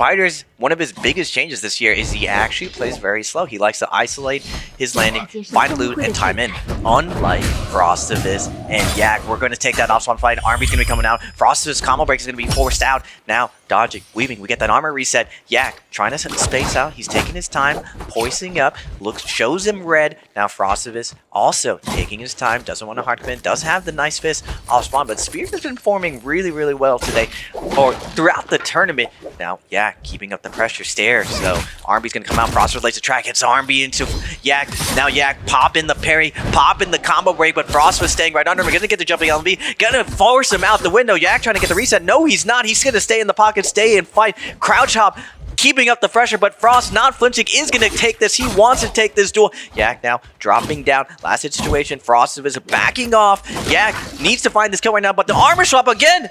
Spider's one of his biggest changes this year is he actually plays very slow. He likes to isolate his landing, find loot, and time in. Unlike Frostivus and Yak, we're going to take that off-spawn fight. Army's going to be coming out. Frostivus combo break is going to be forced out. Now, dodging, weaving. We get that armor reset. Yak trying to space out. He's taking his time, poising up. Looks, shows him red. Now, Frostivus also taking his time. Doesn't want to hard commit. Does have the nice fist off-spawn, but Spear has been performing really, really well today or throughout the tournament. Now, Yak keeping up the pressure stare. So Armby's gonna come out. Frostivus lays a track, hits Armby into Yak. Now Yak pop in the parry, pop in the combo break, but Frostivus staying right under him. We're gonna get the jumping LMB, gonna force him out the window. Yak trying to get the reset. No, he's not. He's gonna stay in the pocket, stay and fight. Crouch hop, keeping up the pressure, but Frost not flinching is going to take this. He wants to take this duel. Yak now dropping down. Last hit situation. Frostivus backing off. Yak needs to find this kill right now, but the armor swap again.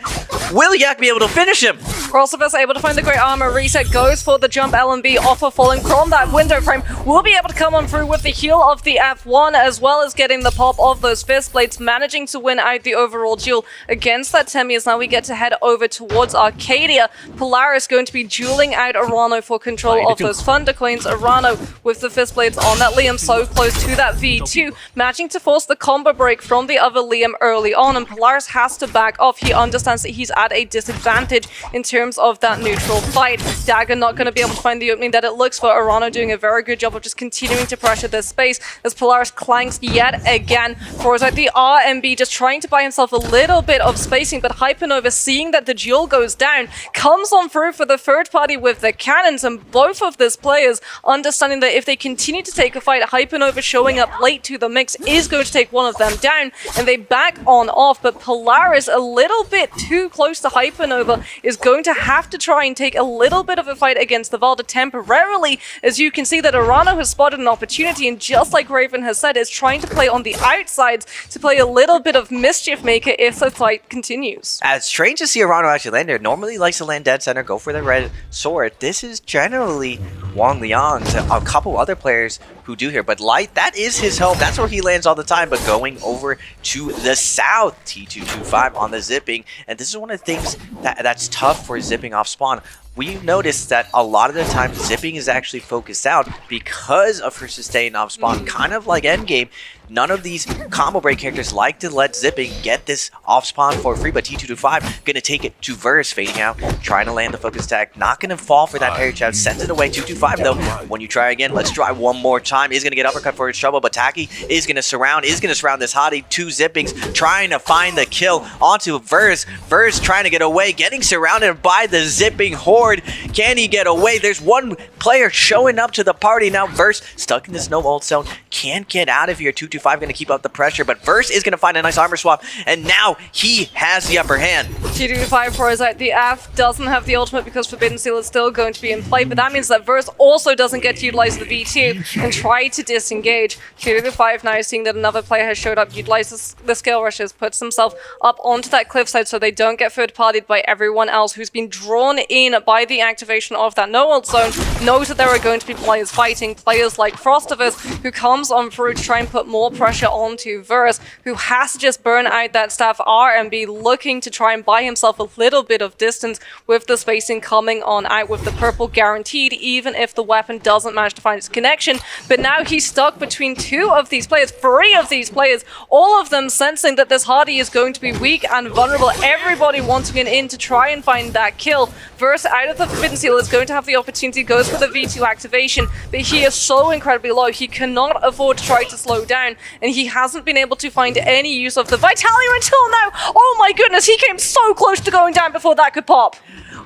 Will Yak be able to finish him? Frostivus able to find the great armor reset, goes for the jump LMB off of falling from that window frame. Will be able to come on through with the heal of the F1 as well as getting the pop of those fist blades, managing to win out the overall duel against that Temi. As now we get to head over towards Arcadia. Polaris going to be dueling out Arano for control of those Thunder Coins. Arano with the fist blades on that Liam, so close to that V2, managing to force the combo break from the other Liam early on, and Polaris has to back off. He understands that he's at a disadvantage in terms of that neutral fight. Dagger not going to be able to find the opening that it looks for. Arano doing a very good job of just continuing to pressure this space as Polaris clanks yet again. Throws out the RMB, just trying to buy himself a little bit of spacing, but Hypernova, seeing that the duel goes down, comes on through for the third party with the cannons, and both of these players understanding that if they continue to take a fight, Hypernova showing up late to the mix is going to take one of them down, and they back on off. But Polaris, a little bit too close to Hypernova, is going to have to try and take a little bit of a fight against the Valda temporarily, as you can see that Arano has spotted an opportunity, and just like Raven has said, is trying to play on the outsides to play a little bit of mischief maker if the fight continues. It's strange to see Arano actually land there. Normally likes to land dead center, go for the red sword. This is generally Wang Liang's, a couple other players who do here, but Light, that is his home. That's where he lands all the time, but going over to the south, T225 on the zipping, and this is one of the things that's tough for zipping off spawn. We've noticed that a lot of the time zipping is actually focused out because of her sustain off spawn, kind of like endgame. None of these combo break characters like to let zipping get this off spawn for free, but T225 gonna take it to Verse, fading out, trying to land the focus tag, not gonna fall for that parry challenge, sends it away. 225 though, when you try again, let's try one more time, is gonna get uppercut for his trouble, but Taki is gonna surround this hottie. Two zippings, trying to find the kill onto Verse. Verse trying to get away, getting surrounded by the zipping horde. Can he get away? There's one player showing up to the party now. Verse stuck in this no ult zone, can't get out of here. 225 going to keep up the pressure, but Verse is going to find a nice armor swap, and now he has the upper hand. 225 throws out the F, doesn't have the ultimate because Forbidden Seal is still going to be in play, but that means that Verse also doesn't get to utilize the V2 and try to disengage. 225 now seeing that another player has showed up, utilizes the scale rushes, puts himself up onto that cliffside so they don't get third-partied by everyone else who's been drawn in by the activation of that no ult zone. Knows that there are going to be players fighting, players like Frostivus, who comes on through to try and put more pressure onto Verse, who has to just burn out that staff R and be looking to try and buy himself a little bit of distance with the spacing coming on out with the purple guaranteed, even if the weapon doesn't manage to find its connection. But now he's stuck between two of these players, three of these players, all of them sensing that this Hardy is going to be weak and vulnerable, everybody wanting an in to try and find that kill. Verse out of the Forbidden Seal is going to have the opportunity, goes for the V2 activation, but he is so incredibly low, he cannot afford to try to slow down, and he hasn't been able to find any use of the Vitality until now. Oh my goodness, he came so close to going down before that could pop.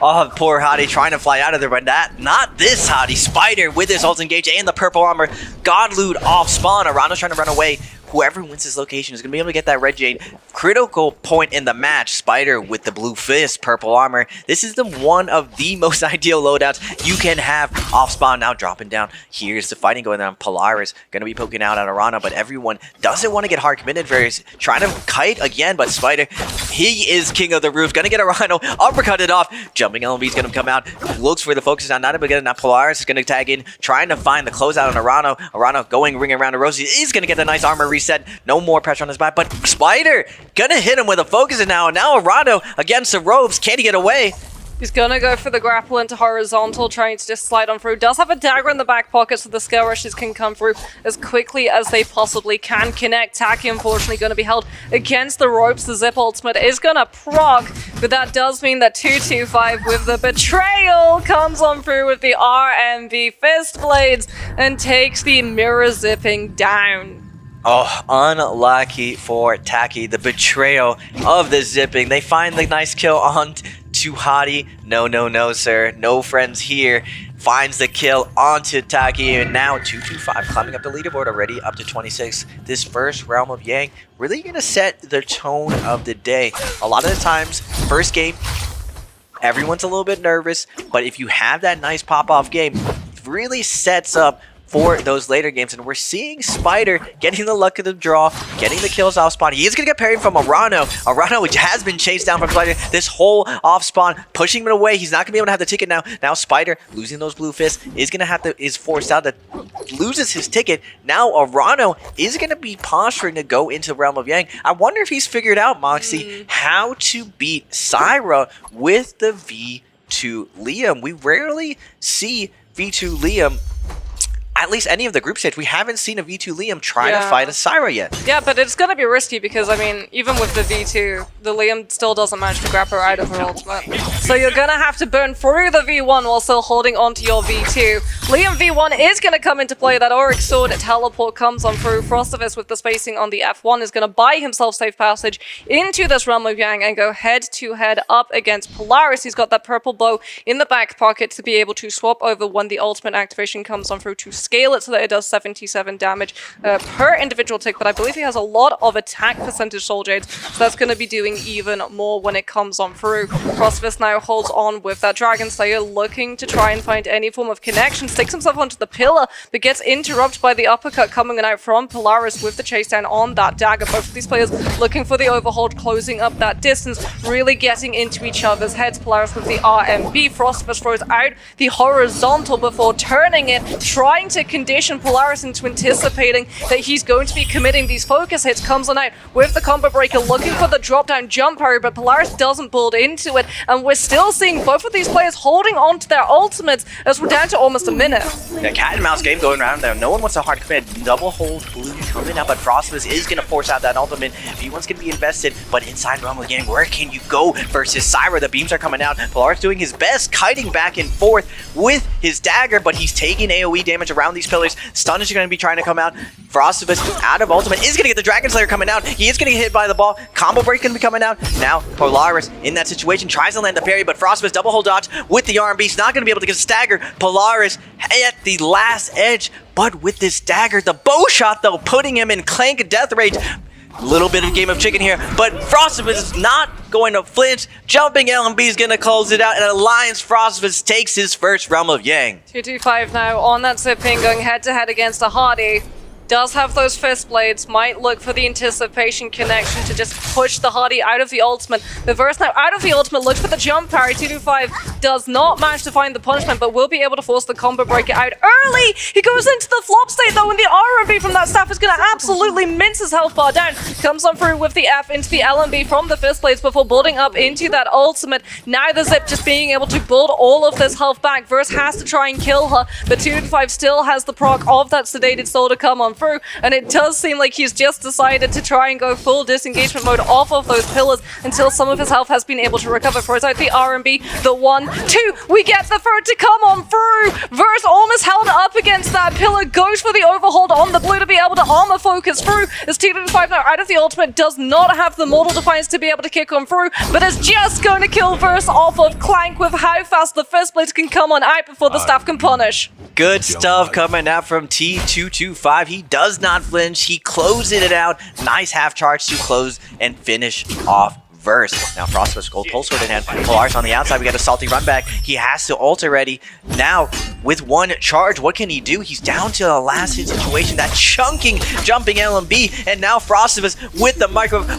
Oh, poor Hottie trying to fly out of there, but not this Hottie. Spider with his ult engage and the purple armor. God loot off spawn. Arano's trying to run away. Whoever wins this location is going to be able to get that red jade. Critical point in the match. Spider with the blue fist, purple armor. This is one of the most ideal loadouts you can have off spawn. Now dropping down. Here's the fighting going on. Polaris going to be poking out at Arano, but everyone doesn't want to get hard committed. Various trying to kite again, but Spider, he is king of the roof. Going to get Arano, uppercut it off. Jumping LMV is going to come out. Looks for the focus now. Not able to get it. Now Polaris is going to tag in, trying to find the closeout on Arano. Arano going ring around to Rosie. He's going to get the nice armor reset. No more pressure on his back, but Spider gonna hit him with a focus, and now Arano against the ropes. Can he get away? He's gonna go for the grapple into horizontal, trying to just slide on through. Does have a dagger in the back pocket, so the scale rushes can come through as quickly as they possibly can. Connect. Taki, unfortunately, gonna be held against the ropes. The Zip ultimate is gonna proc, but that does mean that 225 with the betrayal comes on through with the RMB Fist Blades and takes the mirror zipping down. Oh, unlucky for Taki. The betrayal of the zipping. They find the nice kill on to Hadi. No, sir. No friends here. Finds the kill onto Taki. And now 225 climbing up the leaderboard already up to 26. This first Realm of Yang really going to set the tone of the day. A lot of the times, first game, everyone's a little bit nervous. But if you have that nice pop-off game, it really sets up for those later games, and we're seeing Spider getting the luck of the draw, getting the kills off spawn. He is going to get parried from Arano. Arano, which has been chased down from Spider this whole off spawn, pushing him away. He's not going to be able to have the ticket now. Now Spider, losing those blue fists, is forced out to loses his ticket. Now Arano is going to be posturing to go into Realm of Yang. I wonder if he's figured out, Moxie, how to beat Syra with the V2 Liam. We rarely see V2 Liam, at least any of the group stage. We haven't seen a V2 Liam try to fight a Syra yet. Yeah, but it's going to be risky because, I mean, even with the V2, the Liam still doesn't manage to grab her out of her ultimate. So you're going to have to burn through the V1 while still holding onto your V2. Liam V1 is going to come into play. That Auric Sword teleport comes on through. Frostivus with the spacing on the F1 is going to buy himself safe passage into this Realm of Yang and go head-to-head up against Polaris. He's got that purple bow in the back pocket to be able to swap over when the ultimate activation comes on through to scale it so that it does 77 damage per individual tick, but I believe he has a lot of attack percentage Soul Jades, so that's going to be doing even more when it comes on through. Frostivus now holds on with that Dragon Slayer, looking to try and find any form of connection, sticks himself onto the pillar, but gets interrupted by the uppercut coming out from Polaris with the chase down on that dagger. Both of these players looking for the overhold, closing up that distance, really getting into each other's heads. Polaris with the RMB, Frostivus throws out the horizontal before turning it, trying to condition Polaris into anticipating that he's going to be committing these focus hits. Comes on out with the combo breaker, looking for the drop down jump parry, but Polaris doesn't build into it, and we're still seeing both of these players holding on to their ultimates as we're down to almost a minute. Yeah, cat and mouse game going around there. No one wants a hard commit. Double hold blue coming up, but Frostivus is going to force out that ultimate. V1's going to be invested, but inside Realm of Gang, where can you go versus Syra? The beams are coming out. Polaris doing his best, kiting back and forth with his dagger, but he's taking AoE damage around these pillars. Stun is going to be trying to come out. Frostivus out of ultimate is going to get the Dragon Slayer coming out. He is going to get hit by the ball. Combo break going to be coming out. Now Polaris in that situation tries to land the parry, but Frostivus double hold dodge with the RMB. He's not going to be able to get a stagger. Polaris at the last edge, but with this dagger, the bow shot though, putting him in Clank Death Rage. Little bit of game of chicken here, but Frostivus is not going to flinch. Jumping LMB is going to close it out, and Alliance Frostivus takes his first Realm of Yang. 225 now on that zipping, going head-to-head against a Hardy. Does have those fist blades, might look for the anticipation connection to just push the Hardy out of the ultimate. The verse now out of the ultimate, looks for the jump parry. 225 does not manage to find the punishment, but will be able to force the combo breaker out early. He goes into the flop state though, and the RMB from that staff is going to absolutely mince his health bar down. Comes on through with the F into the LMB from the fist blades before building up into that ultimate. Now the Zip just being able to build all of this health back. Verse has to try and kill her, but 225 still has the proc of that sedated soul to come on through, and it does seem like he's just decided to try and go full disengagement mode off of those pillars until some of his health has been able to recover. Throws out the RMB, the 1, 2, we get the third to come on through. Verse almost held up against that pillar, goes for the overhold on the blue to be able to armor focus through, as 225 now out of the ultimate, does not have the Mortal Defiance to be able to kick on through, but is just going to kill Verse off of Clank with how fast the fist blades can come on out before the staff can punish. Good stuff coming out from T225. He does not flinch. He closes it out. Nice half charge to close and finish off Verse. Now Frostivus gold pulse sword in hand. Polaris on the outside. We got a salty run back. He has to ult already. Now with one charge. What can he do? He's down to the last hit situation. That chunking, jumping LMB, and now Frostivus with the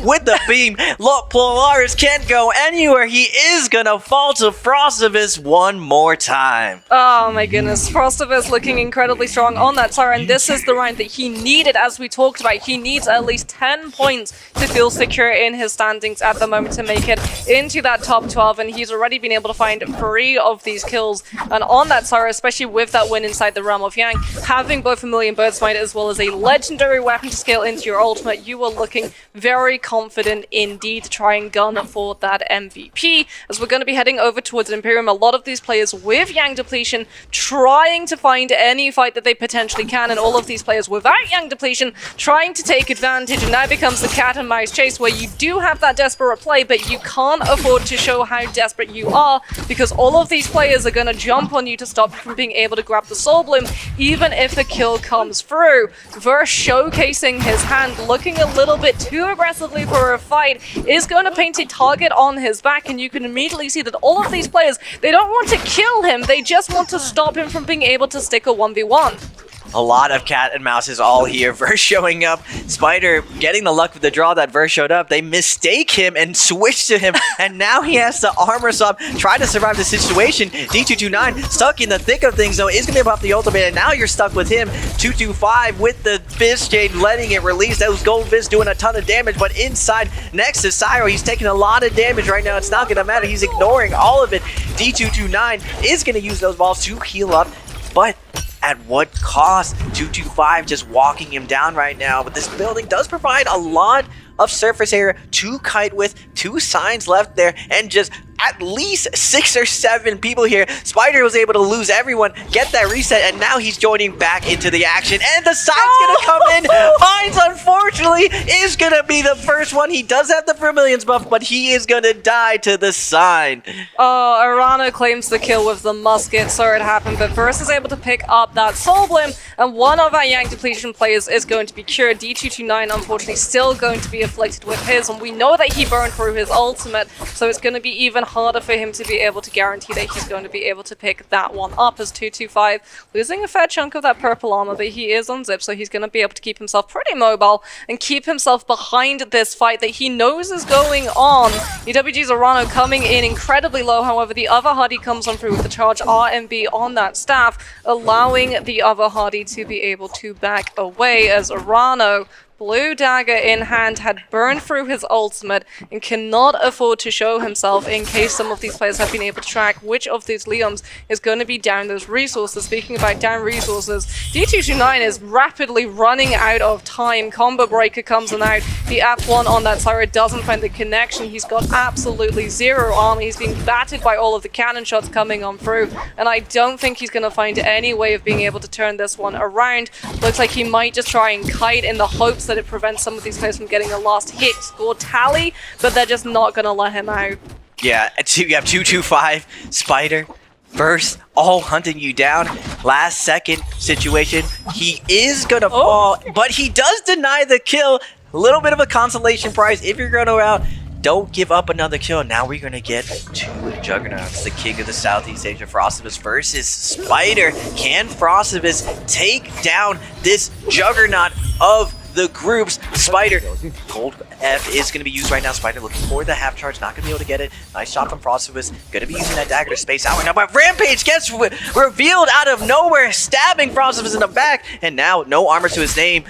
with the beam. Look, Polaris can't go anywhere. He is gonna fall to Frostivus one more time. Oh my goodness, Frostivus looking incredibly strong on that tower, and this is the round that he needed, as we talked about. He needs at least 10 points to feel secure in his standings at the moment to make it into that top 12, and he's already been able to find 3 of these kills. And on that tower, especially with that win inside the realm of Yang, having both a Million Bird Smite as well as a legendary weapon to scale into your ultimate, you are looking very confident indeed to try and gun for that MVP. As we're going to be heading over towards Imperium, a lot of these players with Yang depletion trying to find any fight that they potentially can, and all of these players without Yang depletion trying to take advantage, and now becomes the cat and mouse chase where you do have that desperate play, but you can't afford to show how desperate you are, because all of these players are going to jump on you to stop you from being able to grab the Soul Bloom, even if a kill comes through. Verse showcasing his hand, looking a little bit too aggressively for a fight, is going to paint a target on his back, and you can immediately see that all of these players, they don't want to kill him, they just want to stop him from being able to stick a 1v1. A lot of cat and mouse is all here. Verse showing up. Spider getting the luck with the draw that Verse showed up. They mistake him and switch to him. And now he has to armor swap, try to survive the situation. D229 stuck in the thick of things, though, is going to be off the ultimate. And now you're stuck with him. 225 with the Fist Jade, letting it release. Those Gold Fist doing a ton of damage. But inside, next to Cyro, he's taking a lot of damage right now. It's not going to matter. He's ignoring all of it. D229 is going to use those balls to heal up. But at what cost? 225 just walking him down right now. But this building does provide a lot of surface area to kite with. 2 signs left there, and just at least 6 or 7 people here. Spider was able to lose everyone, get that reset, and now he's joining back into the action. And the sign's gonna come in. Vines, unfortunately, is gonna be the first one. He does have the Vermilion's buff, but he is gonna die to the sign. Oh, Arano claims the kill with the musket, so it happened, but Verse is able to pick up that Soul Bloom, and one of our Yang depletion players is going to be cured. D229, unfortunately, still going to be afflicted with his, and we know that he burned through his ultimate, so it's going to be even harder for him to be able to guarantee that he's going to be able to pick that one up, as 225 losing a fair chunk of that purple armor, but he is on zip, so he's going to be able to keep himself pretty mobile and keep himself behind this fight that he knows is going on. EWG's Arano coming in incredibly low, however the other Hardy comes on through with the charge RMB on that staff, allowing the other Hardy to be able to back away, as Arano, blue dagger in hand, had burned through his ultimate and cannot afford to show himself in case some of these players have been able to track which of these Leoms is going to be down those resources. Speaking about down resources, D229 is rapidly running out of time. Combo Breaker comes on out. The F1 on that Cyro doesn't find the connection. He's got absolutely 0 armor. He's being battered by all of the cannon shots coming on through, and I don't think he's going to find any way of being able to turn this one around. Looks like he might just try and kite in the hopes that it prevents some of these players from getting a last hit score tally, but they're just not going to let him out. Yeah, you have 225, Spider, Verse, all hunting you down. Last second situation. He is going to fall, but he does deny the kill. A little bit of a consolation prize if you're going to out. Don't give up another kill. Now we're going to get 2 Juggernauts. The king of the Southeast Asia, Frostivus versus Spider. Can Frostivus take down this Juggernaut of the groups? Spider, Gold F is going to be used right now. Spider looking for the half charge, not going to be able to get it. Nice shot from Frostivus. Going to be using that dagger to space out right now, but Rampage gets revealed out of nowhere, stabbing Frostivus in the back, and now no armor to his name.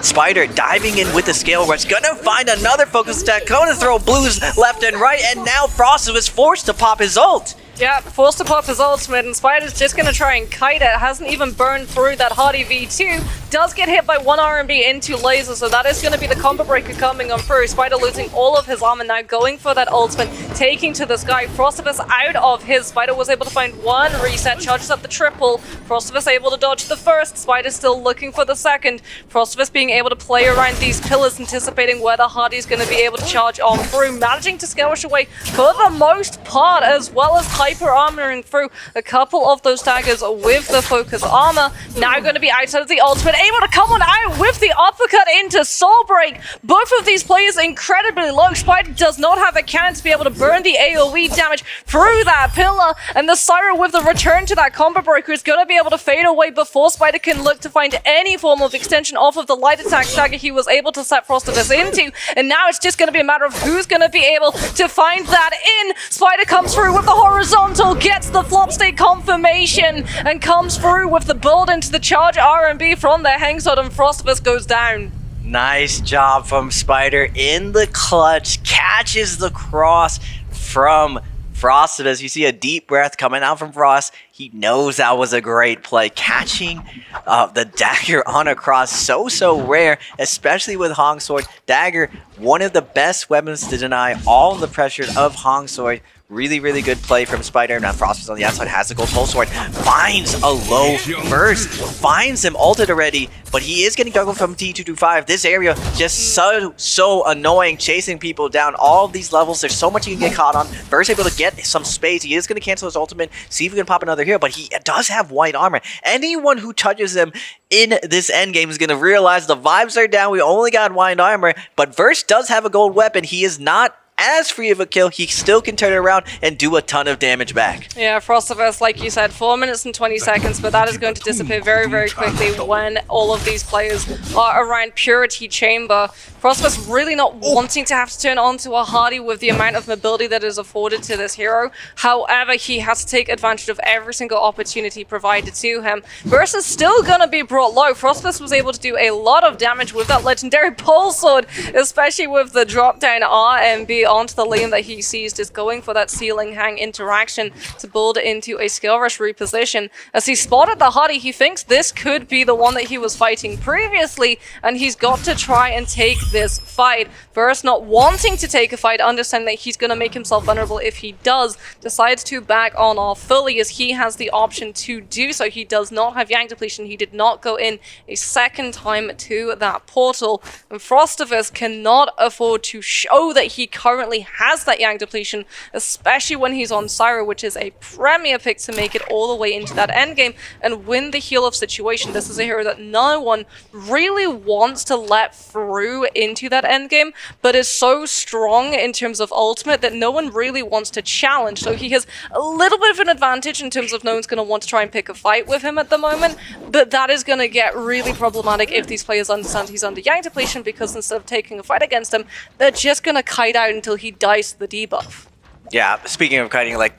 Spider diving in with the scale rush, gonna find another focus attack, gonna throw blues left and right, and now Frostivus forced to pop his ult. Yeah, forced to pop his ultimate, and Spider's just going to try and kite it. Hasn't even burned through that Hardy V2. Does get hit by 1 RMB into laser, so that is going to be the combo breaker coming on through. Spider losing all of his armor, now going for that ultimate, taking to the sky. Frostivus out of his. Spider was able to find 1 reset, charges up the triple. Frostivus able to dodge the first. Spider still looking for the second. Frostivus being able to play around these pillars, anticipating where the Hardy is going to be able to charge on through, managing to scale rush away for the most part, as well as high hyper armoring through a couple of those daggers with the focus armor. Now going to be outside of the ultimate, able to come on out with the uppercut into Soul Break. Both of these players incredibly low. Spider does not have a cannon to be able to burn the AoE damage through that pillar, and the Syra with the return to that combo breaker is going to be able to fade away before Spider can look to find any form of extension off of the light attack dagger he was able to set Frostivus into, and now it's just going to be a matter of who's going to be able to find that in. Spider comes through with the horizontal, gets the flop state confirmation, and comes through with the build into the charge R&B from the Hengsod, and Frostivus goes down. Nice job from Spider in the clutch, catches the cross from Frostivus. You see a deep breath coming out from Frost. He knows that was a great play. Catching the dagger on a cross, so rare, especially with Hong Sword. Dagger, one of the best weapons to deny all the pressure of Hong Sword. Really good play from Spider. Now Frostivus on the outside has the gold pole sword. Finds a low burst. Finds him ulted already, but he is getting juggled from T225. This area just so annoying, chasing people down all of these levels. There's so much he can get caught on. Burst able to get some space. He is going to cancel his ultimate, see if he can pop another hero, but he does have white armor. Anyone who touches him in this endgame is going to realize the vibes are down. We only got white armor, but Verse does have a gold weapon. He is not as free of a kill. He still can turn it around and do a ton of damage back. Yeah, Frostivus, like you said, 4 minutes and 20 seconds, but that is going to disappear very quickly when all of these players are around Purity Chamber. Frostivus really not wanting to have to turn onto a Hardy with the amount of mobility that is afforded to this hero. However, he has to take advantage of every single opportunity provided to him. Burst is still going to be brought low. Frostivus was able to do a lot of damage with that legendary pole sword, especially with the drop down RMB onto the lane that he seized, is going for that ceiling hang interaction to build into a skill rush reposition. As he spotted the Hardy, he thinks this could be the one that he was fighting previously, and he's got to try and take this fight. Burst not wanting to take a fight, understanding that he's going to make himself vulnerable if he does, decides to back on off fully as he has the option to do so. He does not have Yang depletion. He did not go in a second time to that portal, and Frostivus cannot afford to show that he currently has that Yang depletion, especially when he's on Syra, which is a premier pick to make it all the way into that endgame and win the heal of situation. This is a hero that no one really wants to let through into that endgame, but is so strong in terms of ultimate that no one really wants to challenge. So he has a little bit of an advantage in terms of no one's going to want to try and pick a fight with him at the moment, but that is going to get really problematic if these players understand he's under Yang depletion, because instead of taking a fight against him, they're just going to kite out until he dies to the debuff. Yeah, speaking of kiting, like,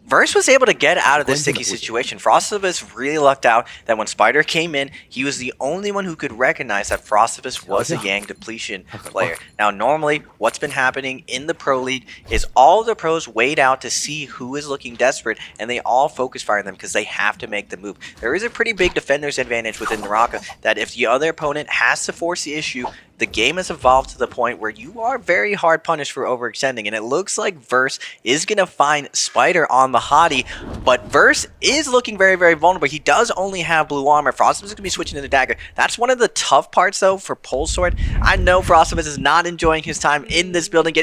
Verse was able to get out of this sticky situation. Frostivus really lucked out that when Spider came in, he was the only one who could recognize that Frostivus was a Yang depletion player. Now, normally, what's been happening in the Pro League is all the pros wait out to see who is looking desperate, and they all focus fire them because they have to make the move. There is a pretty big defender's advantage within Naraka that if the other opponent has to force the issue, the game has evolved to the point where you are very hard punished for overextending, and it looks like Verse is going to find Spider on the Hottie, but Verse is looking very vulnerable. He does only have blue armor. Frostivus is going to be switching to the dagger. That's one of the tough parts, though, for Pole Sword. I know Frostivus is not enjoying his time in this building,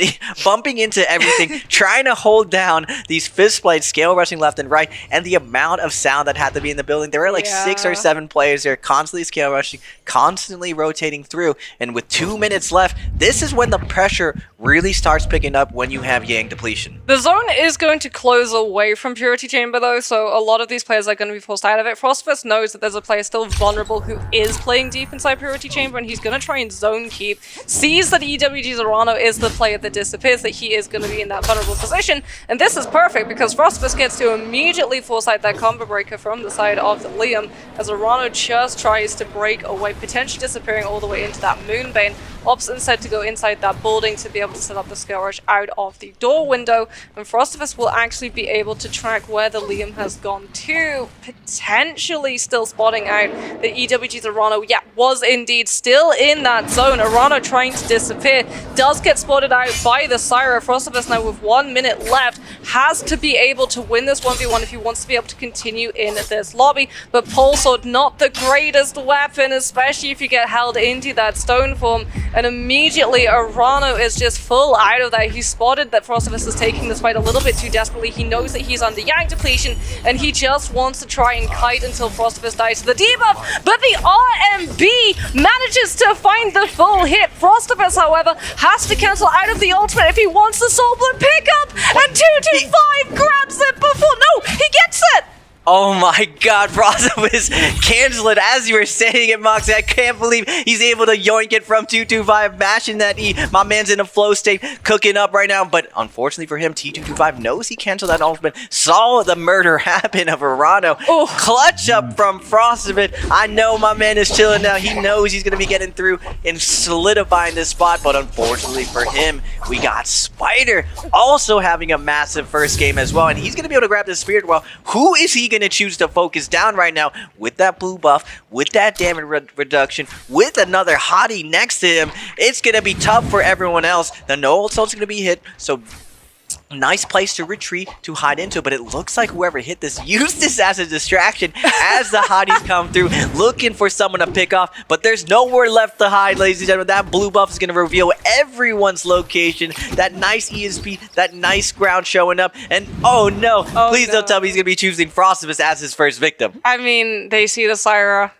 bumping into everything, trying to hold down these fist blades, scale rushing left and right, and the amount of sound that had to be in the building. There were like 6 or 7 players there, constantly scale rushing, constantly rotating through, and with 2 minutes left, this is when the pressure really starts picking up when you have Yang depletion. The zone is going to close away from Purity Chamber though, so a lot of these players are going to be forced out of it. Frostivus knows that there's a player still vulnerable who is playing deep inside Purity Chamber, and he's going to try and zone keep. Sees that EWG Zorano is the player that disappears, that he is going to be in that vulnerable position, and this is perfect because Frostivus gets to immediately force out that combo breaker from the side of Liam as Zorano just tries to break away, potentially disappearing all the way into that Moonbane. Opts instead to go inside that building to be able to set up the skill rush out of the door window, and Frostivus will actually be able to track where the Liam has gone to, potentially still spotting out the EWG Zorano. Yeah, was indeed still in that zone. Arano trying to disappear, does get spotted out by the Syra. Frostivus now with 1 minute left has to be able to win this 1v1 if he wants to be able to continue in this lobby. But Pole Sword, not the greatest weapon, especially if you get held into that stone form. And immediately Arano is just full out of that. He spotted that Frostivus is taking this fight a little bit too desperately. He knows that he's under Yang depletion and he just wants to try and kite until Frostivus dies to the debuff. But the RMB manages to find the full hit. Frostivus, however, has to cancel out of the ultimate if he wants the Soul Blood pickup. And 225 grabs it before. No, he gets it. Oh my god, Frostivus cancel it as you were saying it, Moxie. I can't believe he's able to yoink it from 225, mashing that E. My man's in a flow state, cooking up right now, but unfortunately for him, T225 knows he canceled that ultimate, saw the murder happen of Arano. Oh. Clutch up from Frostivus. I know my man is chilling now. He knows he's going to be getting through and solidifying this spot, but unfortunately for him, we got Spider also having a massive first game as well, and he's going to be able to grab this Spirit Well. Who is he going to choose to focus down right now with that blue buff, with that damage reduction, with another hottie next to him? It's going to be tough for everyone else. The no ult's going to be hit, so nice place to retreat, to hide into, but it looks like whoever hit this used this as a distraction as the hotties come through, looking for someone to pick off, but there's nowhere left to hide, ladies and gentlemen. That blue buff is going to reveal everyone's location, that nice ESP, that nice ground showing up, and oh no, please don't tell me he's going to be choosing Frostivus as his first victim. I mean, they see the Syra.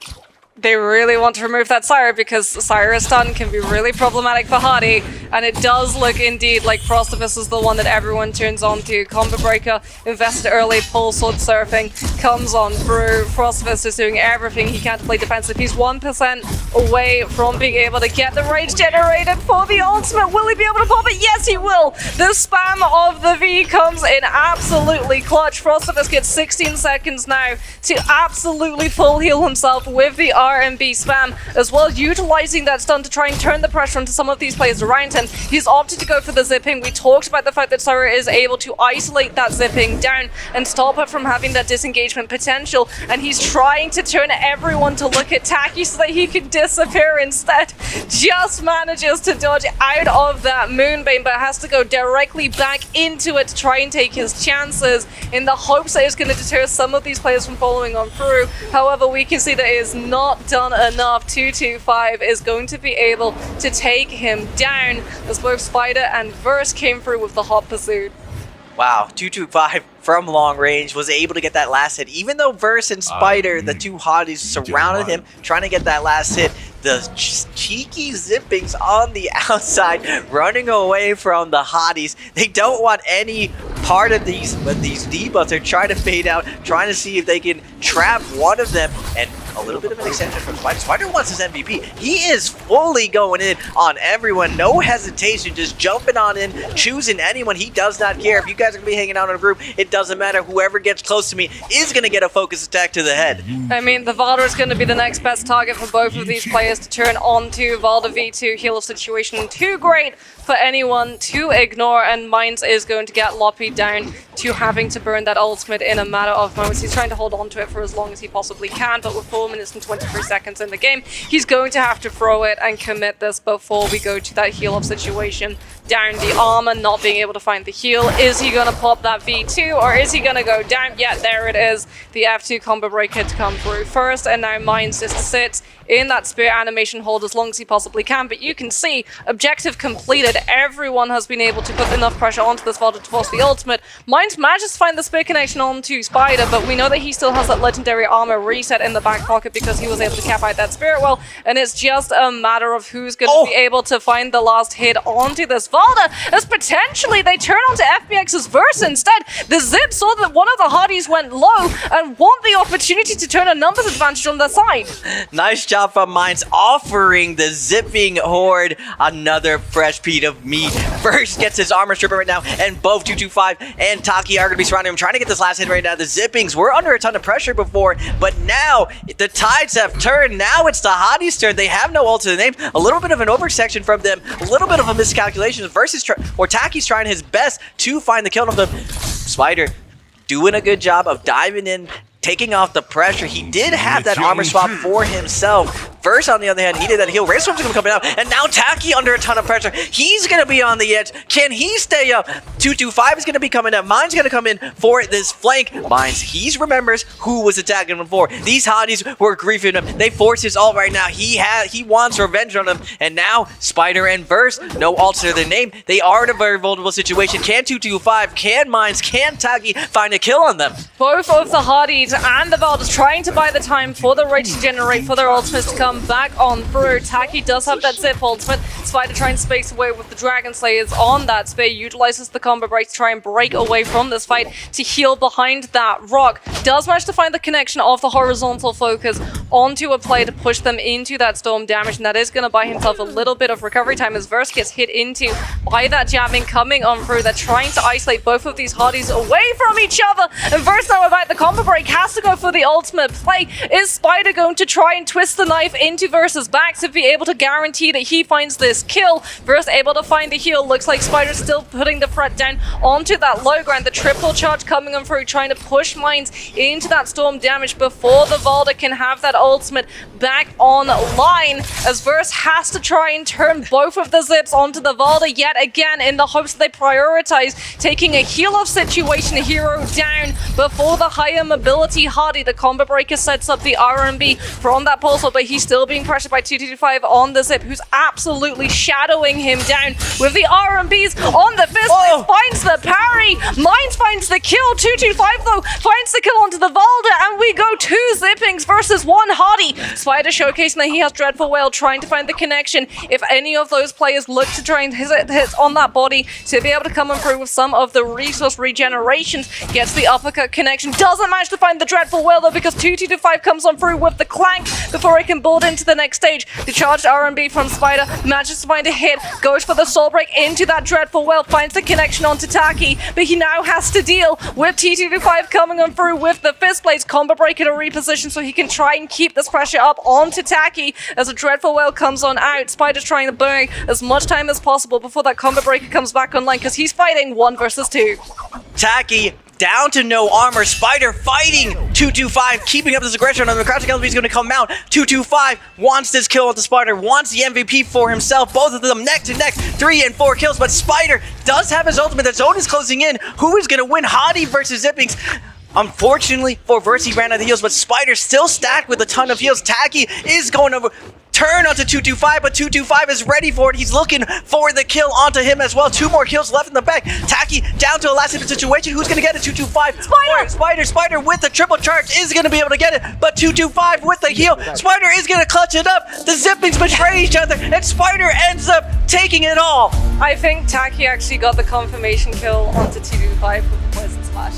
They really want to remove that Syra because Syra stun can be really problematic for Hardy, and it does look indeed like Frostivus is the one that everyone turns on to. Combo Breaker invested early, Pole Sword surfing comes on through. Frostivus is doing everything he can to play defensive. He's 1% away from being able to get the rage generated for the ultimate. Will he be able to pop it? Yes, he will. The spam of the V comes in absolutely clutch. Frostivus gets 16 seconds now to absolutely full heal himself with the RMB spam, as well as utilizing that stun to try and turn the pressure onto some of these players around him. He's opted to go for the zipping. We talked about the fact that Syra is able to isolate that zipping down and stop it from having that disengagement potential, and he's trying to turn everyone to look at Taki so that he can disappear instead. Just manages to dodge out of that Moonbeam, but has to go directly back into it to try and take his chances in the hopes that it's going to deter some of these players from following on through. However, we can see that it is not done enough. 225 is going to be able to take him down as both Spider and Verse came through with the hot pursuit. Wow, 225 from long range was able to get that last hit. Even though Verse and Spider, the two hotties, surrounded him, trying to get that last hit, the cheeky zippings on the outside, running away from the hotties. They don't want any part of these, but these debuffs are trying to fade out, trying to see if they can trap one of them, and a little bit of an extension from Spider. Spider wants his MVP. He is fully going in on everyone, no hesitation, just jumping on in, choosing anyone. He does not care. If you guys are going to be hanging out in a group, it doesn't matter. Whoever gets close to me is going to get a focus attack to the head. I mean, the Valda is going to be the next best target for both of these players to turn onto. Valda V2 heal situation too great for anyone to ignore, and Mines is going to get Loppy down to having to burn that ultimate in a matter of moments. He's trying to hold on to it for as long as he possibly can, but with 4 minutes and 23 seconds in the game, he's going to have to throw it and commit this before we go to that heal-up situation. Down the armor, not being able to find the heal. Is he going to pop that V2 or is he going to go down? Yeah, there it is. The F2 combo breaker to come through first, and now Mines just sits in that spirit animation hold as long as he possibly can. But you can see, objective completed. Everyone has been able to put enough pressure onto this Valda to force the ultimate. Mines manages to find the spirit connection onto Spider, but we know that he still has that legendary armor reset in the back pocket because he was able to cap out that spirit well, and it's just a matter of who's going to be able to find the last hit onto this Valda, as potentially they turn onto FBX's Verse instead. The Zip saw that one of the hotties went low and want the opportunity to turn a numbers advantage on their side. Nice job from Mines, offering the zipping horde another fresh piece of meat. Verse gets his armor stripper right now, and both 225 and Taki are going to be surrounding him, trying to get this last hit right now. The zippings were under a ton of pressure before, but now the tides have turned. Now it's the hotties' turn. They have no ult to the name. A little bit of an oversection from them, a little bit of a miscalculation. Versus Taki's trying his best to find the kill of them. Spider doing a good job of diving in, taking off the pressure. He did have that armor swap for himself. Verse, on the other hand, needed that heal. Rainstorm's gonna be coming out, and now Taki under a ton of pressure. He's gonna be on the edge. Can he stay up? 225 is gonna be coming up. Mine's gonna come in for this flank. Mines, he remembers who was attacking him before. These hotties were griefing him. They force his ult right now. He wants revenge on them, and now Spider and Verse, no ults to their name. They are in a very vulnerable situation. Can 225, can Mines, can Taki find a kill on them? Both of the Hardys and the Valdez trying to buy the time for the Rage to generate, for their ultimates to come back on through. Taki does have that zip ultimate. Spider trying to space away with the Dragon Slayers on that spear, utilizes the combo break to try and break away from this fight to heal behind that rock. Does manage to find the connection of the horizontal focus onto a play to push them into that storm damage, and that is going to buy himself a little bit of recovery time as Verse gets hit into by that jamming coming on through. They're trying to isolate both of these Hardys away from each other, and Verse now about the combo break has to go for the ultimate play. Is Spider going to try and twist the knife into Verse's back to be able to guarantee that he finds this kill? Verse able to find the heal. Looks like Spider still putting the threat down onto that low ground. The triple charge coming on through, trying to push Mines into that storm damage before the Valda can have that ultimate back online, as Verse has to try and turn both of the zips onto the Valda yet again in the hopes that they prioritize taking a heal off situation, hero down before the higher mobility Hardy. The combo breaker sets up the R&B from that pulse, but he's still being pressured by 225 on the zip, who's absolutely shadowing him down with the R&Bs on the fist. Finds the parry. Mines finds the kill. 225 though finds the kill onto the Valda, and we go 2 zippings versus 1 Hardy. Spider showcasing that he has Dreadful Whale, trying to find the connection. If any of those players look to try and hit on that body to be able to come through with some of the resource regenerations, gets the uppercut connection. Doesn't manage to find the Dreadful Whale though, because 225 comes on through with the clank before it can build into the next stage. The charged R&B from Spider manages to find a hit, goes for the soul break into that Dreadful Whale, finds the connection onto Taki, but he now has to deal with T225 coming on through with the fist blades. Combo breaker to reposition so he can try and keep this pressure up onto Taki as a Dreadful Whale comes on out. Spider's trying to burn as much time as possible before that combo breaker comes back online, because he's fighting 1 versus 2. Taki down to no armor. Spider fighting 225, keeping up this aggression on the crouching LB is going to come out. 225 wants this kill with the Spider, wants the MVP for himself. Both of them neck to neck, 3 and 4 kills, but Spider does have his ultimate. The zone is closing in. Who is going to win? Hottie versus Zippings. Unfortunately for Verse, he ran out of heals, but Spider still stacked with a ton of heals. Taki is going over. Turn onto 225, but 225 is ready for it. He's looking for the kill onto him as well. 2 more kills left in the back. Taki down to a last hit situation. Who's going to get it? 225. Spider with the triple charge is going to be able to get it, but 225 with the heal. Spider is going to clutch it up. The zippings betray each other, and Spider ends up taking it all. I think Taki actually got the confirmation kill onto 225 with the Poison Splash.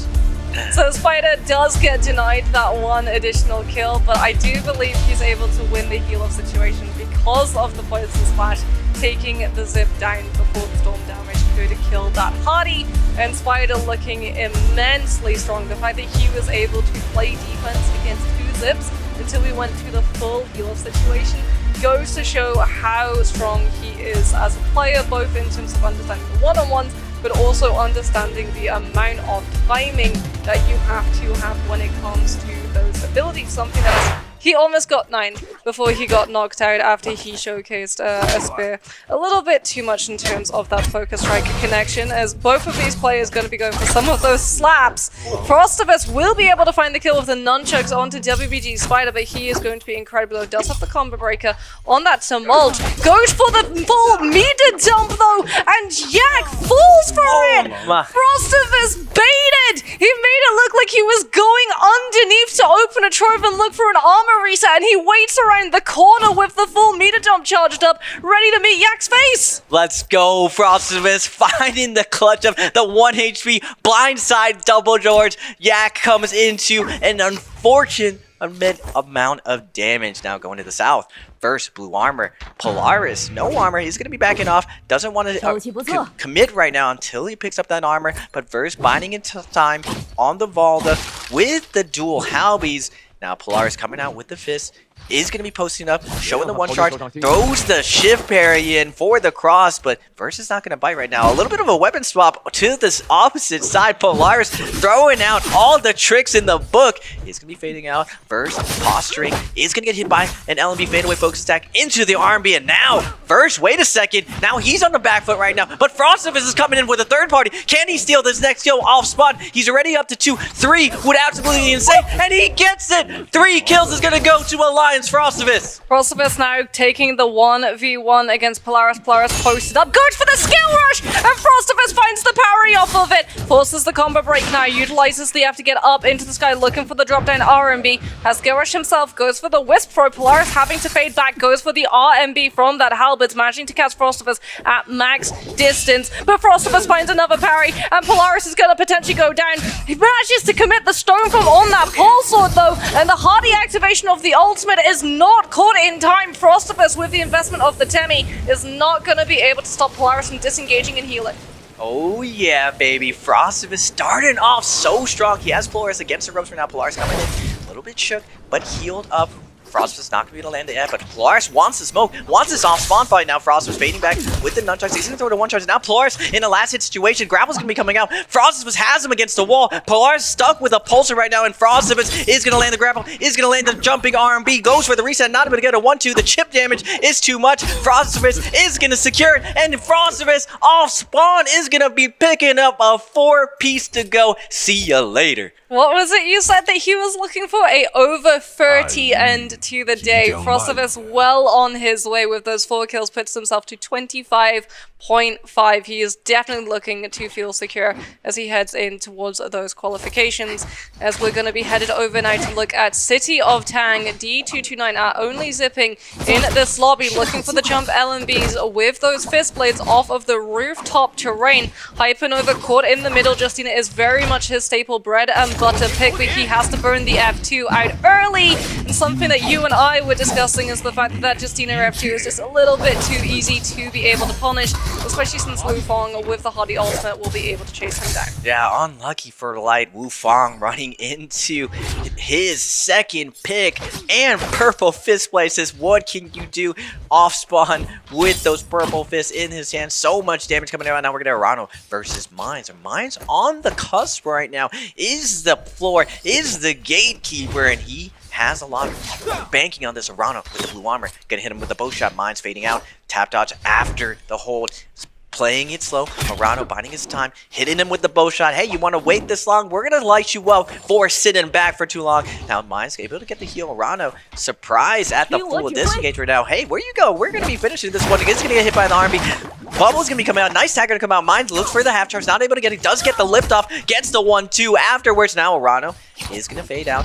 So Spider does get denied that 1 additional kill, but I do believe he's able to win the heal-off situation because of the Poison Splash, taking the zip down before the storm damage could kill that Hardy, and Spider looking immensely strong. The fact that he was able to play defense against 2 zips until we went to the full heal-off situation goes to show how strong he is as a player, both in terms of understanding the one-on-ones, but also understanding the amount of timing that you have to have when it comes to those abilities. Something that he almost got 9 before he got knocked out after he showcased a spear. A little bit too much in terms of that focus striker connection, as both of these players going to be going for some of those slaps. Frostivus will be able to find the kill with the nunchucks onto WBG Spider, but he is going to be incredible. Does have the combo breaker on that Tumult. Goes for the full meter dump though, and Yak falls for it! Frostivus baited! He made it look like he was going underneath to open a trove and look for an armor reset, and he waits around the corner with the full meter dump charged up, ready to meet Yak's face. Let's go, Frostivus finding the clutch of the 1 HP blindside double George. Yak comes into an unfortunate amount of damage. Now going to the south. Verse, blue armor. Polaris, no armor. He's going to be backing off. Doesn't want to commit right now until he picks up that armor. But Verse binding into time on the Valda with the dual Halbies. Now Polaris coming out with the fist is going to be posting up, showing the one charge, throws the shift parry in for the cross, but Verse is not going to bite right now. A little bit of a weapon swap to this opposite side. Polaris throwing out all the tricks in the book. He's going to be fading out. Verse posturing is going to get hit by an LMB fadeaway focus attack into the R&B, and now Verse, wait a second, now he's on the back foot right now, but Frostifus is coming in with a third party. Can he steal this next kill off spawn? He's already up to 2, 3 would absolutely be insane, and he gets it! 3 kills is going to go to Alliance Frostifus. Frostifus now taking the 1v1 against Polaris. Polaris posted up, goes for the skill rush, and Frostifus finds the parry off of it. Forces the combo break now, utilizes the F to get up into the sky, looking for the drop down RMB. Has skill rush himself, goes for the wisp throw. Polaris having to fade back, goes for the RMB from that halberd, managing to catch Frostifus at max distance. But Frostifus finds another parry, and Polaris is going to potentially go down. He manages to commit the stone from on that pole sword though, and the hardy activation of the ultimate is not caught in time. Frostifus, with the investment of the Temi, is not going to be able to stop Polaris from disengaging and healing. Oh yeah, baby. Frostifus starting off so strong. He has Polaris against the ropes right now. Polaris coming in a little bit shook, but healed up. Frostifus not going to be able to land it yet, but Polaris wants the smoke, wants this off spawn fight now. Frostifus fading back with the nunchucks. He's going to throw the one charge. Now Polaris in a last hit situation. Grapple's going to be coming out. Frostifus has him against the wall. Polaris stuck with a pulsar right now, and Frostifus is going to land the grapple, is going to land the jumping R&B, goes for the reset, not able to get a 1-2. The chip damage is too much. Frostifus is going to secure it, and Frostifus off spawn is going to be picking up a 4-piece to go. See ya later. What was it you said that he was looking for? A over 30 end to the day. Frostifus well on his way with those 4 kills, puts himself to 25.5. He is definitely looking to feel secure as he heads in towards those qualifications. As we're going to be headed over now to look at City of Tang. D229 are only zipping in this lobby, looking for the jump LMBs with those fist blades off of the rooftop terrain. Hypernova caught in the middle. Justina is very much his staple bread and butter pick, but he has to burn the F2 out early. And something that you and I were discussing is the fact that Justina F2 is just a little bit too easy to be able to punish, especially since Wufong with the Hardy ultimate will be able to chase him down. Yeah, unlucky for Light. Wufong running into his second pick, and purple fist places. What can you do off spawn with those purple fists in his hand? So much damage coming out. Now we're going to Arano versus Mines. Mines on the cusp right now. Is the floor, is the gatekeeper, and he has a lot of banking on this. Arano with the blue armor, gonna hit him with the bow shot. Mines fading out, tap dodge after the hold, playing it slow. Arano biding his time, hitting him with the bow shot. Hey, you want to wait this long? We're gonna light you up for sitting back for too long. Now Mines able to get the heal. Arano surprise at the full disengage right now. Hey, where you go? We're gonna be finishing this one. It's gonna get hit by the army. Bubble's gonna be coming out. Nice tag gonna come out. Mines looks for the half charge. Not able to get it. Does get the lift off. Gets the 1-2 afterwards. Now Arano is gonna fade out.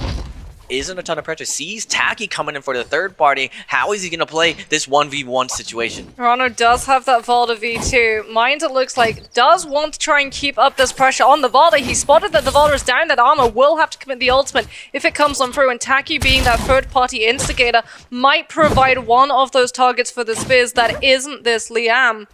Isn't a ton of pressure. Sees Taki coming in for the third party. How is he gonna play this 1v1 situation? Arano does have that Valda V2. Mines, it looks like, does want to try and keep up this pressure on the Valda. He spotted that the Valda is down. That armor will have to commit the ultimate if it comes on through. And Taki, being that third party instigator, might provide one of those targets for the Spears that isn't this Liam.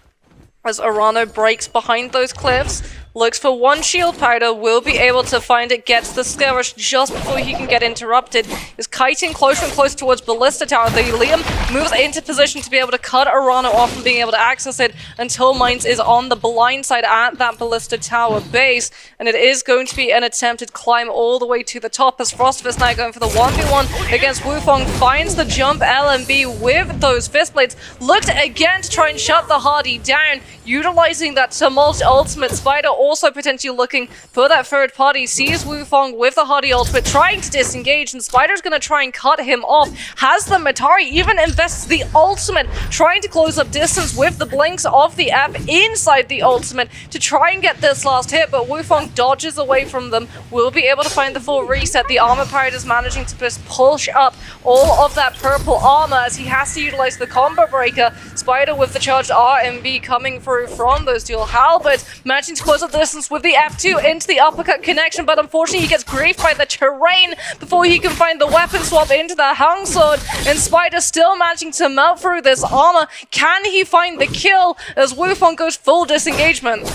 As Arano breaks behind those cliffs, looks for one shield powder, will be able to find it, gets the skill rush just before he can get interrupted. Is kiting closer and closer towards Ballista Tower. The Liam moves into position to be able to cut Arano off from being able to access it until Mines is on the blind side at that Ballista Tower base. And it is going to be an attempted climb all the way to the top as Frostifus now going for the 1v1 against Wufong. Finds the jump LMB with those fist blades. Looked again to try and shut the Hardy down, utilizing that Tumult ultimate. Spider also potentially looking for that third party. Sees Wufong with the Hardy ultimate trying to disengage, and Spider's going to try and cut him off. Has the Matari, even invests the ultimate, trying to close up distance with the blinks of the F inside the ultimate to try and get this last hit, but Wufong dodges away from them. Will be able to find the full reset. The armor pirate is managing to just push up all of that purple armor as he has to utilize the combo breaker. Spider with the charged RMB coming through from those dual halberds, managing to close up the distance with the F2 into the uppercut connection, but unfortunately he gets griefed by the terrain before he can find the weapon swap into the hung sword, and Spider still managing to melt through this armor. Can he find the kill as Wufong goes full disengagement?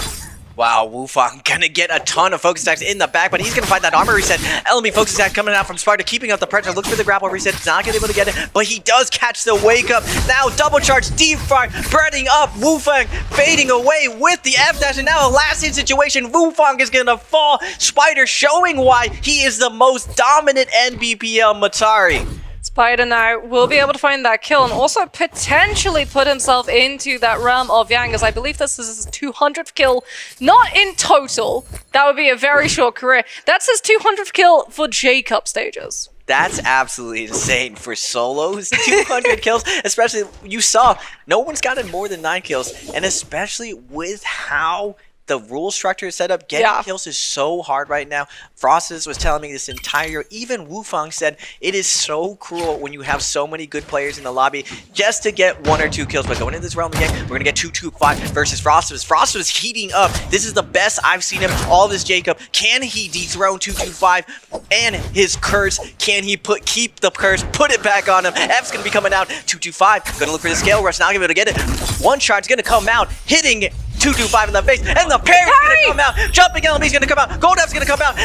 Wow, Wufang gonna get a ton of focus attacks in the back, but he's gonna find that armor reset. LMB focus attack coming out from Sparta, keeping up the pressure, looks for the grapple reset, he's not gonna be able to get it, but he does catch the wake up. Now double charge, deep fire, breading up, Wufang fading away with the F dash, and now a last hit situation, Wufang is gonna fall. Spider showing why he is the most dominant NBPL Matari. Spider now will be able to find that kill and also potentially put himself into that realm of Yang, as I believe this is his 200th kill, not in total. That would be a very short career. That's his 200th kill for J Cup stages. That's absolutely insane for solos. 200 kills, especially you saw no one's gotten more than 9 kills, and especially with how the rule structure is set up, getting kills is so hard right now. Frostus was telling me this entire year. Even Wufang said it is so cruel when you have so many good players in the lobby just to get 1 or 2 kills. But going into this realm again, we're going to get 2-2-5 versus Frostus. Frostus is heating up. This is the best I've seen him all this J Cup. Can he dethrone 2-2-5 and his curse? Can he keep the curse, put it back on him? F's going to be coming out. 2-2-5, going to look for the scale rush. Not going to be able to get it. One shot's going to come out, hitting 2-2-5 in the face, and the parry's gonna come out. Jumping LMB's gonna come out. Goldef's gonna come out.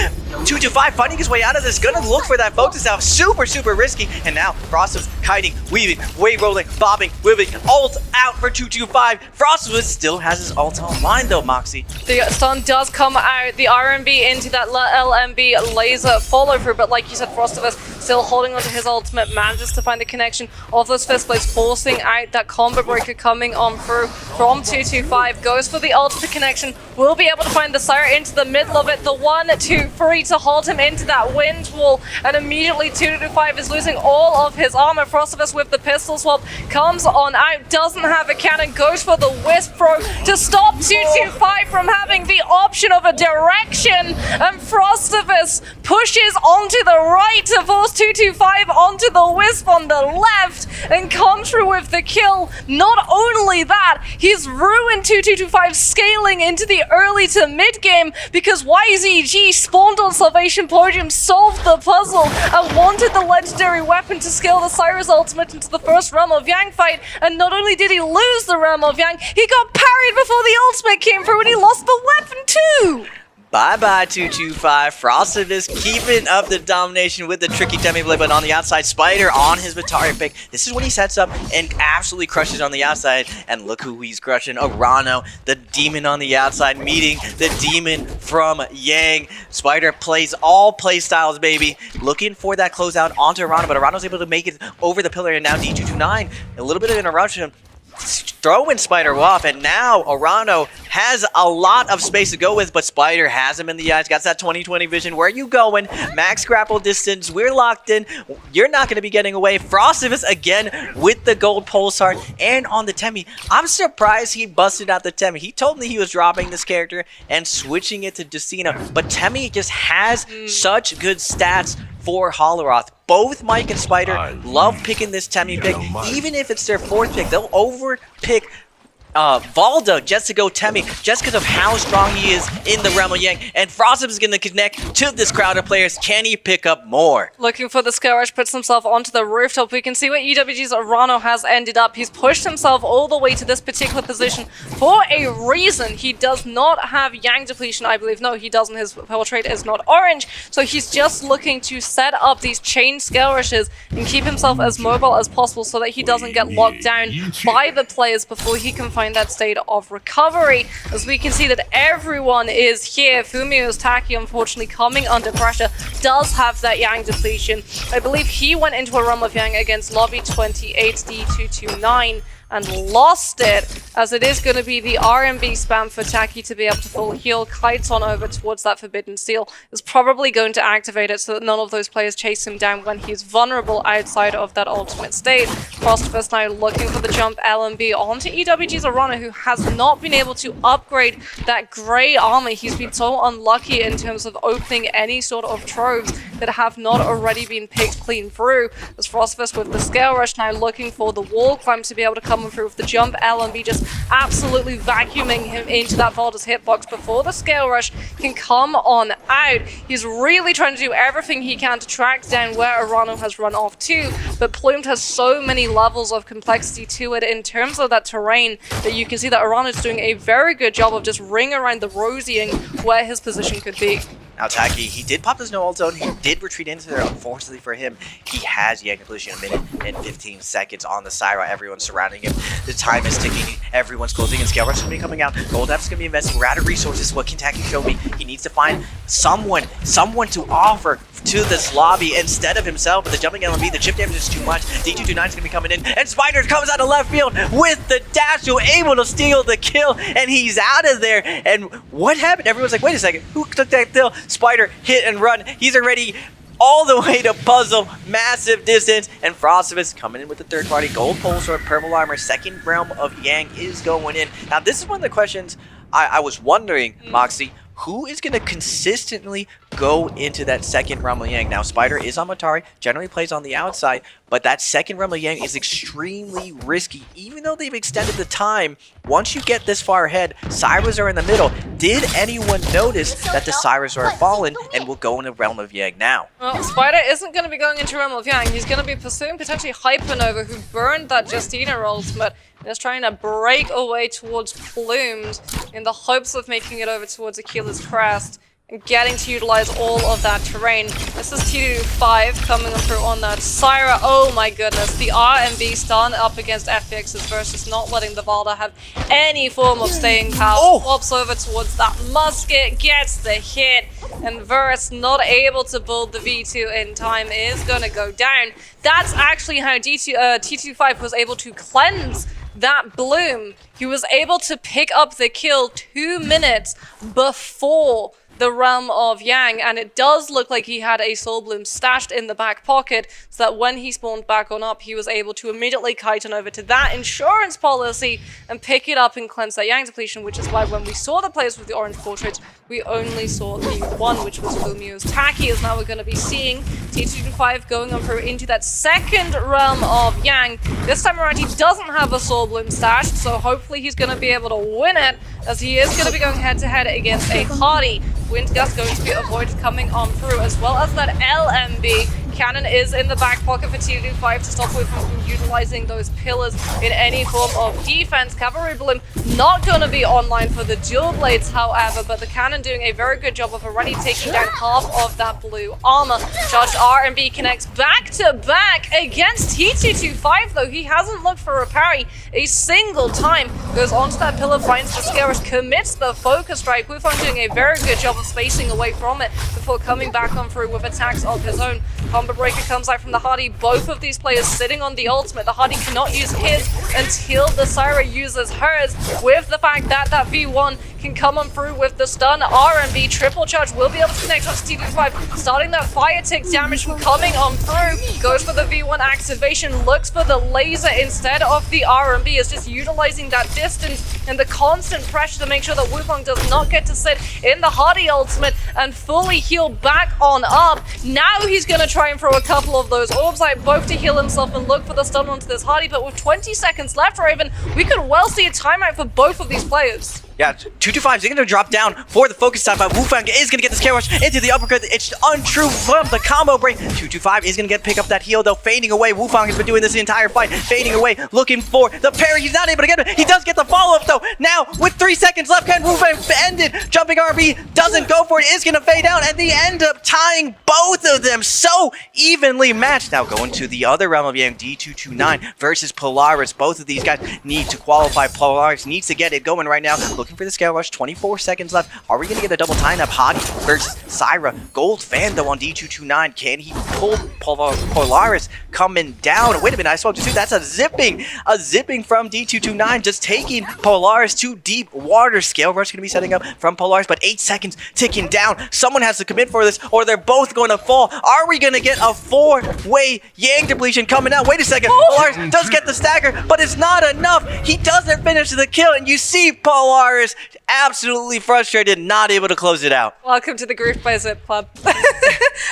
2-2-5 finding his way out of this. Gonna look for that focus out. Super, super risky. And now Frostus kiting, weaving, wave rolling, bobbing, weaving. Ult out for 2-2-5. Frostus still has his ult online though, Moxie. The stun does come out. The RMB into that LMB laser follow through, but like you said, Frostus still holding onto his ultimate, manages to find the connection of those fist blades, forcing out that combo breaker coming on through from 2-2-5. Goes for the ultimate connection, will be able to find the Sire into the middle of it, the 1-2-3 to hold him into that wind wall, and immediately 2-2-5 is losing all of his armor. Frostus with the pistol swap comes on out, doesn't have a cannon, goes for the wisp throw to stop 2-2-5 from having the option of a direction, and Frostus pushes onto the right to force 2-2-5 onto the wisp on the left and comes through with the kill. Not only that, he's ruined 2-2-5 scaling into the early to mid game because YZG spawned on Salvation Podium, solved the puzzle, and wanted the legendary weapon to scale the Cyrus ultimate into the first Realm of Yang fight. And not only did he lose the Realm of Yang, he got parried before the ultimate came through and he lost the weapon too! Bye-bye 2-2-5. Frosted is keeping up the domination with the tricky Demi Blade, but on the outside, Spider on his Batari pick. This is when he sets up and absolutely crushes on the outside. And look who he's crushing. Arano, the demon on the outside, meeting the demon from Yang. Spider plays all play styles, baby. Looking for that closeout onto Arano, but Arano's able to make it over the pillar, and now D229. A little bit of interruption. Throwing Spider off, and now Arano has a lot of space to go with, but Spider has him in the eyes, got that 20/20 vision. Where are you going? Max grapple distance, we're locked in. You're not going to be getting away. Frostivus again with the gold pulsar and on the Temi. I'm surprised he busted out the Temi. He told me he was dropping this character and switching it to Decina, but Temi just has such good stats for Holoroth. Both Mike and Spider love picking this Temi pick. Even if it's their 4th pick, they'll overpick Valda just to go Temi, just because of how strong he is in the Realm of Yang. And Frostus is going to connect to this crowd of players. Can he pick up more? Looking for the skill rush, puts himself onto the rooftop. We can see where EWG's Arano has ended up. He's pushed himself all the way to this particular position for a reason. He does not have Yang depletion, I believe. No, he doesn't. His portrait is not orange. So he's just looking to set up these chain skill rushes and keep himself as mobile as possible so that he doesn't get locked down by the players before he can find that state of recovery. As we can see that everyone is here. Fumio's Taki, unfortunately, coming under pressure, does have that Yang depletion. I believe he went into a Realm of Yang against Lobby 28 D229 and lost it, as it is going to be the RMB spam for Taki to be able to full heal. Kites on over towards that Forbidden Steel is probably going to activate it so that none of those players chase him down when he's vulnerable outside of that ultimate state. Frostivus now looking for the jump LMB onto EWG's Arana, who has not been able to upgrade that grey armor. He's been so unlucky in terms of opening any sort of troves that have not already been picked clean through. As Frostivus with the scale rush now looking for the wall climb to be able to come coming through with the jump LMB just absolutely vacuuming him into that Valda's hitbox before the scale rush can come on out. He's really trying to do everything he can to track down where Arano has run off to, but Plumed has so many levels of complexity to it in terms of that terrain that you can see that Arano is doing a very good job of just ring around the Rosieing where his position could be. Now Taki, he did pop his no ult zone, he did retreat into there. Unfortunately for him, he has Yang completion a minute and 15 seconds on the Syra. Everyone's surrounding him. The time is ticking. Everyone's closing and Scale Rush is going to be coming out. Gold F's going to be investing. We're out of resources. What can Taki show me? He needs to find someone to offer to this lobby instead of himself. But the jumping LMB, the chip damage is too much. D229 is going to be coming in. And Spider comes out of left field with the dash, who able to steal the kill. And he's out of there. And what happened? Everyone's like, wait a second. Who took that kill? Spider hit and run. He's already all the way to Puzzle, massive distance, and Frostivus coming in with the third party. Gold pole sword, purple armor, second realm of Yang is going in. Now this is one of the questions I was wondering, Moxie, who is going to consistently go into that second realm of Yang? Now Spider is on Matari, generally plays on the outside, but that second realm of Yang is extremely risky. Even though they've extended the time, once you get this far ahead, Syras are in the middle. Did anyone notice that the Syras are fallen and will go into realm of Yang now? Well, Spider isn't going to be going into realm of Yang. He's going to be pursuing potentially Hypernova, who burned that Justina ultimate, and is trying to break away towards Plumed in the hopes of making it over towards Achilles' Crest and getting to utilize all of that terrain. This is T5 coming through on that Syra. Oh my goodness, the RMB stun up against FPX's versus not letting the Valda have any form of staying power. Swaps over towards that musket, gets the hit, and Verse, not able to build the V2 in time, is going to go down. That's actually how T25 was able to cleanse that Bloom. He was able to pick up the kill 2 minutes before the realm of Yang, and it does look like he had a Soul Bloom stashed in the back pocket, so that when he spawned back on up, he was able to immediately kite on over to that insurance policy and pick it up and cleanse that Yang depletion, which is why when we saw the players with the orange portraits, we only saw the one, which was Lumio's Taki, as now we're going to be seeing T25 going on through into that second realm of Yang. This time around, he doesn't have a Soul Bloom stashed, so hopefully he's going to be able to win it, as he is going to be going head-to-head against a Hardy. Wind Gust going to be avoided coming on through, as well as that LMB. Cannon is in the back pocket for T25 to stop him from utilizing those pillars in any form of defense. Cavalry Bloom not going to be online for the dual blades, however, but the Cannon doing a very good job of already taking down half of that blue armor. Charged RMB connects back to back against T225, though he hasn't looked for a parry a single time. Goes onto that pillar, finds the scare rush, commits the focus strike. Wufang doing a very good job of spacing away from it before coming back on through with attacks of his own. Combo Breaker comes out from the Hardy. Both of these players sitting on the ultimate. The Hardy cannot use his until the Syra uses hers, with the fact that that V1 can come on through with the stun. RMB triple charge will be able to connect onto T25, starting that fire tick damage from coming on through. Goes for the V1 activation, looks for the laser instead of the RMB. Is just utilizing that distance and the constant pressure to make sure that Wufang does not get to sit in the Hardy ultimate and fully heal back on up. Now he's going to try and throw a couple of those orbs out, both to heal himself and look for the stun onto this Hardy, but with 20 seconds left, Raven, we could well see a timeout for both of these players. Yeah, 225 is going to drop down for the focus time, but Wufang is going to get the scare rush into the uppercut. It's untrue from the combo break. 225 is going to pick up that heal, though, fading away. Wufang has been doing this the entire fight, fading away, looking for the parry. He's not able to get it. He does get the follow-up, though. Now, with 3 seconds left, can Wufang end it? Jumping RB doesn't go for it. It's going to fade out, and they end up tying both of them so evenly matched. Now, going to the other realm of Yang, D229 versus Polaris. Both of these guys need to qualify. Polaris needs to get it going right now. Looking for the scale rush, 24 seconds left. Are we going to get a double tie-up? Hadi versus Syra. Gold fan, though, on D229. Can he pull Polaris coming down? Wait a minute, I spoke to two. That's a zipping from D229, just taking Polaris to deep water. Scale rush going to be setting up from Polaris, but 8 seconds ticking down. Someone has to commit for this, or they're both going to fall. Are we going to get a 4-way Yang depletion coming out? Wait a second. Polaris does get the stagger, but it's not enough. He doesn't finish the kill, and you see Polaris Polaris, absolutely frustrated, not able to close it out. Welcome to the Grief by Zip Club.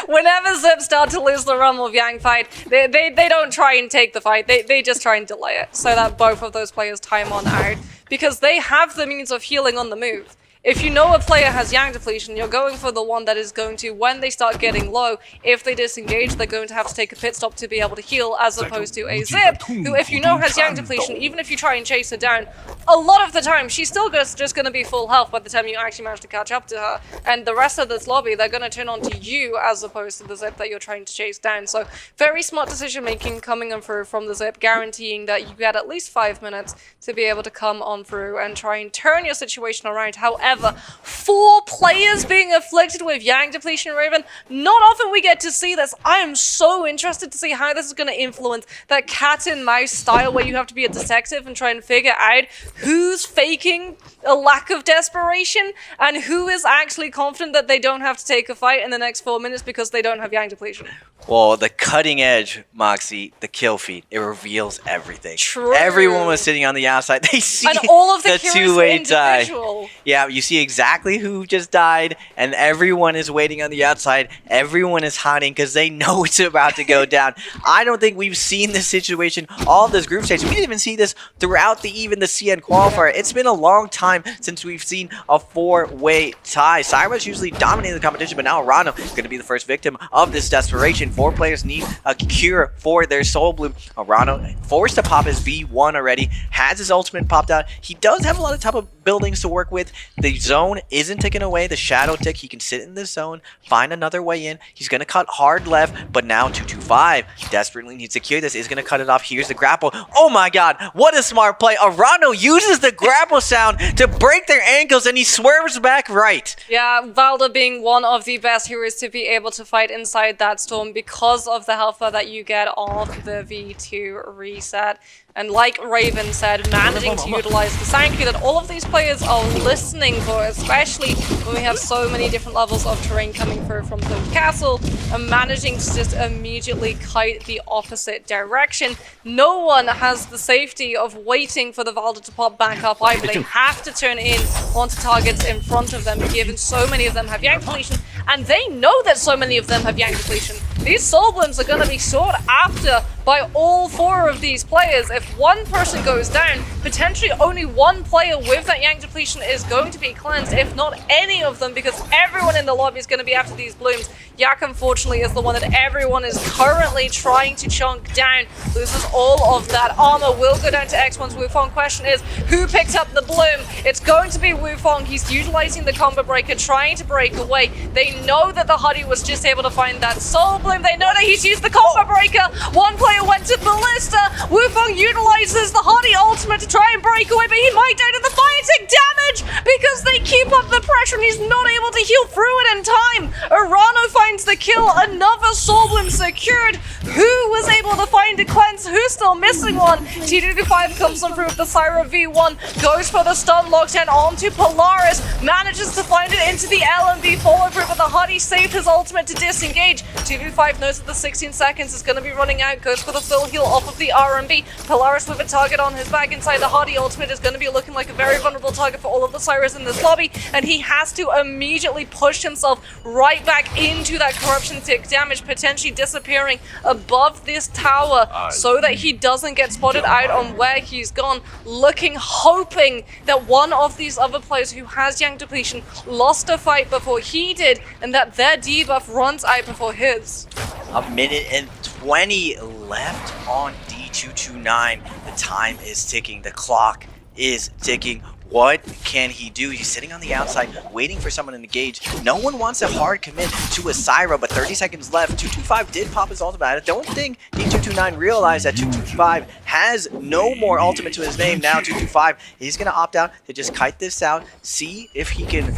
Whenever Zip start to lose the Rumble of Yang fight, they don't try and take the fight, they just try and delay it so that both of those players time on out, because they have the means of healing on the move. If you know a player has Yang depletion, you're going for the one that is going to, when they start getting low, if they disengage, they're going to have to take a pit stop to be able to heal, as opposed to a Zip, who if you know has Yang depletion, even if you try and chase her down, a lot of the time, she's still just going to be full health by the time you actually manage to catch up to her. And the rest of this lobby, they're going to turn on to you as opposed to the Zip that you're trying to chase down. So very smart decision making coming on through from the Zip, guaranteeing that you get at least 5 minutes to be able to come on through and try and turn your situation around. However, 4 players being afflicted with Yang depletion, Raven. Not often we get to see this. I am so interested to see how this is going to influence that cat and mouse style where you have to be a detective and try and figure out who's faking a lack of desperation and who is actually confident that they don't have to take a fight in the next 4 minutes because they don't have Yang depletion. Well, the cutting edge, Moxie, the kill feed, it reveals everything. True. Everyone was sitting on the outside. They see and all of the two-way tie. Individual. Yeah, you see exactly who just died, and everyone is waiting on the outside. Everyone is hiding because they know it's about to go down. I don't think we've seen this situation, all of this group stage. We didn't even see this throughout even the CN qualifier. It's been a long time since we've seen a 4-way tie. Cyrus usually dominating the competition, but now Arano is going to be the first victim of this desperation. 4 players need a cure for their Soul Bloom. Arano forced to pop his V1 already, has his ultimate popped out. He does have a lot of type of buildings to work with. The zone isn't taken away. The shadow tick, he can sit in the zone, find another way in. He's going to cut hard left, but now 225 desperately needs to cure this. Is going to cut it off. Here's the grapple. Oh my god, what a smart play. Arano uses the grapple sound to break their ankles, and he swerves back right. Yeah, Valda being one of the best heroes to be able to fight inside that storm because of the health bar that you get off the V2 reset. And like Raven said, managing to utilize the sound cue that all of these players are listening for, especially when we have so many different levels of terrain coming through from the castle, and managing to just immediately kite the opposite direction. No one has the safety of waiting for the Valda to pop back up either. They have to turn in onto targets in front of them, given so many of them have Yang depletion, and they know that so many of them have Yang depletion. These Soul Blooms are going to be sought after by all 4 of these players. If one person goes down, potentially only one player with that Yang depletion is going to be cleansed, if not any of them, because everyone in the lobby is going to be after these blooms. Yak, unfortunately, is the one that everyone is currently trying to chunk down. Loses all of that armor. Will go down to X1's Wufong. Question is, who picked up the bloom? It's going to be Wufong. He's utilizing the combo breaker, trying to break away. They know that the Huddy was just able to find that Soul Bloom. They know that he's used the combo breaker. One player went to Ballista. Wufong utilizes the Huddy ultimate to try and break away, but he might die to the fire take damage because they keep up the pressure and he's not able to heal through it in time. Arano finds the kill. Another Soul Bloom secured. Who was able to find a cleanse? Who's still missing one? T225 comes on through with the Syra V1, goes for the stun lockdown onto Polaris, manages to find it into the LMB follow through, but the Huddy saved his ultimate to disengage. T225 knows that the 16 seconds is going to be running out, goes for the full heal off of the RMB. Polaris with a target on his back inside the Huddy ultimate is going to be looking like a very vulnerable target for all of the Cyrus in this lobby, and he has to immediately push himself right back into that corruption tick damage, potentially disappearing above this tower so that he doesn't get spotted out on where he's gone, hoping that one of these other players who has Yang depletion lost a fight before he did, and that their debuff runs out before his. A minute and 20 left on D229. The time is ticking. The clock is ticking. What can he do? He's sitting on the outside, waiting for someone to engage. No one wants a hard commit to a Syra, but 30 seconds left. 225 did pop his ultimate. I don't think D229 realized that 225 has no more ultimate to his name. Now 225, he's going to opt out to just kite this out, see if he can...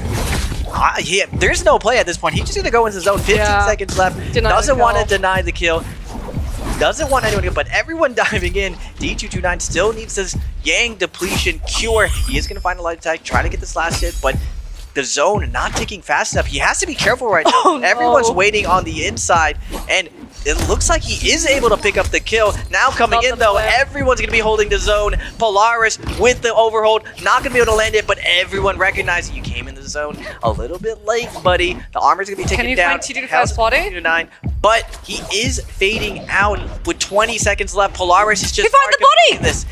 there's no play at this point. He's just going to go into his zone. 15 seconds left. Doesn't want to deny the kill. Doesn't want anyone to, but everyone diving in. D229 still needs this Yang depletion cure. He is going to find a light attack, try to get this last hit, but the zone not ticking fast enough. He has to be careful right now. Oh, no. Everyone's waiting on the inside, and it looks like he is able to pick up the kill. Now coming in though, everyone's going to be holding the zone. Polaris with the overhold, not going to be able to land it, but everyone recognizes you came in the zone a little bit late, buddy. The armor's going to be taken down. Can you find T2 body? 9, but he is fading out with 20 seconds left. Polaris is just hard the body! This.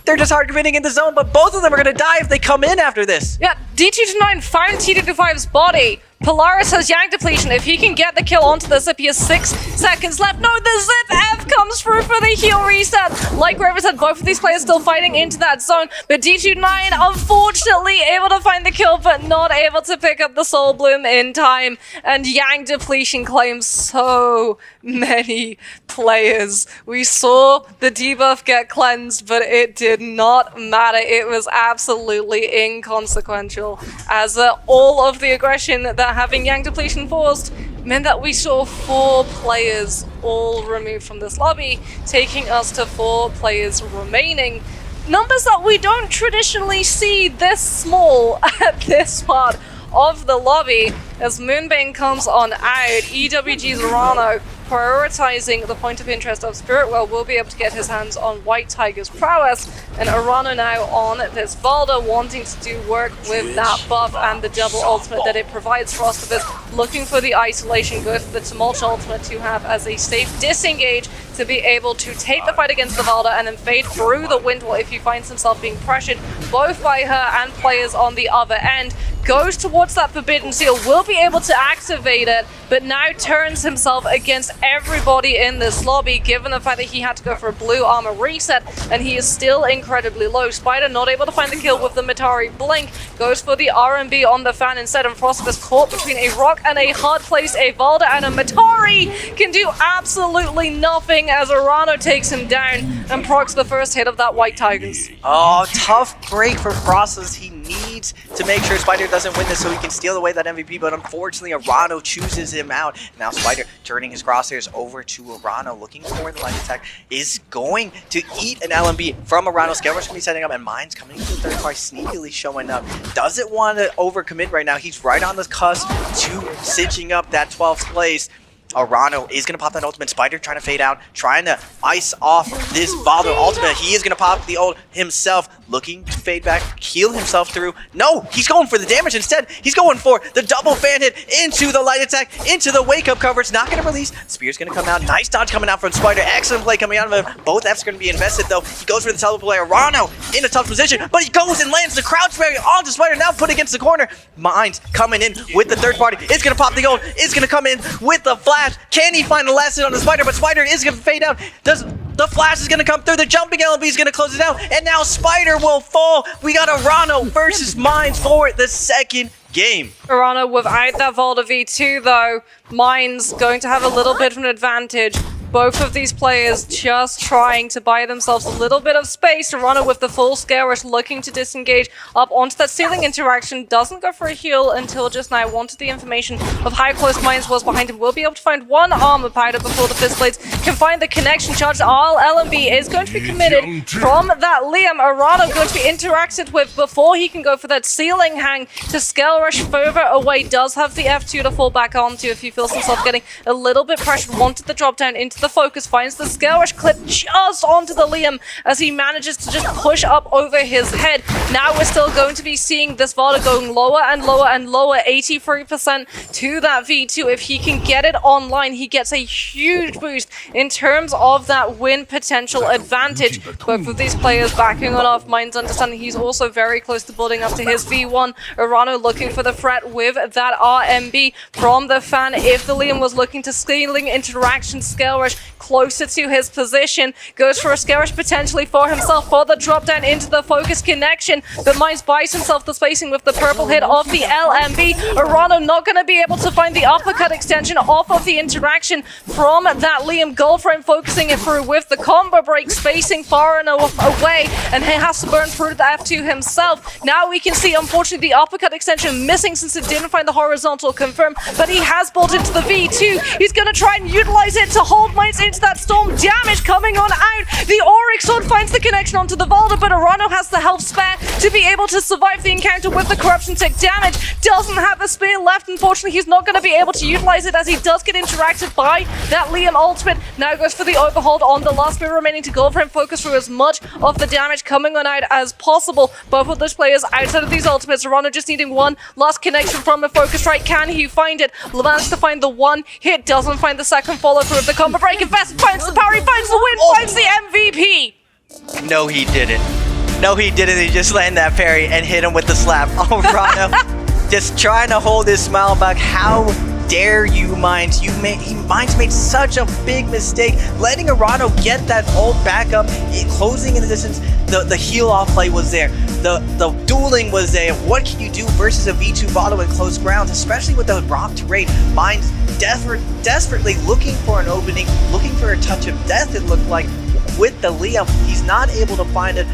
They're just hard committing in the zone, but both of them are going to die if they come in after this. Yeah, D229 found T225's body. Polaris has Yang depletion. If he can get the kill onto the zip, he has 6 seconds left. No, the zip F comes through for the heal reset. Like Grover said, both of these players still fighting into that zone, but D229 unfortunately able to find the kill, but not able to pick up the Soul Bloom in time. And Yang depletion claims so many players. We saw the debuff get cleansed, but it did not matter. It was absolutely inconsequential, as all of the aggression that having Yang depletion forced meant that we saw 4 players all removed from this lobby, taking us to 4 players remaining. Numbers that we don't traditionally see this small at this part of the lobby. As Moonbane comes on out, EWG's Rano prioritizing the point of interest of Spiritwell will be able to get his hands on White Tiger's prowess, and Arano now on this Valda, wanting to do work with that buff and the double ultimate that it provides for Frostivus, looking for the isolation, goes for the Tumult ultimate to have as a safe disengage to be able to take the fight against the Valda and then fade through the Windwall if he finds himself being pressured both by her and players on the other end. Goes towards that Forbidden Seal, will be able to activate it, but now turns himself against everybody in this lobby, given the fact that he had to go for a blue armor reset, and he is still incredibly low. Spider not able to find the kill with the Matari Blink, goes for the RMB on the fan instead, and Frostivus caught between a rock and a hard place. A Valda and a Matari can do absolutely nothing as Arano takes him down and procs the first hit of that White Tigers. Oh, tough break for Frostivus. He needs to make sure Spider doesn't win this so he can steal away that MVP, but unfortunately Arano chooses him out. Now Spider turning his crosshairs over to Arano, looking for the light attack, is going to eat an LMB from Arano. Scalerush going to be setting up, and Mine's coming into the third party, sneakily showing up. Doesn't want to overcommit right now. He's right on the cusp to cinching up that 12th place. Arano is going to pop that ultimate. Spider trying to fade out, trying to ice off this Valdo ultimate. He is going to pop the ult himself, looking to fade back, heal himself through. No, he's going for the damage instead. He's going for the double fan hit into the light attack, into the wake up cover. It's not going to release. Spear's going to come out. Nice dodge coming out from Spider. Excellent play coming out of him. Both F's going to be invested though. He goes for the teleport play. Arano in a tough position, but he goes and lands the crouch berry onto Spider, now put against the corner. Mines coming in with the third party. It's going to pop the ult. It's going to come in with the flash. Can he find the last hit on the Spider? But Spider is going to fade out. The flash is going to come through. The jumping LB is going to close it out. And now Spider will fall. We got Arano versus Mines for the second game. Arano without that Valda V2 though, Mines going to have a little bit of an advantage. Both of these players just trying to buy themselves a little bit of space. Arano with the full scale rush, looking to disengage up onto that ceiling interaction. Doesn't go for a heal until just now. Wanted the information of how close Mines was behind him. Will be able to find one armor powder before the fist blades can find the connection charge. All LMB is going to be committed from that Liam. Arano going to be interacted with before he can go for that ceiling hang to scale rush further away. Does have the F2 to fall back onto if he feels himself getting a little bit pressured. Wanted the drop down into the focus, finds the scale rush clip just onto the Liam as he manages to just push up over his head. Now we're still going to be seeing this Valda going lower and lower and lower, 83% to that V2. If he can get it online, he gets a huge boost in terms of that win potential advantage. Both of these players backing on off. Mines understanding he's also very close to building up to his V1. Arano looking for the threat with that RMB from the fan. If the Liam was looking to scaling interaction, scale rush closer to his position, goes for a scale rush potentially for himself for the drop down into the focus connection, but Mines buys himself the spacing with the purple hit of the LMB. Arano not going to be able to find the uppercut extension off of the interaction from that Liam. Goldframe focusing it through with the combo break, spacing far enough away, and he has to burn through the F2 himself. Now we can see, unfortunately, the uppercut extension missing since it didn't find the horizontal confirm, but he has built into the V2. He's going to try and utilize it to hold Minds into that storm. Damage coming on out. The Auric Sword finds the connection onto the Volder, but Arano has the health spare to be able to survive the encounter with the Corruption Tick. Damage doesn't have the spear left. Unfortunately, he's not going to be able to utilize it as he does get interacted by that Liam ultimate. Now goes for the overhold on the last spear remaining to go for him. Focus through as much of the damage coming on out as possible. Both of those players outside of these ultimates. Arano just needing one last connection from a focus strike. Can he find it? Managed to find the one hit, doesn't find the second follow through of the combo break. Invest, finds the parry, finds the win, finds the MVP. No, he didn't. No, he didn't. He just landed that parry and hit him with the slap. Oh, Rano, just trying to hold his smile back. How dare you, Minds? Minds made such a big mistake. Letting Arano get that ult back up, closing in the distance. The heal off play was there. The dueling was there. What can you do versus a V2 bottle in close grounds, especially with the rock terrain? Minds desperately looking for an opening, looking for a touch of death, it looked like, with the Liam. He's not able to find it.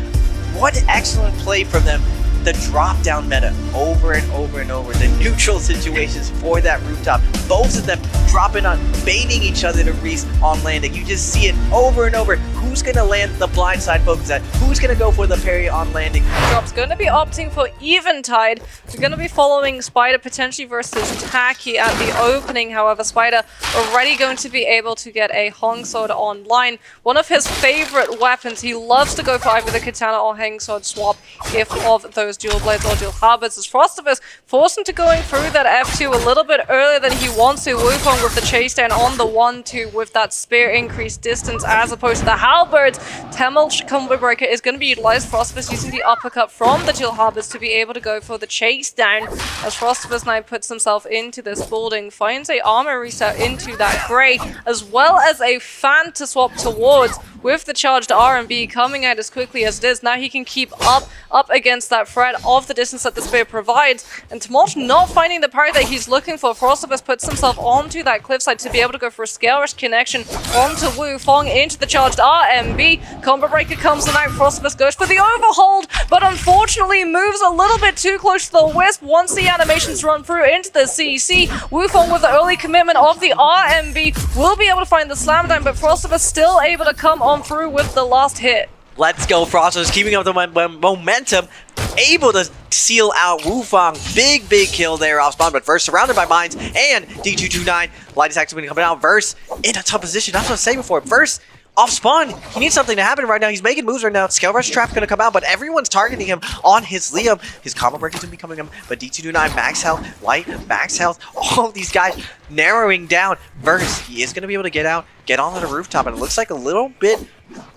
What excellent play from them. The drop-down meta over and over and over. The neutral situations for that rooftop. Both of them dropping on, baiting each other to Reese on landing. You just see it over and over. Who's going to land the blindside focus at? Who's going to go for the parry on landing? Drop's going to be opting for Eventide. We're going to be following Spider potentially versus Taki at the opening. However, Spider already going to be able to get a Hong Sword online. One of his favorite weapons. He loves to go for either the Katana or Hang Sword swap if of those dual blades or dual halberds. As Frostivus forced him to going through that F2 a little bit earlier than he wants to. Wukong with the chase down on the 1-2 with that spear increased distance as opposed to the halberds. Temel's combo breaker is going to be utilized. Frostivus using the uppercut from the dual halberds to be able to go for the chase down as Frostivus now puts himself into this building, finds a armor reset into that gray, as well as a fan to swap towards with the charged R&B coming out as quickly as it is. Now he can keep up against that threat of the distance that the spear provides. And Tamosh not finding the parry that he's looking for. Frostivus puts himself onto that cliffside to be able to go for a scale rush connection onto Wu Fong into the charged RMB. Combo breaker comes in out. Frostivus goes for the overhold, but unfortunately moves a little bit too close to the wisp once the animations run through into the CC. Wu Fong with the early commitment of the RMB will be able to find the slam down, but Frostivus still able to come on through with the last hit. Let's go, Frostivus keeping up the momentum, able to seal out Wufang. Big kill there off spawn, but first surrounded by mines and D229. Light attack's going to be coming out. Verse in a tough position. That's what I was saying before. Verse off spawn. He needs something to happen right now. He's making moves right now. Scale Rush Trap going to come out, but everyone's targeting him on his Liam. His combo break is going to be coming in, but D229 max health, Light max health. All of these guys narrowing down. Verse, he is going to be able to get out, get onto the rooftop, and it looks like a little bit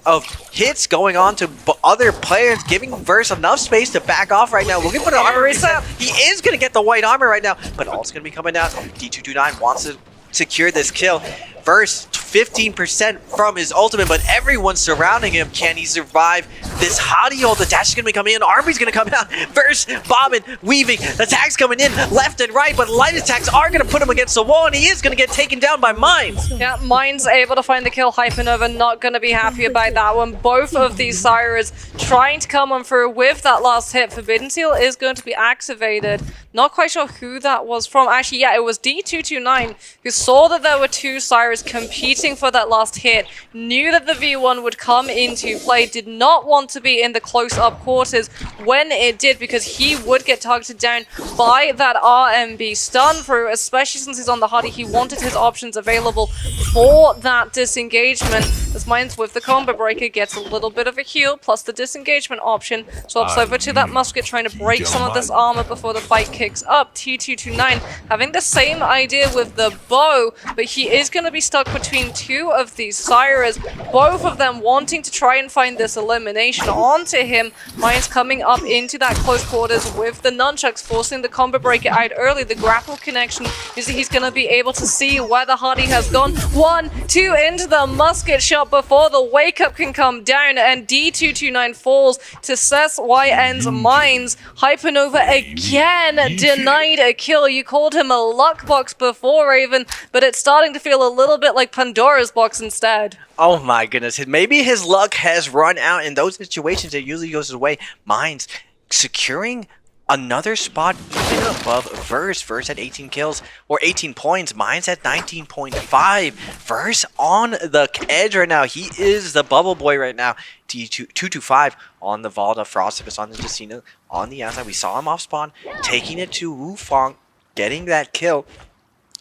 of hits going on to other players, giving Verse enough space to back off right now. Looking for the armor reset. He is going to get the white armor right now, but all's going to be coming out. D229 wants to secure this kill. Verse 15% from his ultimate, but everyone's surrounding him. Can he survive this hottie ult? The dash is going to be coming in. Army's going to come out. Verse bobbing, weaving. Attacks coming in left and right, but light attacks are going to put him against the wall, and he is going to get taken down by Mines. Yeah, Mines able to find the kill. Hypernova not going to be happy about that one. Both of these Cyrus trying to come on through with that last hit. Forbidden Seal is going to be activated. Not quite sure who that was from. Actually, yeah, it was D229 who saw that there were two Cyrus competing for that last hit, knew that the V1 would come into play, did not want to be in the close-up quarters when it did, because he would get targeted down by that RMB stun through, especially since he's on the Hardy. He wanted his options available for that disengagement. As Mines with the combo breaker gets a little bit of a heal, plus the disengagement option, swaps over to that musket, trying to break some of this armor before the fight kicks up. T229 having the same idea with the bow, but he is going to be stuck between two of these Cyrus, both of them wanting to try and find this elimination onto him. Mines coming up into that close quarters with the nunchucks, forcing the combo breaker out early. The grapple connection is he's going to be able to see where the Hardy has gone. 1-2 into the musket shot before the wake up can come down, and D229 falls to Cess YN's Mines. Hypernova again denied a kill. You called him a luck box before, Raven, but it's starting to feel a little bit like Pandora's box instead. Oh my goodness, maybe his luck has run out in those situations. It usually goes his way. Mines securing another spot even above Verse. Verse had 18 kills, or 18 points. Mine's at 19.5. Verse on the edge right now. He is the bubble boy right now. T225 on the Valda, Frostivus on the Justina, on the outside. We saw him off spawn, taking it to Wufong, getting that kill.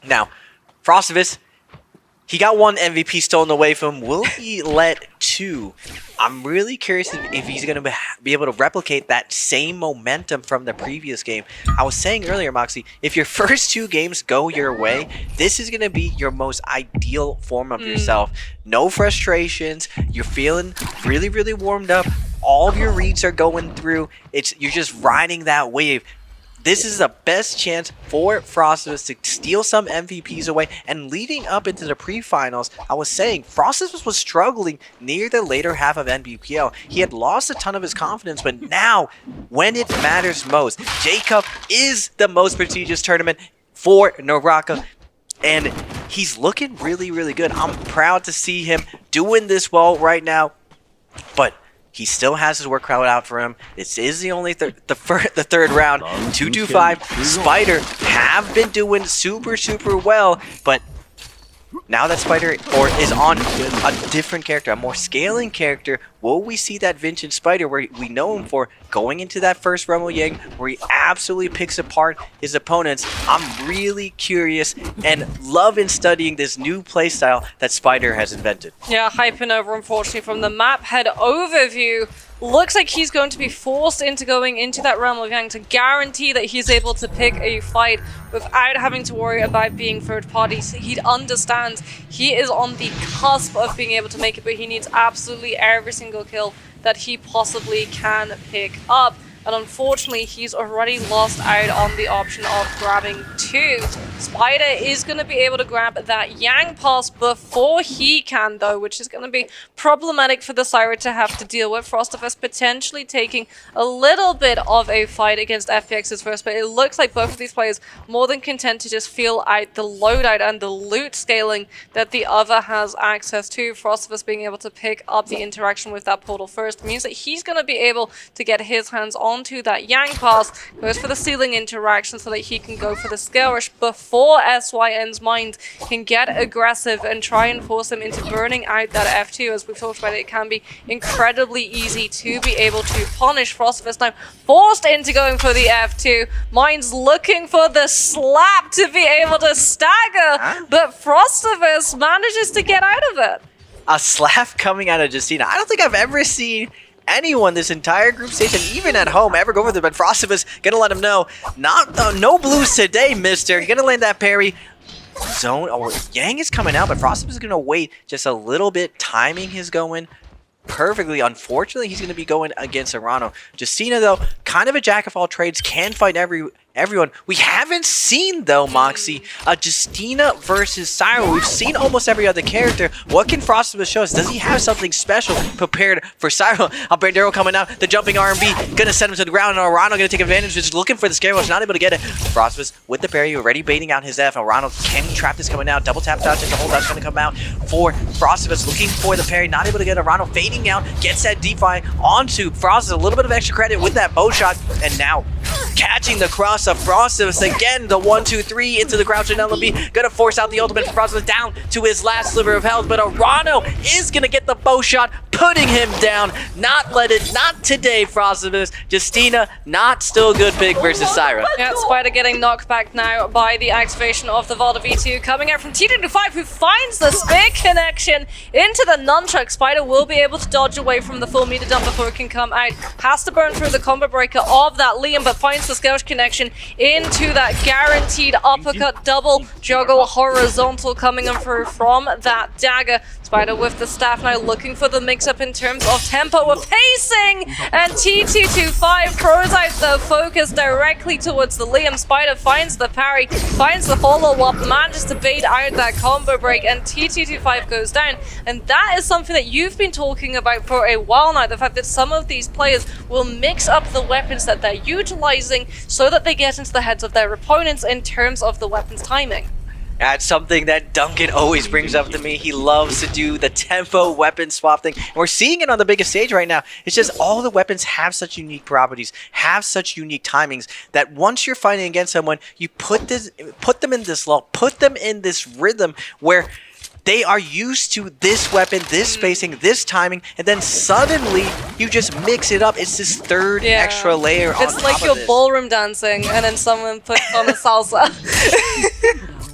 Now, Frostivus, he got one MVP stolen away from him. Will he let two? I'm really curious if he's going to be able to replicate that same momentum from the previous game. I was saying earlier, Moxie, if your first two games go your way, this is going to be your most ideal form of yourself. No frustrations. You're feeling really, really warmed up. All of your reads are going through. You're just riding that wave. This is the best chance for Frostivus to steal some MVPs away. And leading up into the pre-finals, I was saying Frostivus was struggling near the later half of NBPL. He had lost a ton of his confidence, but now, when it matters most, J Cup is the most prestigious tournament for Naraka. And he's looking really, really good. I'm proud to see him doing this well right now. But he still has his work cut out for him. This is the only the third round. 225 Spider have been doing super, super well, but now that Spider is on a different character, a more scaling character, will we see that vintage Spider where we know him for going into that first Rumble Yang where he absolutely picks apart his opponents? I'm really curious and loving studying this new playstyle that Spider has invented. Yeah, hyping over, unfortunately, from the map head overview. Looks like he's going to be forced into going into that realm of Yang to guarantee that he's able to pick a fight without having to worry about being third parties. He understands he is on the cusp of being able to make it, but he needs absolutely every single kill that he possibly can pick up. And unfortunately, he's already lost out on the option of grabbing two. Spider is going to be able to grab that Yang pass before he can, though, which is going to be problematic for the Siren to have to deal with. Frostivus potentially taking a little bit of a fight against FPX's first, but it looks like both of these players more than content to just feel out the loadout and the loot scaling that the other has access to. Frostivus being able to pick up the interaction with that portal first means that he's going to be able to get his hands onto that Yang pass, goes for the ceiling interaction so that he can go for the scale rush before SYN's mind can get aggressive and try and force him into burning out that F2. As we've talked about, it can be incredibly easy to be able to punish. Frostivus now forced into going for the F2. Mind's looking for the slap to be able to stagger, but Frostivus manages to get out of it. A slap coming out of Justina. I don't think I've ever seen anyone this entire group stage and even at home ever go for them, but Frostivus gonna let him know, no blues today, mister. You're gonna land that parry. Zone, or Yang is coming out, but Frostivus is gonna wait just a little bit, timing his going perfectly. Unfortunately, he's gonna be going against Arano. Justina, though, kind of a jack of all trades, can fight everyone. We haven't seen, though, Moxie, a Justina versus Siren. We've seen almost every other character. What can Frostivus show us? Does he have something special prepared for Siren? Alberdero coming out, the jumping R&B, gonna send him to the ground, and Arano gonna take advantage, just looking for the scare rush, not able to get it. Frostivus with the parry, already baiting out his F. Arano, can he trap this coming out? Double tap dodge, and the whole dodge gonna come out for Frostivus, looking for the parry, not able to get Arano, fading out, gets that DeFi onto Frostivus, a little bit of extra credit with that bow shot, and now catching the cross of Frostivus again, the 1-2-3 into the crouch and LMB, gonna force out the ultimate for Frostivus down to his last sliver of health, but Arano is gonna get the bow shot, putting him down. Not today, Frostivus. Justina, not still a good pick versus Siren. Yeah, Spider getting knocked back now by the activation of the Valda V2, coming out from T225, who finds the spear connection into the nunchuck. Spider will be able to dodge away from the full meter dump before it can come out. Has to burn through the combo breaker of that Liam, but finds the scale connection into that guaranteed uppercut double juggle horizontal coming in through from that dagger. Spider with the staff now looking for the mix-up in terms of tempo of pacing, and T225 throws out the focus directly towards the Liam. Spider finds the parry, finds the follow-up, manages to bait out that combo break, and T225 goes down. And that is something that you've been talking about for a while now, the fact that some of these players will mix up the weapons that they're utilizing so that they get into the heads of their opponents in terms of the weapons timing. That's something that Duncan always brings up to me. He loves to do the tempo weapon swap thing. And we're seeing it on the biggest stage right now. It's just all the weapons have such unique properties, have such unique timings, that once you're fighting against someone, you put them in this lull, put them in this rhythm where they are used to this weapon, this spacing, this timing, and then suddenly you just mix it up. It's this third extra layer on top of this. It's like you're ballroom dancing and then someone puts on a salsa.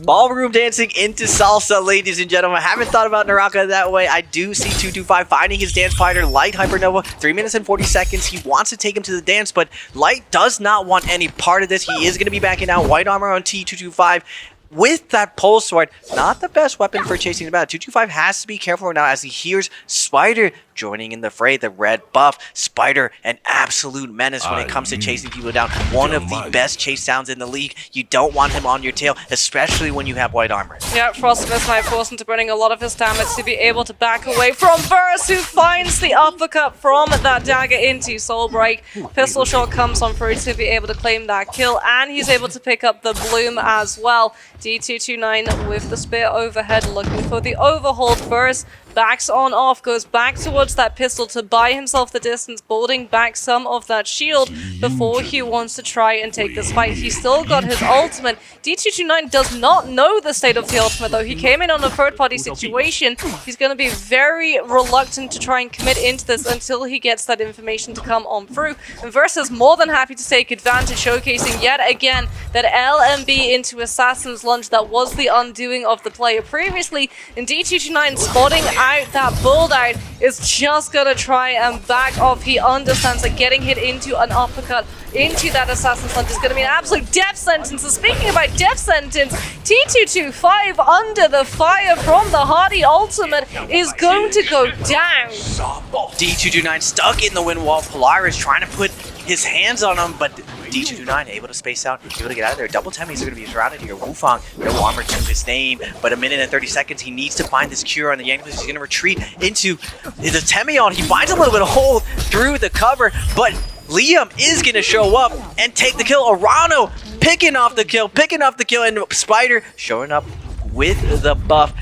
Ballroom dancing into salsa, ladies and gentlemen. I haven't thought about Naraka that way. I do see 225 finding his dance fighter, Light Hypernova, 3 minutes and 40 seconds. He wants to take him to the dance, but Light does not want any part of this. He is going to be backing out. White armor on T225. With that pole sword, not the best weapon for chasing the battle. 225 has to be careful now as he hears Spider joining in the fray, the red buff. Spider, an absolute menace when it comes to chasing people down. One of the best chase downs in the league. You don't want him on your tail, especially when you have white armor. Yeah, Frostmas might force him to bring a lot of his damage to be able to back away from Burst, who finds the uppercut from that dagger into Soul Break. Pistol shot comes on through to be able to claim that kill, and he's able to pick up the bloom as well. D229 with the spear overhead, looking for the overhold first. Backs on off, goes back towards that pistol to buy himself the distance, building back some of that shield before he wants to try and take this fight. He's still got his ultimate. D229 does not know the state of the ultimate though. He came in on a third-party situation. He's going to be very reluctant to try and commit into this until he gets that information to come on through. And Versus more than happy to take advantage, showcasing yet again that LMB into Assassin's Lunge that was the undoing of the player previously. And D229 spotting out that build out is just gonna try and back off. He understands that getting hit into an uppercut into that Assassin's Lunge is gonna be an absolute death sentence. And speaking about death sentence, T225 under the fire from the Hardy ultimate is going to go down. D229 stuck in the wind wall. Polaris trying to put his hands on him, but D229 able to space out, able to get out of there. Double Temmies are going to be surrounded here. Wufang, no armor to his name, but 1 minute and 30 seconds. He needs to find this cure on the Yang. He's going to retreat into the Temmyon. He finds a little bit of hole through the cover, but Liam is going to show up and take the kill. Arano picking off the kill, and Spider showing up with the buff.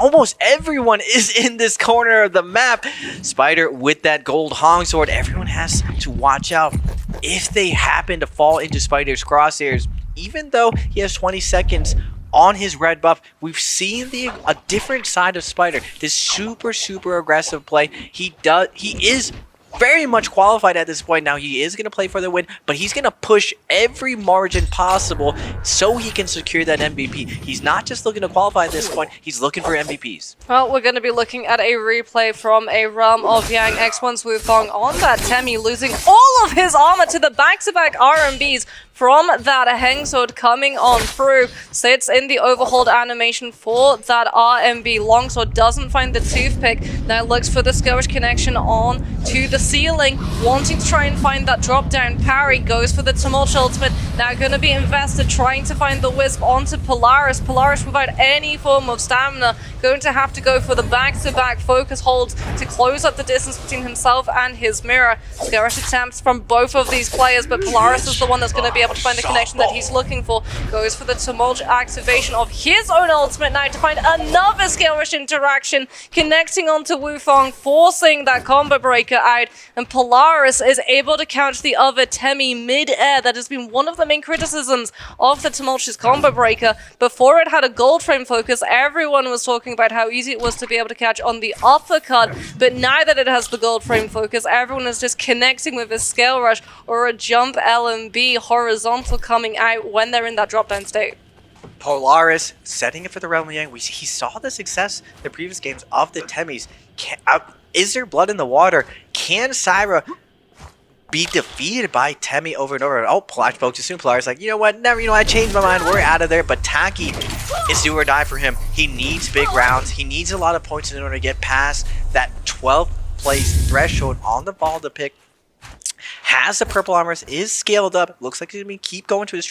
Almost everyone is in this corner of the map. Spider with that gold Hong sword. Everyone has to watch out if they happen to fall into Spider's crosshairs. Even though he has 20 seconds on his red buff, we've seen a different side of Spider. This super aggressive play. He is very much qualified at this point. Now he is going to play for the win, but he's going to push every margin possible so he can secure that MVP. He's not just looking to qualify at this point, he's looking for MVPs. Well, we're going to be looking at a replay from a Realm of Yang. X1's Wufang on that Temmie, losing all of his armor to the back-to-back RMBs from that Heng Sword coming on through. Sits in the overhold animation for that RMB longsword, doesn't find the toothpick. Now looks for the skirmish connection on to the ceiling, wanting to try and find that drop down parry. Goes for the Tumult ultimate. Now going to be invested trying to find the wisp onto Polaris. Polaris without any form of stamina, going to have to go for the back-to-back focus holds to close up the distance between himself and his mirror. Skirmish attempts from both of these players, but Polaris is the one that's going to be able to find the connection that he's looking for. Goes for the Tumult activation of his own ultimate now to find another skirmish interaction, connecting onto Wufang, forcing that combo breaker out, and Polaris is able to catch the other Temmie mid-air. That has been one of the main criticisms of the Tumultuous combo breaker. Before it had a gold frame focus, everyone was talking about how easy it was to be able to catch on the uppercut, but now that it has the gold frame focus, everyone is just connecting with a scale rush or a jump LMB horizontal coming out when they're in that drop down state. Polaris setting it for the Realm of Yang. He saw the success in the previous games of the Temmies. Is there blood in the water? Can Syra be defeated by Temmie over and over? Oh, Polaris spoke too soon. Polaris like, you know what, I changed my mind. We're out of there. But Taki is do or die for him. He needs big rounds. He needs a lot of points in order to get past that 12th place threshold on the ball to pick. Has the purple armors, is scaled up. Looks like he's going to keep going to his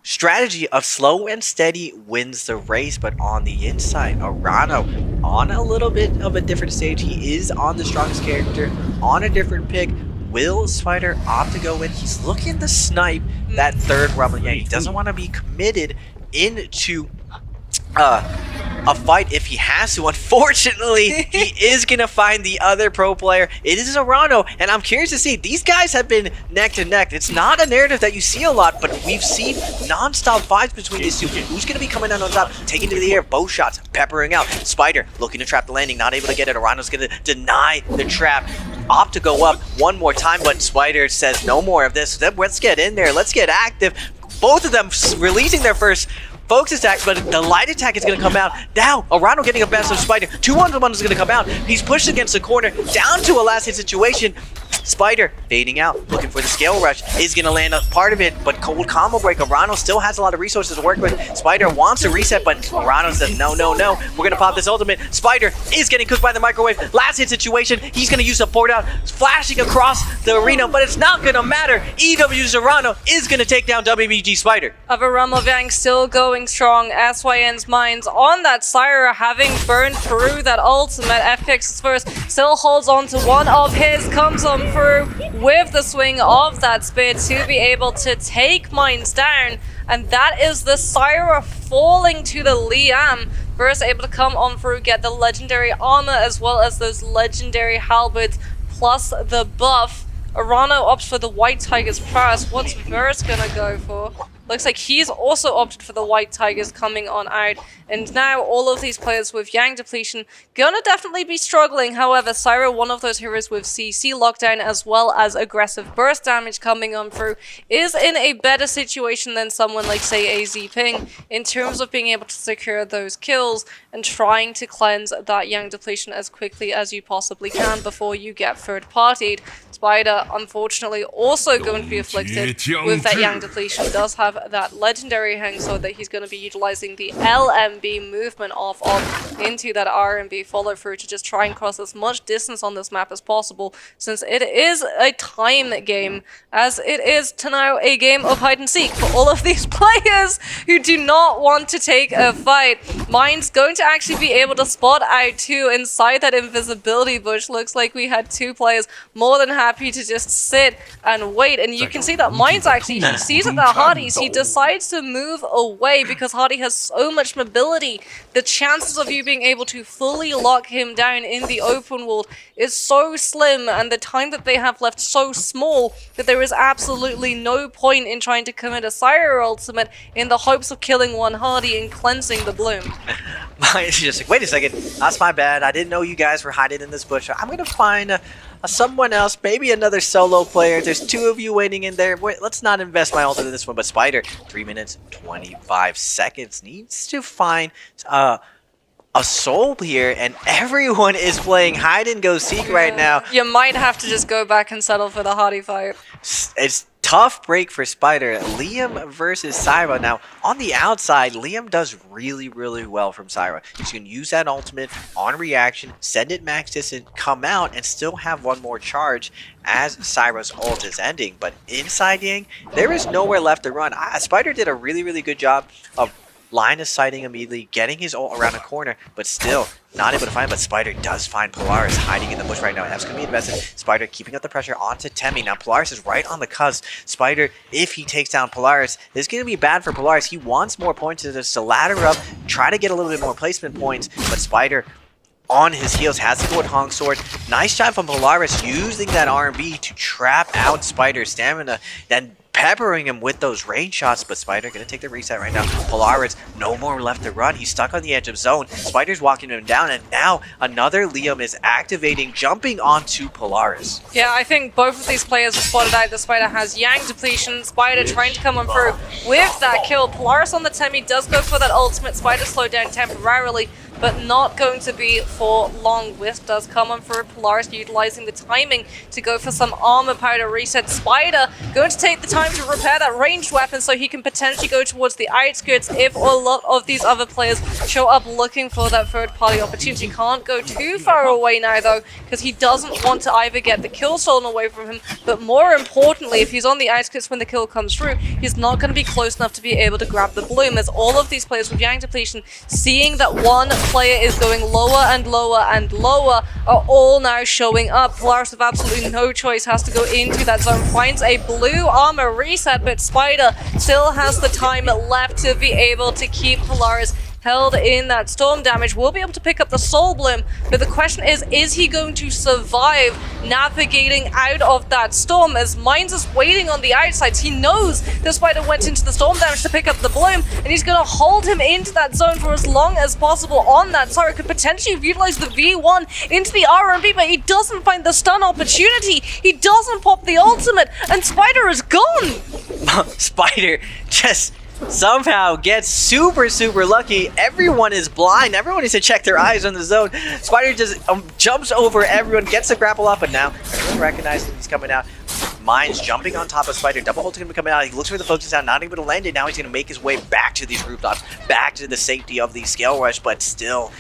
strategy of slow and steady wins the race. But on the inside, Arano on a little bit of a different stage. He is on the strongest character, on a different pick. Will Spider opt to go in? He's looking to snipe that third Realm of Yang. He doesn't want to be committed into a fight if he has to. Unfortunately, he is going to find the other pro player. It is Arano, and I'm curious to see. These guys have been neck to neck. It's not a narrative that you see a lot, but we've seen non-stop fights between these two. Who's going to be coming out on top? Taking to the air, bow shots, peppering out. Spider looking to trap the landing, not able to get it. Arano's going to deny the trap. Opt to go up one more time, but Spider says no more of this. Let's get in there. Let's get active. Both of them releasing their first focus attacks, but the light attack is going to come out. Now, Arano getting a best of Spider. 2-1-1 is going to come out. He's pushed against the corner, down to a last hit situation. Spider fading out, looking for the scale rush, is going to land a part of it, but cold combo break. Arano still has a lot of resources to work with. Spider wants to reset, but Arano says, no, no, no. We're going to pop this ultimate. Spider is getting cooked by the microwave. Last hit situation. He's going to use a port out, flashing across the arena, but it's not going to matter. EW's Arano is going to take down WBG Spider. Avaramovang still going strong. SYN's minds on that Syra, having burned through that ultimate. FPX's first still holds on to one of his, comes on through with the swing of that spear to be able to take Mines down, and that is the Syra falling to the Liam. First able to come on through, get the legendary armor as well as those legendary halberds plus the buff. Arano opts for the White Tigers first. What's Verse gonna go for? Looks like he's also opted for the White Tigers coming on out. And now all of these players with Yang depletion gonna definitely be struggling. However, Syra, one of those heroes with CC lockdown as well as aggressive burst damage coming on through, is in a better situation than someone like, say, AZ Ping in terms of being able to secure those kills and trying to cleanse that Yang depletion as quickly as you possibly can before you get third-partied. Spider, unfortunately, also going to be afflicted with that Yang depletion. Does have that legendary hang sword that he's going to be utilizing the LMB movement off of into that RMB follow through to just try and cross as much distance on this map as possible, since it is a time game, as it is to now a game of hide and seek for all of these players who do not want to take a fight. Mine's going to actually be able to spot out too inside that invisibility bush. Looks like we had two players more than happy to just sit and wait, and you can see that Mine's actually, he sees it that Hardy's, he decides to move away because Hardy has so much mobility. The chances of you being able to fully lock him down in the open world is so slim, and the time that they have left so small that there is absolutely no point in trying to commit a Syra ultimate in the hopes of killing one Hardy and cleansing the bloom. Mine's just like, wait a second, that's my bad. I didn't know you guys were hiding in this bush. I'm going to find someone else, maybe another solo player. There's two of you waiting in there. Wait, let's not invest my ult into this one. But Spider, 3 minutes, 25 seconds, needs to find a soul here, and everyone is playing hide and go seek right now. You might have to just go back and settle for the Hardy fight. It's tough break for Spider. Liam versus Syra. Now, on the outside, Liam does really, really well from Syra. He's going to use that ultimate on reaction, send it max distance, come out, and still have one more charge as Syra's ult is ending. But inside Yang, there is nowhere left to run. Spider did a really, really good job of line of sighting immediately, getting his ult around the corner, but still not able to find him. But Spider does find Polaris hiding in the bush right now. That's going to be invested. Spider keeping up the pressure onto Temi. Now Polaris is right on the cusp. Spider, if he takes down Polaris, this is going to be bad for Polaris. He wants more points to ladder up, try to get a little bit more placement points, but Spider on his heels has to go with Hong Sword. Nice job from Polaris using that R&B to trap out Spider's stamina, then peppering him with those range shots. But Spider gonna take the reset right now. Polaris, no more left to run. He's stuck on the edge of zone. Spider's walking him down, and now another Liam is activating, jumping onto Polaris. Yeah, I think both of these players have spotted out that Spider has Yang depletion. Spider trying to come on through with that kill. Polaris on the Temi does go for that ultimate. Spider slowed down temporarily, but not going to be for long. Wisp does come on through. Polaris utilizing the timing to go for some armor powder reset. Spider going to take the time to repair that ranged weapon so he can potentially go towards the outskirts if a lot of these other players show up looking for that third-party opportunity. Can't go too far away now, though, because he doesn't want to either get the kill stolen away from him, but more importantly, if he's on the outskirts when the kill comes through, he's not going to be close enough to be able to grab the bloom, as all of these players with Yang depletion, seeing that one player is going lower and lower and lower, are all now showing up. Polaris with absolutely no choice has to go into that zone, finds a blue armor reset, but Spider still has the time left to be able to keep Polaris held in that storm damage, will be able to pick up the Soul Bloom. But the question is he going to survive navigating out of that storm, as Mines is waiting on the outsides. He knows the Spider went into the storm damage to pick up the Bloom, and he's going to hold him into that zone for as long as possible on that. Sorry, could potentially have utilized the V1 into the RMB, but he doesn't find the stun opportunity. He doesn't pop the ultimate, and Spider is gone. Spider just somehow gets super lucky. Everyone is blind. Everyone needs to check their eyes on the zone. Spider just jumps over everyone, gets the grapple up, and now everyone recognizes he's coming out. Mines jumping on top of Spider. Double ult's going to be coming out. He looks for the focus down, not able to land it. Now he's going to make his way back to these rooftops, back to the safety of the Scale Rush, but still,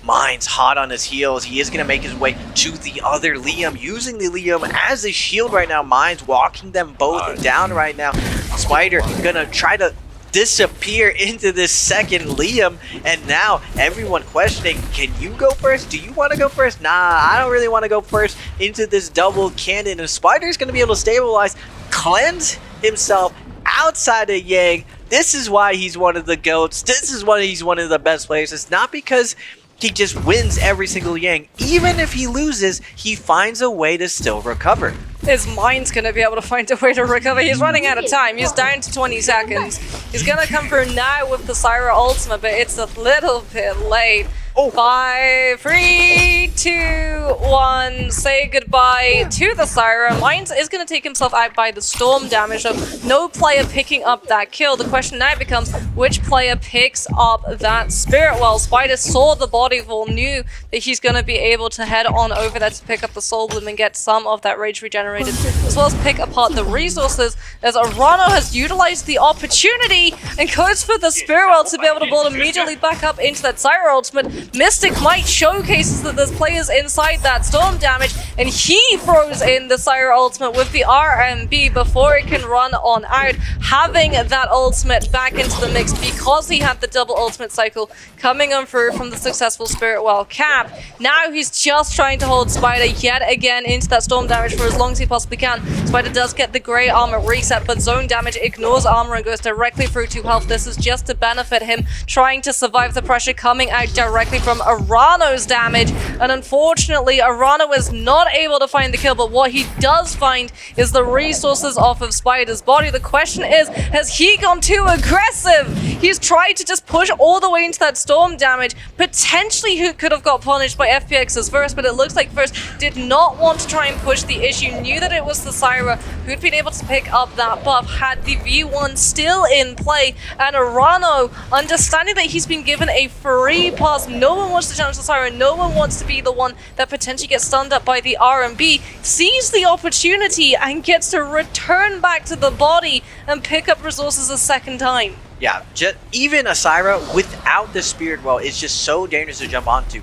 Mines hot on his heels. He is going to make his way to the other Liam, using the Liam as a shield right now. Mines walking them both down right now. Spider going to try to disappear into this second Liam, and now everyone questioning, can you go first? Do you want to go first? Nah, I don't really want to go first into this double cannon, and Spider's going to be able to stabilize, cleanse himself outside of Yang. This is why he's one of the GOATs. This is why he's one of the best players. It's not because he just wins every single Yang. Even if he loses, he finds a way to still recover. His mind's going to be able to find a way to recover. He's running out of time. He's down to 20 seconds. He's going to come through now with the Syra ultimate, but it's a little bit late. 5, 3, 2, 1. Say goodbye to the Syra. Mines is going to take himself out by the storm damage, so no player picking up that kill. The question now becomes, which player picks up that Spirit Well? Spider saw the body fall, knew that he's going to be able to head on over there to pick up the Soul Bloom and get some of that rage regenerated, as well as pick apart the resources, as Arano has utilized the opportunity and goes for the Spirit Well to be able to build immediately back up into that Syra ultimate. Mystic Might showcases that there's players inside that storm damage, and he throws in the Syra ultimate with the RMB before it can run on out, having that ultimate back into the mix because he had the double ultimate cycle coming on through from the successful Spirit Well cap. Now he's just trying to hold Spider yet again into that storm damage for as long as he possibly can. Spider does get the grey armor reset, but zone damage ignores armor and goes directly through to health. This is just to benefit him, trying to survive the pressure coming out directly from Arano's damage, and unfortunately Arano is not able to find the kill, but what he does find is the resources off of Spider's body. The question is, has he gone too aggressive? He's tried to just push all the way into that storm damage. Potentially who could have got punished by FPX's First, but it looks like First did not want to try and push the issue, knew that it was the Syra who'd been able to pick up that buff, had the V1 still in play, and Arano, understanding that he's been given a free pass, no one wants to challenge the Syra, no one wants to be the one that potentially gets stunned up by the RMB, sees the opportunity and gets to return back to the body and pick up resources a second time. Yeah, just even a Syra without the Spirit Well is just so dangerous to jump onto.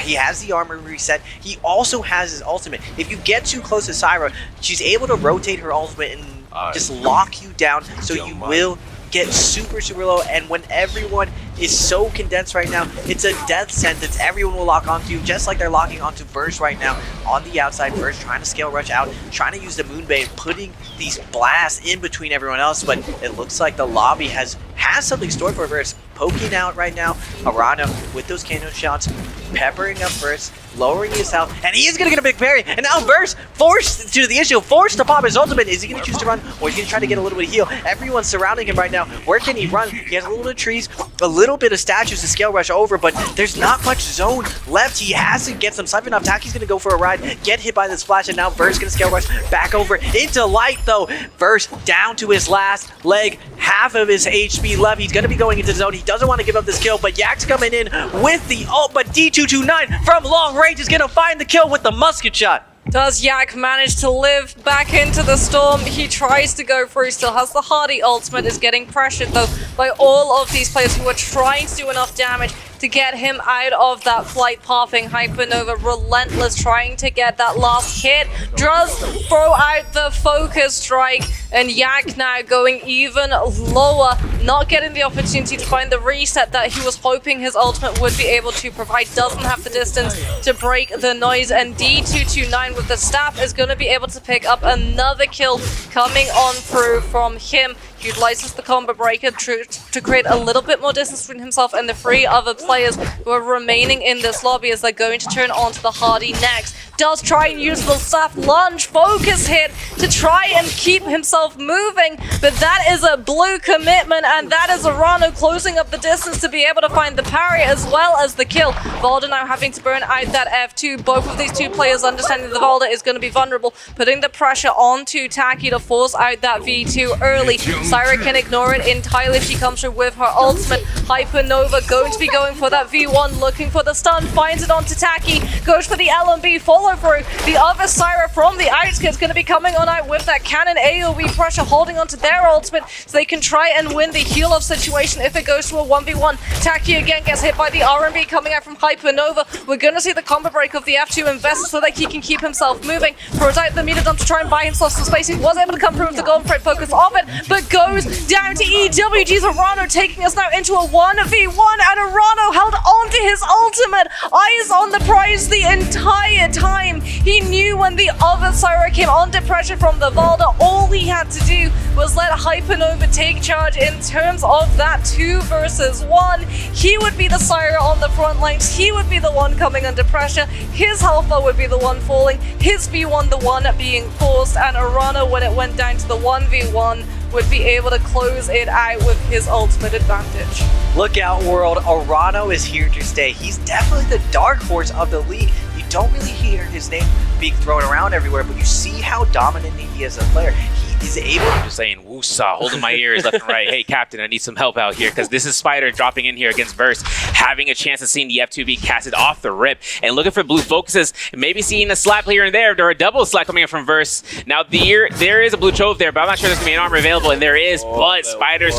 He has the armor reset. He also has his ultimate. If you get too close to Syra, she's able to rotate her ultimate and just lock you down, so you will get super low. And when everyone is so condensed right now, it's a death sentence. Everyone will lock onto you, just like they're locking onto Burst right now on the outside. Burst trying to scale rush out, trying to use the Moonbane, putting these blasts in between everyone else, but it looks like the lobby has something stored for Burst. Poking out right now, Arano with those cannon shots, peppering up Burst, lowering his health, and he is going to get a big parry, and now Burst forced to the issue, forced to pop his ultimate. Is he going to choose to run, or is he going to try to get a little bit of heal? Everyone's surrounding him right now. Where can he run? He has a little bit of trees, a little bit of statues to scale rush over, but there's not much zone left. He has to get some siphon off. Taki's going to go for a ride, get hit by the splash, and now Burst going to scale rush back over into light, though. Burst down to his last leg, half of his HP left. He's going to be going into zone. He doesn't want to give up this kill, but Yak's coming in with the ult, but D229 from long range is going to find the kill with the musket shot. Does Yak manage to live back into the storm? He tries to go through, still has the Hardy ultimate, is getting pressured though by all of these players who are trying to do enough damage to get him out of that flight pathing. Hypernova relentless, trying to get that last hit, does throw out the focus strike, and Yak now going even lower, not getting the opportunity to find the reset that he was hoping his ultimate would be able to provide. Doesn't have the distance to break the noise, and D229 with the staff is going to be able to pick up another kill coming on through from him. utilizes the combo breaker to create a little bit more distance between himself and the 3 other players who are remaining in this lobby as they're going to turn onto the Hardy next. Does try and use the staff lunge focus hit to try and keep himself moving, but that is a blue commitment, and that is Arano closing up the distance to be able to find the parry as well as the kill. Valda now having to burn out that F2. Both of these 2 players understanding that Valda is going to be vulnerable, putting the pressure onto Taki to force out that V2 early. Syra can ignore it entirely if she comes through with her ultimate. Hypernova going to be going for that V1, looking for the stun, finds it onto Taki, goes for the LMB follow through. The other Syra from the outskirts going to be coming on out with that cannon AoE pressure, holding onto their ultimate so they can try and win the heal off situation if it goes to a 1v1. Taki again gets hit by the RMB coming out from Hypernova. We're going to see the combo break of the F2 invest so that he can keep himself moving. Throws out the meter dump to try and buy himself some space. He was able to come through with the golden thread focus off it, but goes down to EWG's Arano, taking us now into a 1v1, and Arano held onto his ultimate. Eyes on the prize the entire time. He knew when the other Syra came under pressure from the Valda, all he had to do was let Hypernova take charge in terms of that 2 versus 1. He would be the Syra on the front lines. He would be the one coming under pressure. His health bar would be the one falling. His V1 the one being forced, and Arano, when it went down to the 1v1, would be able to close it out with his ultimate advantage. Look out, world. Arano is here to stay. He's definitely the dark horse of the league. You don't really hear his name being thrown around everywhere, but you see how dominant he is as a player. He is able to... Just saying, woosah, holding my ears left and right. Hey, Captain, I need some help out here, because this is Spider dropping in here against Verse, having a chance of seeing the F2 be casted off the rip, and looking for blue focuses, maybe seeing a slap here and there, or a double slap coming in from Verse. Now, there is a blue chove there, but I'm not sure there's going to be an armor available, and there is, but Spider's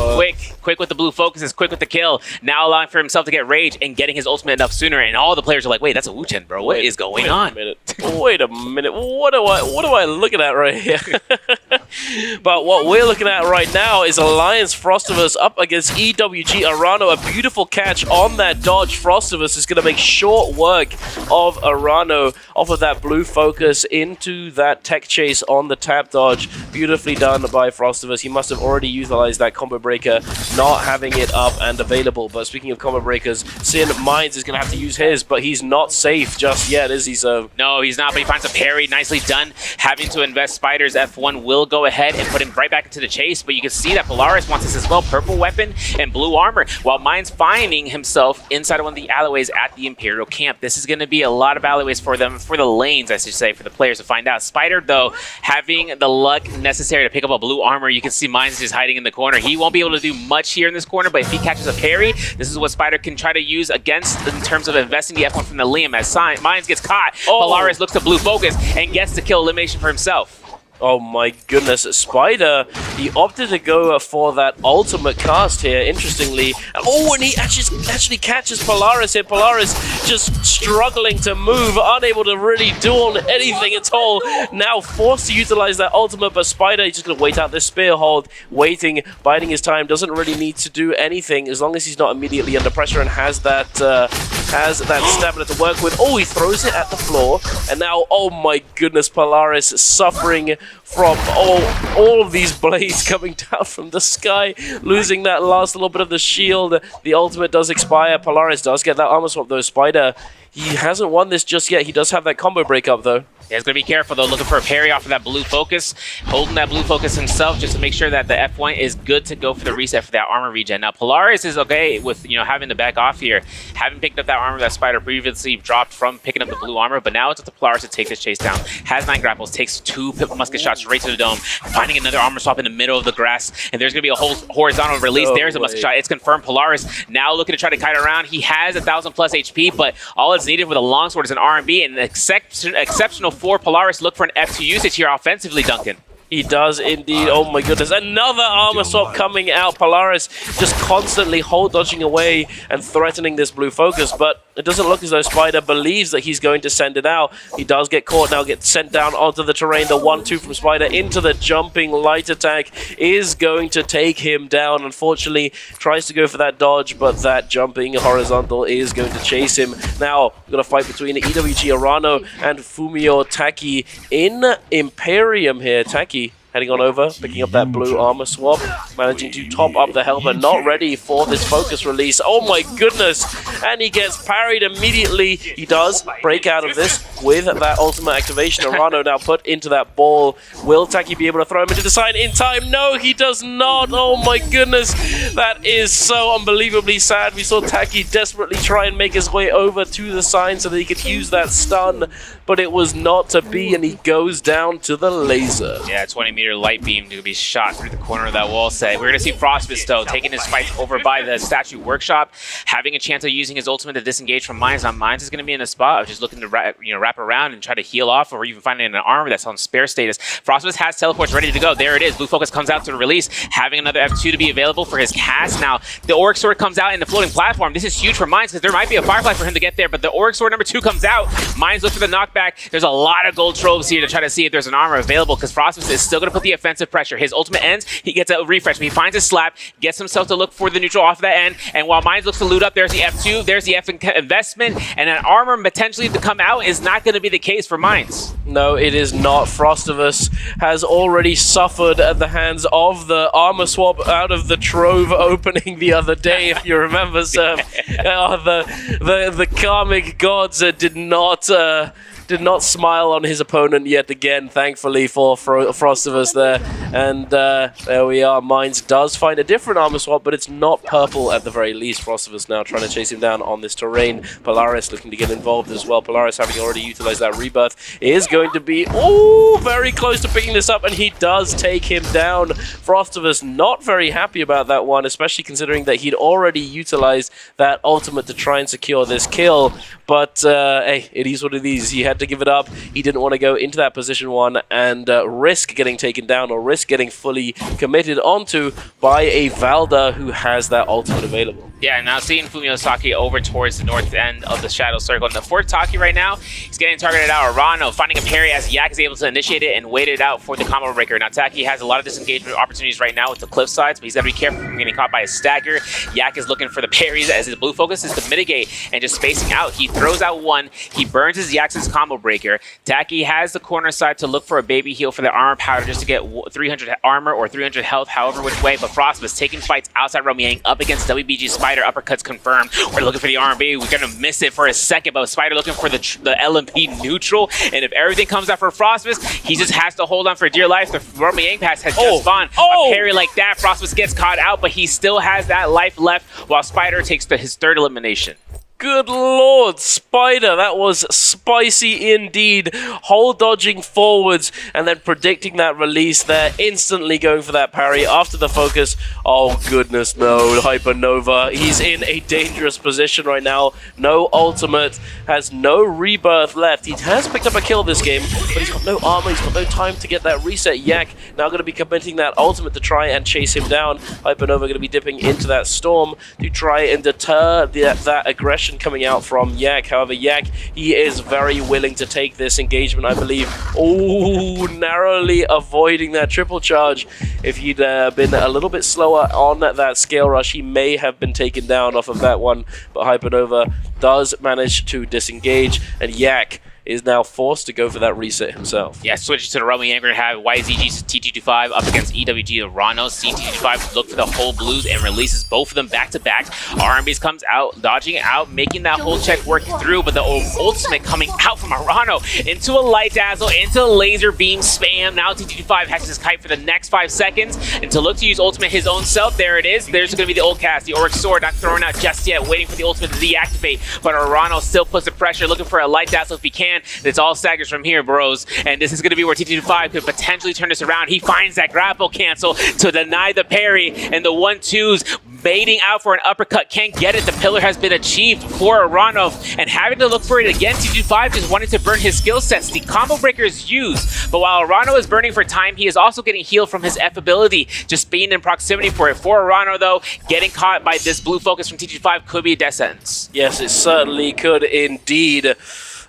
quick with the blue focuses, quick with the kill, now allowing for himself to get rage and getting his ultimate enough sooner, and all the players are like, wait, that's a Wu-Chen, bro. What is going on? Wait a minute. What am I looking at right here? But what we're looking at right now is Alliance Frostivus up against EWG Arano. A beautiful catch on that dodge. Frostivus is going to make short work of Arano off of that blue focus into that tech chase on the tap dodge. Beautifully done by Frostivus. He must have already utilized that combo breaker, not having it up and available. But speaking of combo breakers, Sin Minds is going to have to use his, but he's not safe just yet, is he, so? No, he's not, but he finds a parry. Nicely done. Having to invest Spider's F1 will go ahead and put him right back into the chase, but you can see that Polaris wants this as well. Purple weapon and blue armor, while Mind's finding himself inside of one of the alleyways at the Imperial camp. This is going to be a lot of alleyways for them, for the lanes, I should say, for the players to find out. Spider, though, having the luck necessary to pick up a blue armor, you can see Mind's just hiding in the corner. He won't be able to do much here in this corner, but if he catches a parry, this is what Spider can try to use against in terms of investing the F1 from the Liam. As Minds gets caught, Polaris looks to blue focus and gets the kill elimination for himself. Oh my goodness, Spider, he opted to go for that ultimate cast here, interestingly. Oh, and he actually catches Polaris here. Polaris just struggling to move, unable to really do anything at all. Now forced to utilize that ultimate, but Spider, he's just going to wait out this spear hold, waiting, biding his time, doesn't really need to do anything as long as he's not immediately under pressure and has that stamina to work with. Oh, he throws it at the floor, and now, oh my goodness, Polaris suffering from all of these blades coming down from the sky, losing that last little bit of the shield. The ultimate does expire. Polaris does get that armor swap though. Spider, he hasn't won this just yet. He does have that combo breakup though. Yeah, he's going to be careful, though, looking for a parry off of that blue focus, holding that blue focus himself just to make sure that the F1 is good to go for the reset for that armor regen. Now, Polaris is okay with, having to back off here, having picked up that armor that Spider previously dropped from picking up the blue armor, but now it's up to Polaris to take this chase down. Has 9 grapples, takes 2 musket shots straight to the dome, finding another armor swap in the middle of the grass, and there's going to be a whole horizontal release. There's a musket shot. It's confirmed. Polaris now looking to try to kite around. He has 1,000+ HP, but all it's needed with a longsword is an R&B, and exceptional for Polaris. Look for an F2 usage here offensively, Duncan. He does indeed. Oh my goodness. Another armor swap coming out. Polaris just constantly hold dodging away and threatening this blue focus, but it doesn't look as though Spider believes that he's going to send it out. He does get caught now, gets sent down onto the terrain. The 1-2 from Spider into the jumping light attack is going to take him down. Unfortunately, tries to go for that dodge, but that jumping horizontal is going to chase him. Now, we've got a fight between EWG Arano and Fumio Taki in Imperium here. Taki, heading on over, picking up that blue armor swap, managing to top up the helmet, not ready for this focus release. Oh my goodness! And he gets parried immediately. He does break out of this with that ultimate activation. Arano now put into that ball. Will Taki be able to throw him into the sign in time? No, he does not. Oh my goodness. That is so unbelievably sad. We saw Taki desperately try and make his way over to the sign so that he could use that stun, but it was not to be, and he goes down to the laser. Yeah, 20-meter light beam to be shot through the corner of that wall set. We're going to see Frostfist, though, taking his fight over by the Statue Workshop, having a chance of using his ultimate to disengage from Mines. Now, Mines is going to be in a spot of just looking to wrap around and try to heal off, or even finding an armor that's on spare status. Frostfist has teleports ready to go. There it is. Blue Focus comes out to the release, having another F2 to be available for his cast. Now, the Auric Sword comes out in the floating platform. This is huge for Mines because there might be a Firefly for him to get there, but the Auric Sword number 2 comes out. Mines look for the knockback. There's a lot of gold troves here to try to see if there's an armor available because Frostfist is still going to put the offensive pressure. His ultimate ends, he gets a refresh, but he finds his slap, gets himself to look for the neutral off that end, and while Mines looks to loot up, there's the F2, there's the F investment, and an armor potentially to come out is not going to be the case for Mines. No, it is not. Frostivus has already suffered at the hands of the armor swap out of the trove opening the other day, if you remember, sir. The karmic gods did not smile on his opponent yet again, thankfully for Frostivus there. And there we are. Mines does find a different armor swap, but it's not purple at the very least. Frostivus now trying to chase him down on this terrain. Polaris looking to get involved as well. Polaris, having already utilized that rebirth, is going to be very close to picking this up, and he does take him down. Frostivus not very happy about that one, especially considering that he'd already utilized that ultimate to try and secure this kill. But hey, it is what it is. He had to give it up. He didn't want to go into that position 1 and risk getting taken down or risk getting fully committed onto by a Valda who has that ultimate available. Yeah, now seeing Fumio Saki over towards the north end of the Shadow Circle. And the fourth Taki right now, he's getting targeted out. Arano finding a parry as Yak is able to initiate it and wait it out for the combo breaker. Now Taki has a lot of disengagement opportunities right now with the cliff sides, but he's got to be careful from getting caught by a stagger. Yak is looking for the parries as his blue focus is to mitigate and just spacing out. He throws out one, he burns his Yak's combo breaker. Taki has the corner side to look for a baby heal for the armor powder just to get 300 armor or 300 health, however which way. But Frost was taking fights outside Romiang up against WBG Spider. Uppercuts confirmed. We're looking for the R&B. We're going to miss it for a second, but Spider looking for the LMP neutral. And if everything comes out for Frostfist, he just has to hold on for dear life. The Romiang pass has just spawned. A parry like that, Frostfist gets caught out, but he still has that life left while Spider takes his third elimination. Good lord, Spider, that was spicy indeed. Hole dodging forwards and then predicting that release there, instantly going for that parry after the focus. Oh goodness, no, Hypernova. He's in a dangerous position right now. No ultimate, has no rebirth left. He has picked up a kill this game, but he's got no armor, he's got no time to get that reset. Yak now going to be committing that ultimate to try and chase him down. Hypernova going to be dipping into that storm to try and deter that aggression coming out from Yak. However, Yak, he is very willing to take this engagement, I believe. Oh, narrowly avoiding that triple charge. If he'd been a little bit slower on that scale rush, he may have been taken down off of that one. But Hypernova does manage to disengage, and Yak is now forced to go for that reset himself. Yeah, switch to the Romiang. We're going to have YZG's T225 up against EWG Arano. T225 look for the whole blues and releases both of them back to back. RMBs comes out, dodging out, making that whole check work through, but the ultimate coming out from Arano into a light dazzle, into a laser beam spam. Now T225 has his kite for the next 5 seconds, and to look to use ultimate his own self. There it is. There's going to be the old cast, the Auric Sword, not throwing out just yet, waiting for the ultimate to deactivate, but Arano still puts the pressure, looking for a light dazzle if he can. It's all staggers from here, bros. And this is going to be where T225 could potentially turn this around. He finds that grapple cancel to deny the parry, and the 1-2s baiting out for an uppercut. Can't get it. The pillar has been achieved for Arano, and having to look for it again, T225 just wanted to burn his skill sets. The combo breaker is used, but while Arano is burning for time, he is also getting healed from his F ability, just being in proximity for it. For Arano, though, getting caught by this blue focus from T225 could be a death sentence. Yes, it certainly could indeed.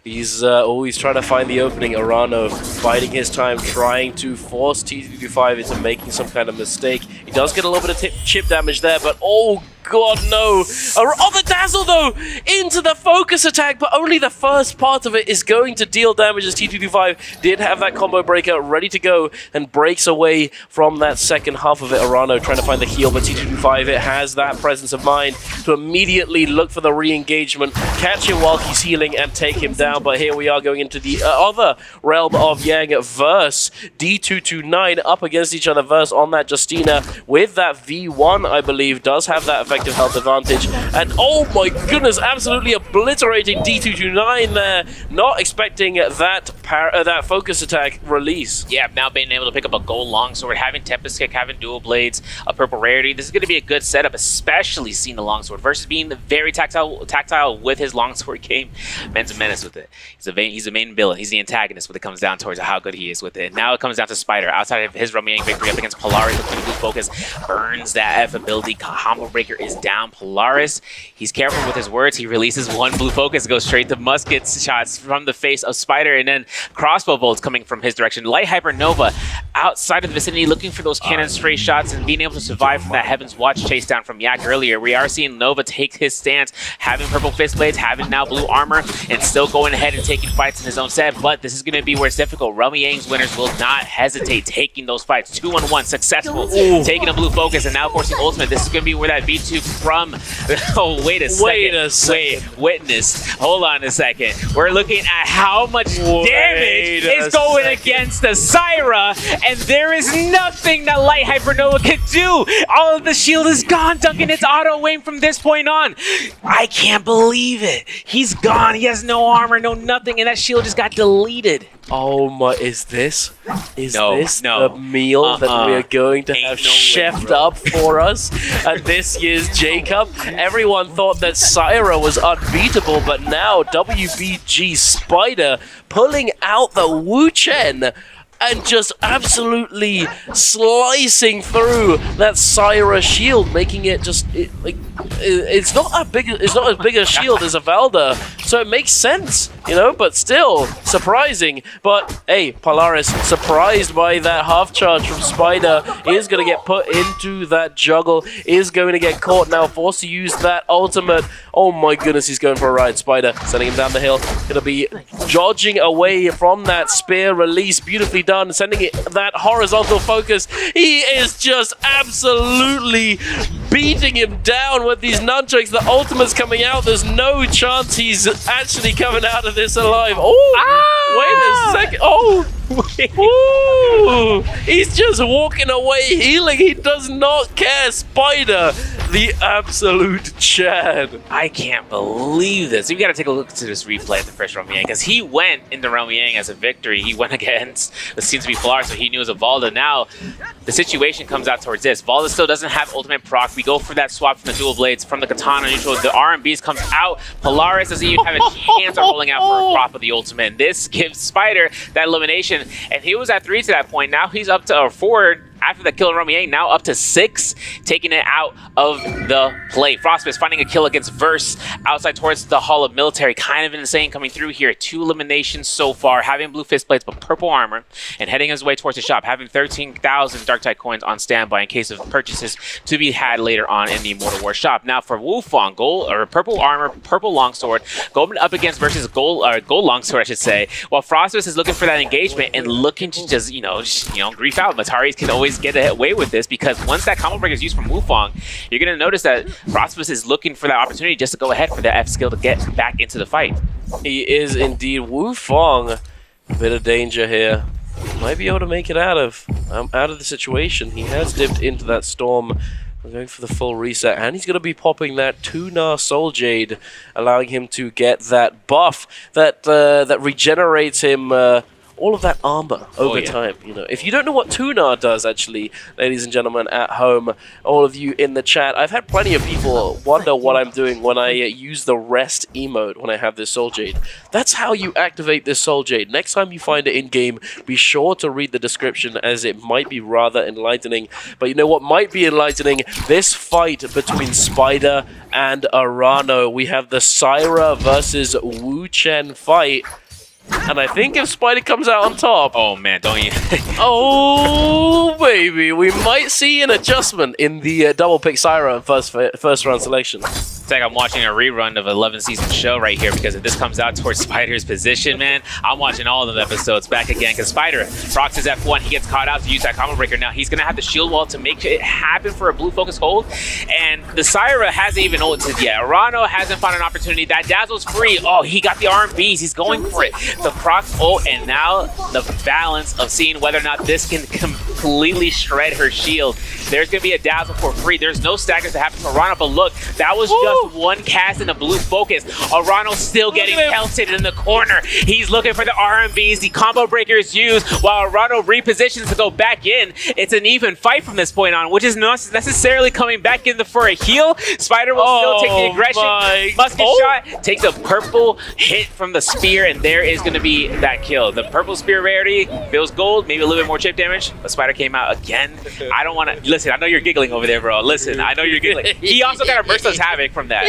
He's always trying to find the opening. Arano biding his time, trying to force T225 into making some kind of mistake. He does get a little bit of chip damage there, but oh God, no. Oh, the dazzle, though, into the focus attack, but only the first part of it is going to deal damage as T225 did have that combo breaker ready to go and breaks away from that second half of it. Arano trying to find the heal, but T225, it has that presence of mind to immediately look for the re-engagement, catch him while he's healing, and take him down. But here we are going into the other realm of Yang verse D229 up against each other verse on that Justina with that V1, I believe, does have that effective health advantage. And oh my goodness, absolutely obliterating D229 there. Not expecting that focus attack release. Yeah, now being able to pick up a gold longsword, having Tempest Kick, having dual blades, a purple rarity. This is going to be a good setup, especially seeing the longsword versus being very tactile with his longsword game. Man's a menace with it. He's the main villain. He's the antagonist when it comes down towards how good he is with it. And now it comes down to Spider. Outside of his Romeo victory up against Polaris, the blue focus burns that F ability. Combo breaker is down. Polaris, he's careful with his words. He releases one blue focus, goes straight to musket shots from the face of Spider, and then crossbow bolts coming from his direction. Light Hypernova outside of the vicinity looking for those cannon stray shots and being able to survive from that Heaven's Watch chase down from Yak earlier. We are seeing Nova take his stance, having purple fist blades, having now blue armor, and still going ahead and taking fights in his own set. But this is going to be where it's difficult. Rummy Yang's winners will not hesitate taking those fights. 2-on-1, successful, taking a blue focus, and now forcing ultimate. This is going to be where that V2 from... Oh, wait a second. Witness. Hold on a second. We're looking at how much damage is going against the Syra, and there is nothing that Light Hypernova can do. All of the shield is gone. Duncan, it's auto aim from this point on. I can't believe it. He's gone. He has no armor, no nothing, and that shield just got deleted. Oh my, is this the meal that we are going to have chefed up for us at this year's J Cup? Everyone thought that Syra was unbeatable, but now WBG Spider pulling out the Wu Chen and just absolutely slicing through that Syra shield, making it just it's not as big a shield as a Valda, so it makes sense, you know, but still surprising. But hey, Polaris, surprised by that half charge from Spider, is going to get put into that juggle, is going to get caught now, forced to use that ultimate. Oh my goodness, he's going for a ride. Spider sending him down the hill, going to be dodging away from that spear release, beautifully done, sending it that horizontal focus. He is just absolutely beating him down with these nunchucks. The ultimate's coming out. There's no chance he's actually coming out of this alive. Oh, wait a second. Oh, ooh, he's just walking away healing. He does not care. Spider, the absolute Chad. I can't believe this. You've got to take a look to this replay of the first Romeo Yang, because he went into Romeo Yang as a victory. He went against what seems to be Polaris, so he knew it was a Valda. Now the situation comes out towards this. Valda still doesn't have ultimate proc. We go for that swap from the dual blades, from the katana neutral. The RMBs comes out. Polaris doesn't even have a chance of rolling out for a prop of the ultimate. And this gives Spider that elimination. And he was at 3 to that point. Now he's up to, or 4 after the kill of Romeo, now up to 6, taking it out of the play. Frostbist finding a kill against Verse outside towards the Hall of Military. Kind of insane coming through here. 2 eliminations so far, having blue fist plates but purple armor, and heading his way towards the shop, having 13,000 Darktide coins on standby in case of purchases to be had later on in the Immortal War shop. Now for Wufang, gold or purple armor, purple longsword, going up against Versus gold longsword, I should say, while Frostbist is looking for that engagement and looking to just, you know, grief out. Mataris can always get away with this, because once that combo break is used from Wufang, you're going to notice that Frostbist is looking for that opportunity just to go ahead for the F skill to get back into the fight. He is indeed. Wufang, a bit of danger here. Might be able to make it out of the situation. He has dipped into that storm. We're going for the full reset, and he's going to be popping that Tunar Soul Jade, allowing him to get that buff that regenerates him all of that armor over time. You know, if you don't know what Tunar does, actually, ladies and gentlemen at home, all of you in the chat, I've had plenty of people wonder what I'm doing when I use the rest emote when I have this Soul Jade. That's how you activate this Soul Jade. Next time you find it in game, be sure to read the description, as it might be rather enlightening. But you know what might be enlightening? This fight between Spider and Arano. We have the Syra versus Wu Chen fight. And I think if Spider comes out on top... Oh, man, don't you... oh, baby. We might see an adjustment in the double pick Syra first round selection. It's like I'm watching a rerun of an 11-season show right here, because if this comes out towards Spider's position, man, I'm watching all of the episodes back again, because Spider procs his F1, he gets caught out to use that combo breaker. Now he's going to have the shield wall to make it happen for a blue focus hold, and the Syra hasn't even ulted yet. Arano hasn't found an opportunity. That Dazzle's free. Oh, he got the R&Bs. He's going for it. The procs ult, and now the balance of seeing whether or not this can completely shred her shield. There's going to be a Dazzle for free. There's no staggers to happen to Arano, but look, that was just one cast in a blue focus. Arano's still getting pelted in the corner. He's looking for the R&Bs. The combo breaker is used while Arano repositions to go back in. It's an even fight from this point on, which is not necessarily coming back in for a heal. Spider will still take the aggression. Musket shot takes a purple hit from the spear, and there is going to be that kill. The purple spear rarity feels gold, maybe a little bit more chip damage, but Spider came out again. I don't want to... Listen, I know you're giggling over there, bro. Listen, I know you're giggling. He also got a Merciless Havoc from that.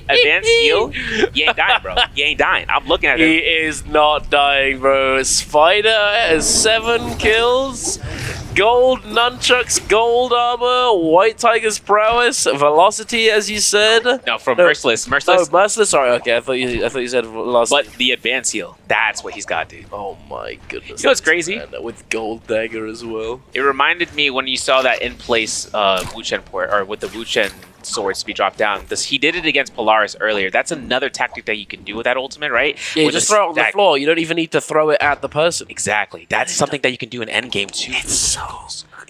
Advanced heal? You ain't dying, bro. You ain't dying. I'm looking at him. He is not dying, bro. Spider has 7 kills. Gold nunchucks, gold armor, White Tiger's prowess, velocity, as you said. No, from Merciless. Merciless. Oh, Merciless. Sorry, okay. I thought you said velocity. But the advanced heal. That's what he's got, dude. Oh my goodness. You know what's crazy? Man, with gold dagger as well. It reminded me when you saw that in place Wuchen port, or with the Wuchen swords to be dropped down. He did it against Polaris earlier. That's another tactic that you can do with that ultimate, right? Yeah, you just throw it on the floor. You don't even need to throw it at the person. Exactly. That's something that you can do in endgame too.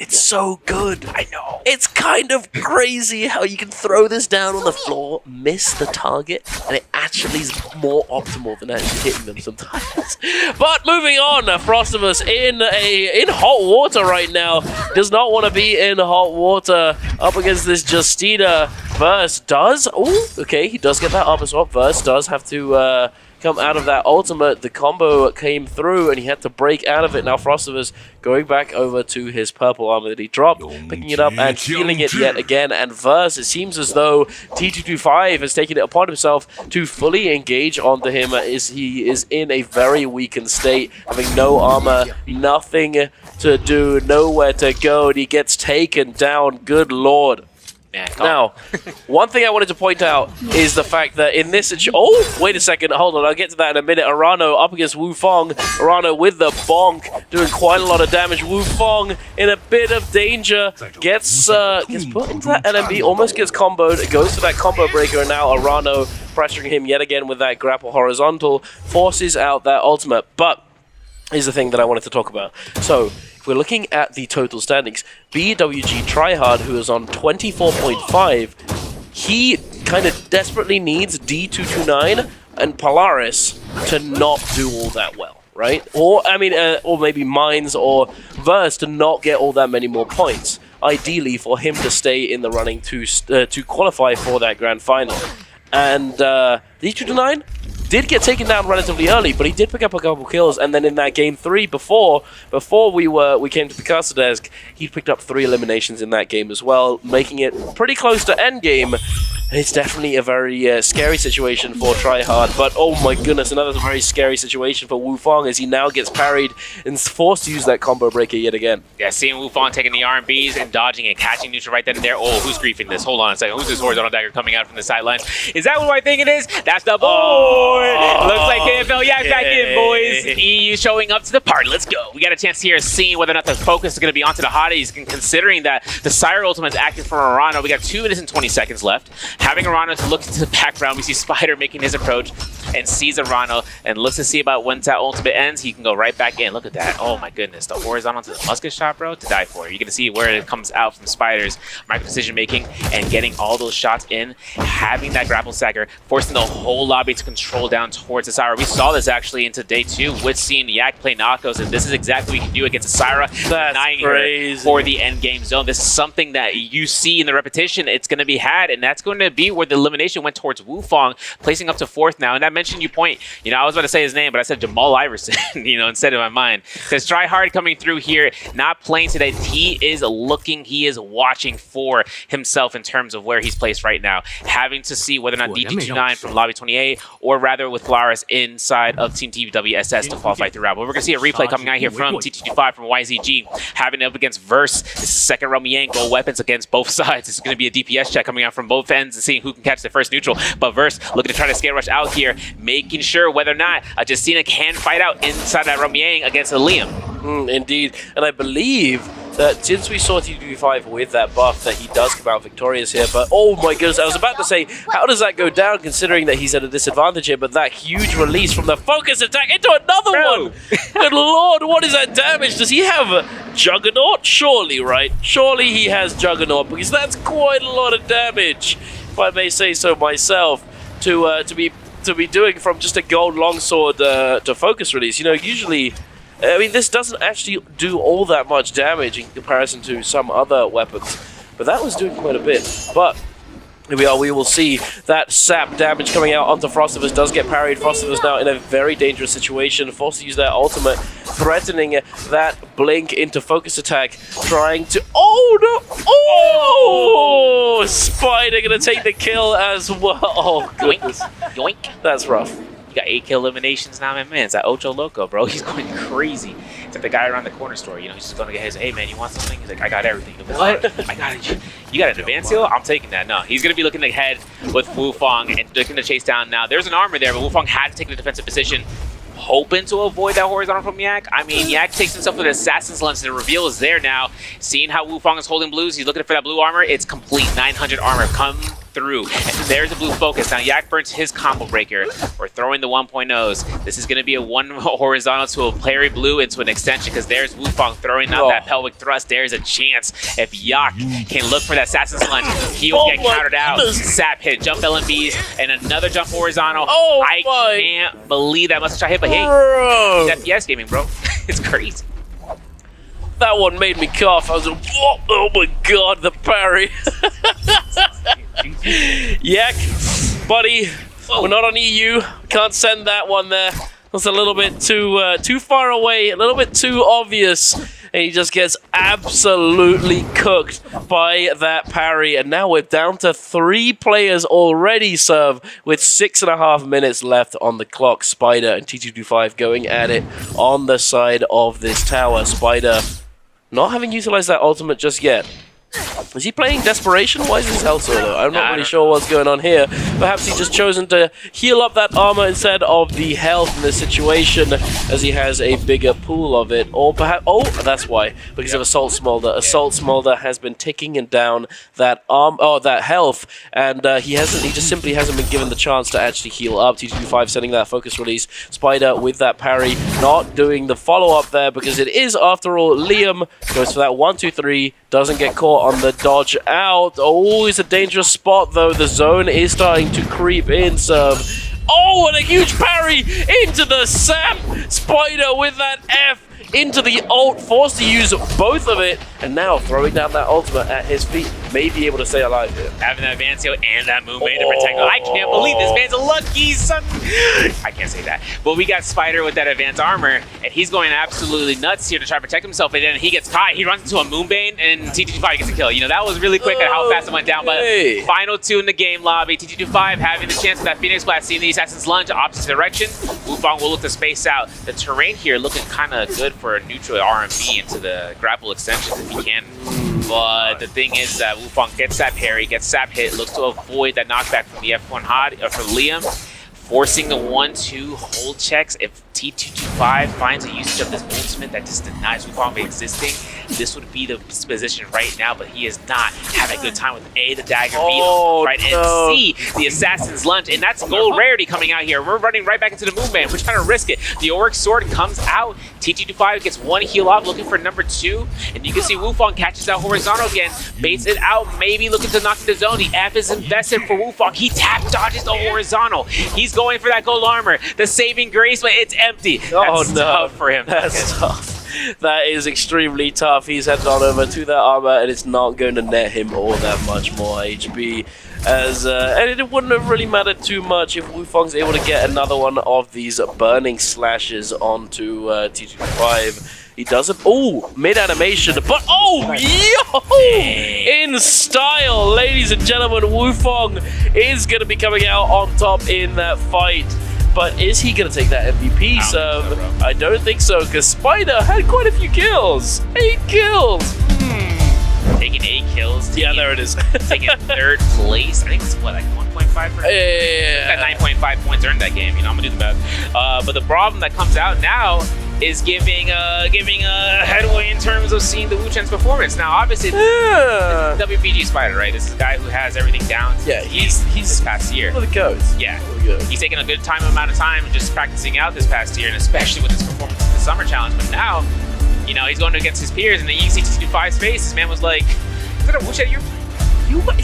It's so good. I know. It's kind of crazy how you can throw this down on the floor, miss the target, and it actually is more optimal than actually hitting them sometimes. But moving on, Frostivus in hot water right now. Does not want to be in hot water up against this Justina. Verse does. Oh, okay, he does get that armor swap. Verse does have to come out of that ultimate. The combo came through and he had to break out of it. Now Frostivus going back over to his purple armor that he dropped, picking it up and healing it yet again. And Verse, it seems as though T225 has taken it upon himself to fully engage onto him, as he is in a very weakened state, having no armor, nothing to do, nowhere to go, and he gets taken down. Good lord. Now, one thing I wanted to point out is the fact that in this situation... Oh, wait a second. Hold on. I'll get to that in a minute. Arano up against Wu Fong. Arano with the bonk, doing quite a lot of damage. Wu Fong in a bit of danger. Gets put into that LMB, almost gets comboed. Goes for that combo breaker, and now Arano pressuring him yet again with that grapple horizontal. Forces out that ultimate. But here's the thing that I wanted to talk about. So... we're looking at the total standings. BWG Tryhard, who is on 24.5, he kind of desperately needs D229 and Polaris to not do all that well, right? Or, I mean, or maybe Mines or Verse to not get all that many more points. Ideally, for him to stay in the running to qualify for that grand final. And D229 did get taken down relatively early, but he did pick up a couple kills, and then in that game 3 before we came to the caster desk, he picked up 3 eliminations in that game as well, making it pretty close to endgame. It's definitely a very scary situation for Tryhard, but oh my goodness, another very scary situation for Wu Fong as he now gets parried and is forced to use that combo breaker yet again. Yeah, seeing Wu Fong taking the R&Bs and dodging and catching neutral right then and there. Oh, who's griefing this? Hold on a second. Who's this horizontal dagger coming out from the sidelines? Is that what I think it is? That's the boy! Looks like KFL Yak back in, boys. EU showing up to the party. Let's go. We got a chance here of seeing whether or not the focus is going to be onto the hotties, considering that the Syra ultimate is active for Arano. We got 2 minutes and 20 seconds left. Having Arano to look into the background, we see Spider making his approach and sees Arano and looks to see about when that ultimate ends. He can go right back in. Look at that. Oh my goodness. The horizontal to the musket shot, bro, to die for. You're going to see where it comes out from Spider's micro decision making and getting all those shots in, having that grapple stagger, forcing the whole lobby to control down towards the Syra. We saw this actually into day 2 with seeing Yak play Knockos, and this is exactly what you can do against a Syra, denying her for the end game zone. This is something that you see in the repetition. It's going to be had, and that's going to be where the elimination went towards Wu Fong, placing up to 4th now. And that mention you point, you know, I was about to say his name, but I said Jamal Iverson, you know, instead of my mind. Because Tryhard coming through here, not playing today. He is looking, he is watching for himself in terms of where he's placed right now. Having to see whether or not DT29 from Lobby 28, or rather with Polaris inside of Team TWSS to qualify throughout. But we're going to see a replay coming out here from TT25 from YZG, having it up against Verse. This is second round Yang, gold weapons against both sides. This is going to be a DPS check coming out from both ends and seeing who can catch the first neutral. But Verse looking to try to scale rush out here, making sure whether or not Justina can fight out inside that round Yang against Liam. Indeed, and I believe that since we saw TT25 with that buff, that he does come out victorious here. But oh my goodness, I was about to say, how does that go down considering that he's at a disadvantage here? But that huge release from the focus attack into another one! Good lord, what is that damage? Does he have Juggernaut? Surely, right? Surely he has Juggernaut, because that's quite a lot of damage, if I may say so myself, to be doing from just a gold longsword to focus release. You know, usually, I mean, this doesn't actually do all that much damage in comparison to some other weapons, but that was doing quite a bit. But here we are, we will see that sap damage coming out onto Frostivus, does get parried. Frostivus now in a very dangerous situation, forced to use their ultimate, threatening that blink into focus attack, trying to, oh no, oh! Spider gonna take the kill as well. Oh goodness, Yoink. That's rough. You got 8 kill eliminations now, man. It's that Ocho Loco, bro. He's going crazy. It's like the guy around the corner store. You know, he's just going to get his, hey, man, you want something? He's like, I got everything. What? I got it. You got an advance heal? I'm taking that. No, he's going to be looking ahead with Wufong and looking to chase down now. There's an armor there, but Wufong had to take the defensive position, hoping to avoid that horizontal from Yak. I mean, Yak takes himself with an Assassin's Lunge. The reveal is there now. Seeing how Wufong is holding blues, he's looking for that blue armor. It's complete. 900 armor. Come through. And there's a blue focus. Now Yak burns his combo breaker. We're throwing the 1.0s. This is going to be a one horizontal to a parry blue into an extension, because there's Wufong throwing out that pelvic thrust. There's a chance if Yak can look for that Assassin's Lunge, he will get countered out. Sap hit, jump LMBs, and another jump horizontal. I can't believe that must try hit, but hey, it's FPS gaming, bro. It's crazy. That one made me cough. I was like, oh my god, the parry. Yak, buddy, we're not on EU. Can't send that one there. That's a little bit too far away, a little bit too obvious. And he just gets absolutely cooked by that parry. And now we're down to 3 players already, Serve, with 6.5 minutes left on the clock. Spider and T225 going at it on the side of this tower. Spider not having utilized that ultimate just yet. Is he playing Desperation? Why is his health so low? I'm not really sure what's going on here. Perhaps he's just chosen to heal up that armor instead of the health in this situation, as he has a bigger pool of it. Or perhaps, oh, that's why, because of Assault Smolder. Assault Smolder has been ticking down that that health, and he just simply hasn't been given the chance to actually heal up. T25 sending that focus release. Spider with that parry, not doing the follow-up there, because it is, after all, Liam goes for that 1-2-3, doesn't get caught on the dodge out. Oh, it's a dangerous spot, though. The zone is starting to creep in, Serve. Oh, and a huge parry into the sap. Spider with that F into the ult, forced to use both of it, and now throwing down that ultimate at his feet, may be able to stay alive here. Having that advance heal and that moonbane to protect him. I can't believe this man's a lucky son. I can't say that. But we got Spider with that advanced armor, and he's going absolutely nuts here to try to protect himself, and then he gets caught. He runs into a moonbane, and T225 gets a kill. You know, that was really quick at how fast it went down, but final 2 in the game lobby. T225 having the chance of that Phoenix Blast, seeing the Assassin's Lunge, opposite direction. Wufong will look to space out. The terrain here looking kind of good for a neutral RMB into the grapple extensions if he can. But the thing is that Wufong gets that parry, gets sap hit, looks to avoid that knockback from the F1 Hod, for Liam, forcing the 1-2 hold checks. If T225 finds a usage of this ultimate that just denies Wufong existing, this would be the position right now, but he is not having a good time with A, the dagger, B, right, and C, the Assassin's Lunge, and that's gold rarity coming out here. We're running right back into the Moonbane. We're trying to risk it. The Auric Sword comes out. T225 gets 1 heal off, looking for number 2, and you can see Wufong catches that horizontal again, baits it out, maybe looking to knock the zone. The F is invested for Wufong. He tap dodges the horizontal. He's going for that gold armor, the saving grace, but it's empty. That's tough for him. That's tough. That is extremely tough. He's headed on over to that armor, and it's not going to net him all that much more HP. And it wouldn't have really mattered too much if Wufong's able to get another one of these burning slashes onto T25. He doesn't. Oh, mid-animation, but oh, yo! In style, ladies and gentlemen, Wufong is going to be coming out on top in that fight. But is he going to take that MVP serve? I don't think so, because Spider had quite a few kills. 8 kills. Taking 8 kills. Yeah, there it is. Taking 3rd place. I think it's what, like 1.5 for him? Yeah. Got 9.5 points earned that game. You know, I'm gonna do the math. But the problem that comes out now is giving a headway in terms of seeing the Wu Chen's performance. Now, obviously, it's WPG Spider, right? This is a guy who has everything down. Yeah, he's this past year. Well, it goes. Yeah, good. He's taken a good amount of time just practicing out this past year, and especially with his performance in the Summer Challenge. But now, you know, he's going against his peers, and the you see T25's face. This man was like, "Is that a Wu Chen? You play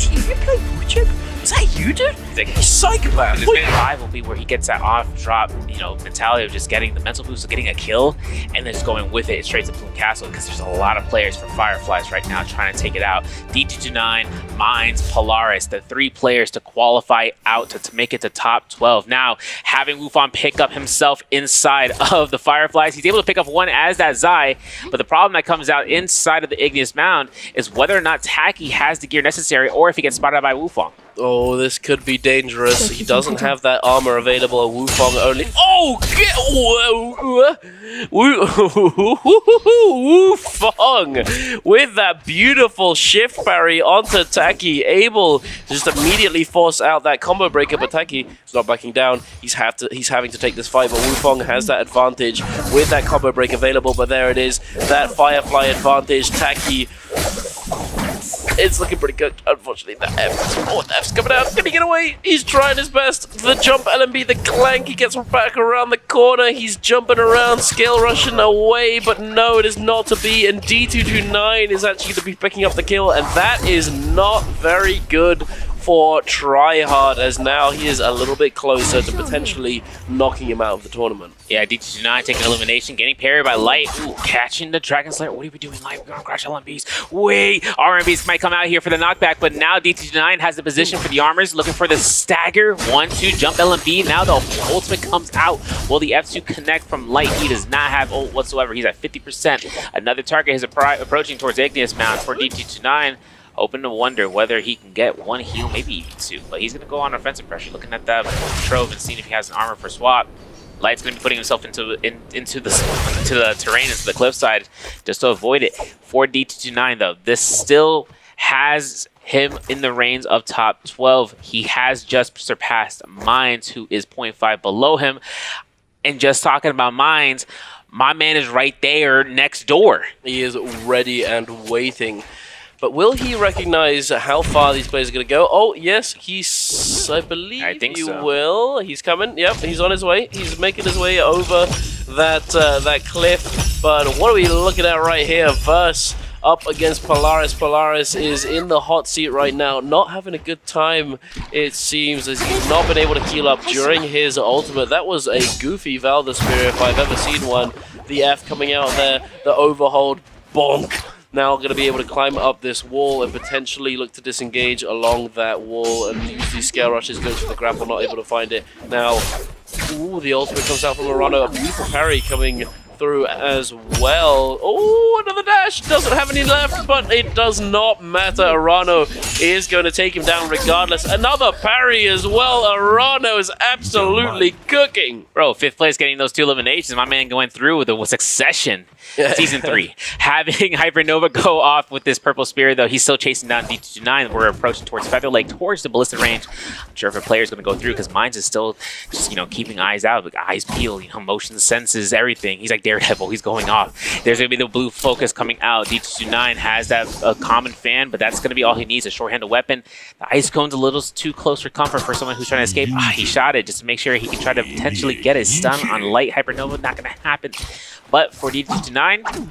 Wu Chen? Is that you, dude?" He's like, "He's psychopath." His main drive will be where he gets that off-drop, you know, mentality of just getting the mental boost of getting a kill, and then just going with it straight to Plume Castle, because there's a lot of players for Fireflies right now trying to take it out. D229, Mines, Polaris, the 3 players to qualify out to make it to top 12. Now, having Wufong pick up himself inside of the Fireflies, he's able to pick up one as that Zai, but the problem that comes out inside of the Igneous Mound is whether or not Taki has the gear necessary, or if he gets spotted by Wufong. Oh, this could be dangerous. He doesn't have that armor available. Wufong only. Oh, Wufong with that beautiful shift parry onto Taki, able to just immediately force out that combo breaker. But Taki is not backing down. He's having to take this fight, but Wufong has that advantage with that combo break available. But there it is, that Firefly advantage. Taki. It's looking pretty good. Unfortunately, the F's coming out. Can he get away? He's trying his best. The jump LMB, the clank. He gets back around the corner. He's jumping around, scale rushing away, but no, it is not to be. And D229 is actually going to be picking up the kill, and that is not very good for Tryhard, as now he is a little bit closer to potentially knocking him out of the tournament. Yeah, D229 taking elimination, getting parried by Light. Ooh, catching the Dragon Slayer. What are we doing, Light? We're gonna crash LMBs. Wait, RMBs might come out here for the knockback, but now D229 has the position for the armors, looking for the stagger. 1-2 jump LMB. Now the ultimate comes out. Will the F2 connect from Light? He does not have ult whatsoever. He's at 50%. Another target is approaching towards Igneous Mound for D229. Open to wonder whether he can get one heal, maybe even 2. But he's going to go on offensive pressure, looking at that trove and seeing if he has an armor for swap. Light's going to be putting himself into the terrain, into the cliffside, just to avoid it. For D229, though, this still has him in the reins of top 12. He has just surpassed Mines, who is 0.5 below him. And just talking about Mines, my man is right there next door. He is ready and waiting. But will he recognize how far these players are going to go? Oh, yes, I think he will. He's coming. Yep, he's on his way. He's making his way over that cliff. But what are we looking at right here? Verse up against Polaris. Polaris is in the hot seat right now, not having a good time, it seems, as he's not been able to heal up during his ultimate. That was a goofy Valda Spear if I've ever seen one. The F coming out there, the overhold, bonk. Now going to be able to climb up this wall and potentially look to disengage along that wall and use these scale rushes, goes for the grapple, not able to find it. Now, ooh, the ultimate comes out from Arano, a beautiful parry coming through as well. Oh, another dash, doesn't have any left, but it does not matter. Arano is going to take him down regardless. Another parry as well. Arano is absolutely cooking. Bro, 5th place getting those 2 eliminations. My man going through with a succession. Season 3. Having Hypernova go off with this purple spear, though, he's still chasing down D229. We're approaching towards Feather Lake, towards the ballistic range. I'm sure if a player is going to go through, because Mines is still just, you know, keeping eyes out, like eyes peeled, you know, motion senses, everything. He's like Daredevil, he's going off. There's going to be the blue focus coming out. D229 has that common fan, but that's going to be all he needs, a short-handed weapon. The ice cone's a little too close for comfort for someone who's trying to escape. He shot it just to make sure he can try to potentially get his stun on Light. Hypernova, not going to happen. But for D229,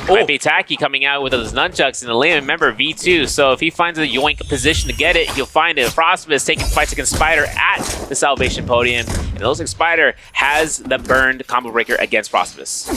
might be Taki coming out with those nunchucks in the lane. Remember, V2, so if he finds a yoink position to get it, he'll find it. Frostbus taking fights against Spider at the Salvation Podium. And it looks like Spider has the burned combo breaker against Frostbus.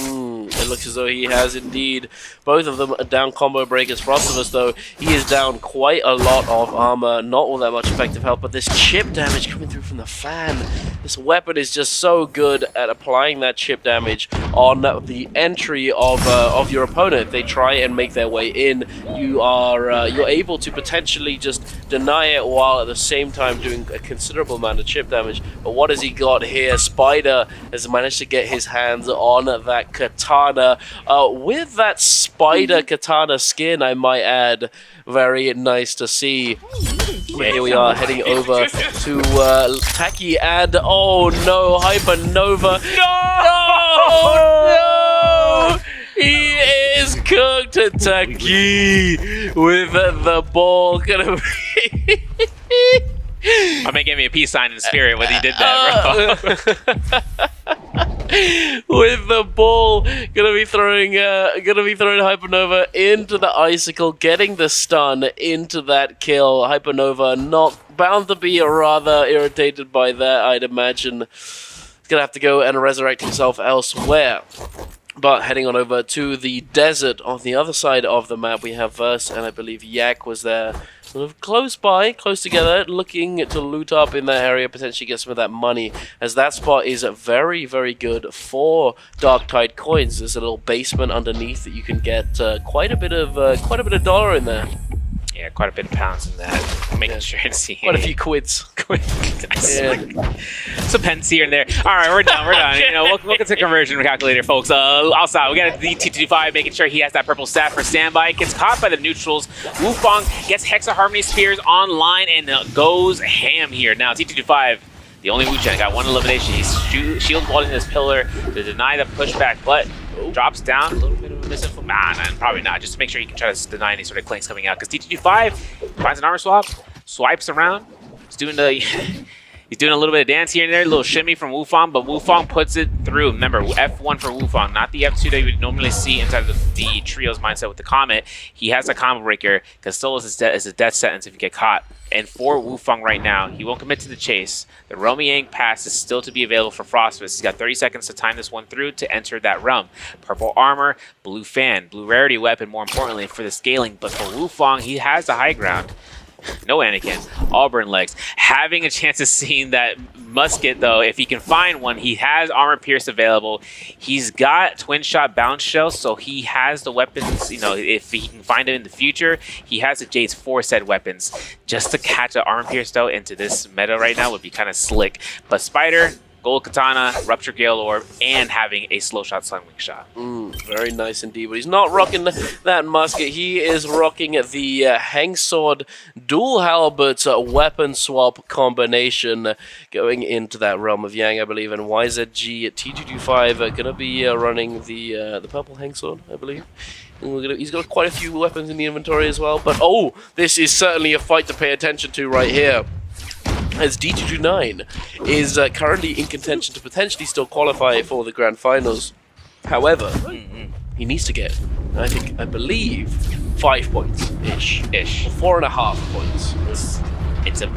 It looks as though he has indeed. Both of them are down combo breakers. Frostivus, though, he is down quite a lot of armor. Not all that much effective health, but this chip damage coming through from the fan. This weapon is just so good at applying that chip damage on the entry of your opponent. If they try and make their way in, you're able to potentially just deny it while at the same time doing a considerable amount of chip damage. But what has he got here? Spider has managed to get his hands on that katana. With that Spider katana skin, I might add. Very nice to see. Here we are heading over to Taki and oh no, Hypernova. No! He is cooked. Taki with the ball. Gonna be My man gave me a peace sign in spirit when he did that, bro. With the ball, gonna be throwing Hypernova into the icicle, getting the stun into that kill. Hypernova not bound to be rather irritated by that, I'd imagine. He's gonna have to go and resurrect himself elsewhere. But heading on over to the desert on the other side of the map, we have Verse, and I believe Yak was there. Sort of close by, close together, looking to loot up in that area, potentially get some of that money, as that spot is very, very good for Dark Tide coins. There's a little basement underneath that you can get quite a bit of dollar in there. Yeah, quite a bit of pounds in that. I'm making sure to see. Quite a few quids. Some pence here and there. All right, we're done. We're done. You know, we'll get to conversion calculator, folks. Also, we got the T25 making sure he has that purple staff for standby. Gets caught by the neutrals. Wufang gets Hexa Harmony Spears online and goes ham here. Now, T25, the only Wu-Chen, got one elimination. He's shield walled in his pillar to deny the pushback, but drops down. A little bit of a misinfo. Nah, probably not. Just to make sure you can try to deny any sort of clinks coming out. Because T25 finds an armor swap, swipes around. He's doing a little bit of dance here and there, a little shimmy from Wufang, but Wufang puts it through. Remember, F1 for Wufang, not the F2 that you would normally see inside of the trio's mindset with the Comet. He has a combo breaker, because Stolas is a death sentence if you get caught. And for Wufang right now, he won't commit to the chase. The Romy Yang pass is still to be available for Frostfist. He's got 30 seconds to time this one through to enter that realm. Purple armor, blue fan, blue rarity weapon, more importantly, for the scaling. But for Wufang, he has the high ground. No Anakin, Auburn legs. Having a chance of seeing that musket, though, if he can find one, he has armor pierce available. He's got twin shot bounce shells, so he has the weapons. You know, if he can find it in the future, he has the Jade's 4 set weapons. Just to catch an armor pierce, though, into this meta right now would be kind of slick. But Spider, Gold Katana, Rupture Gale Orb, and having a slow shot Sunwing shot. Very nice indeed, but he's not rocking that musket. He is rocking the Hang Sword dual halberd weapon swap combination going into that realm of Yang, I believe, and YZG at T225 are going to be running the purple Hang Sword, I believe. He's got quite a few weapons in the inventory as well, but oh, this is certainly a fight to pay attention to right here, as D229 is currently in contention to potentially still qualify for the grand finals. However, he needs to get, I believe, 5 points ish, 4.5 points.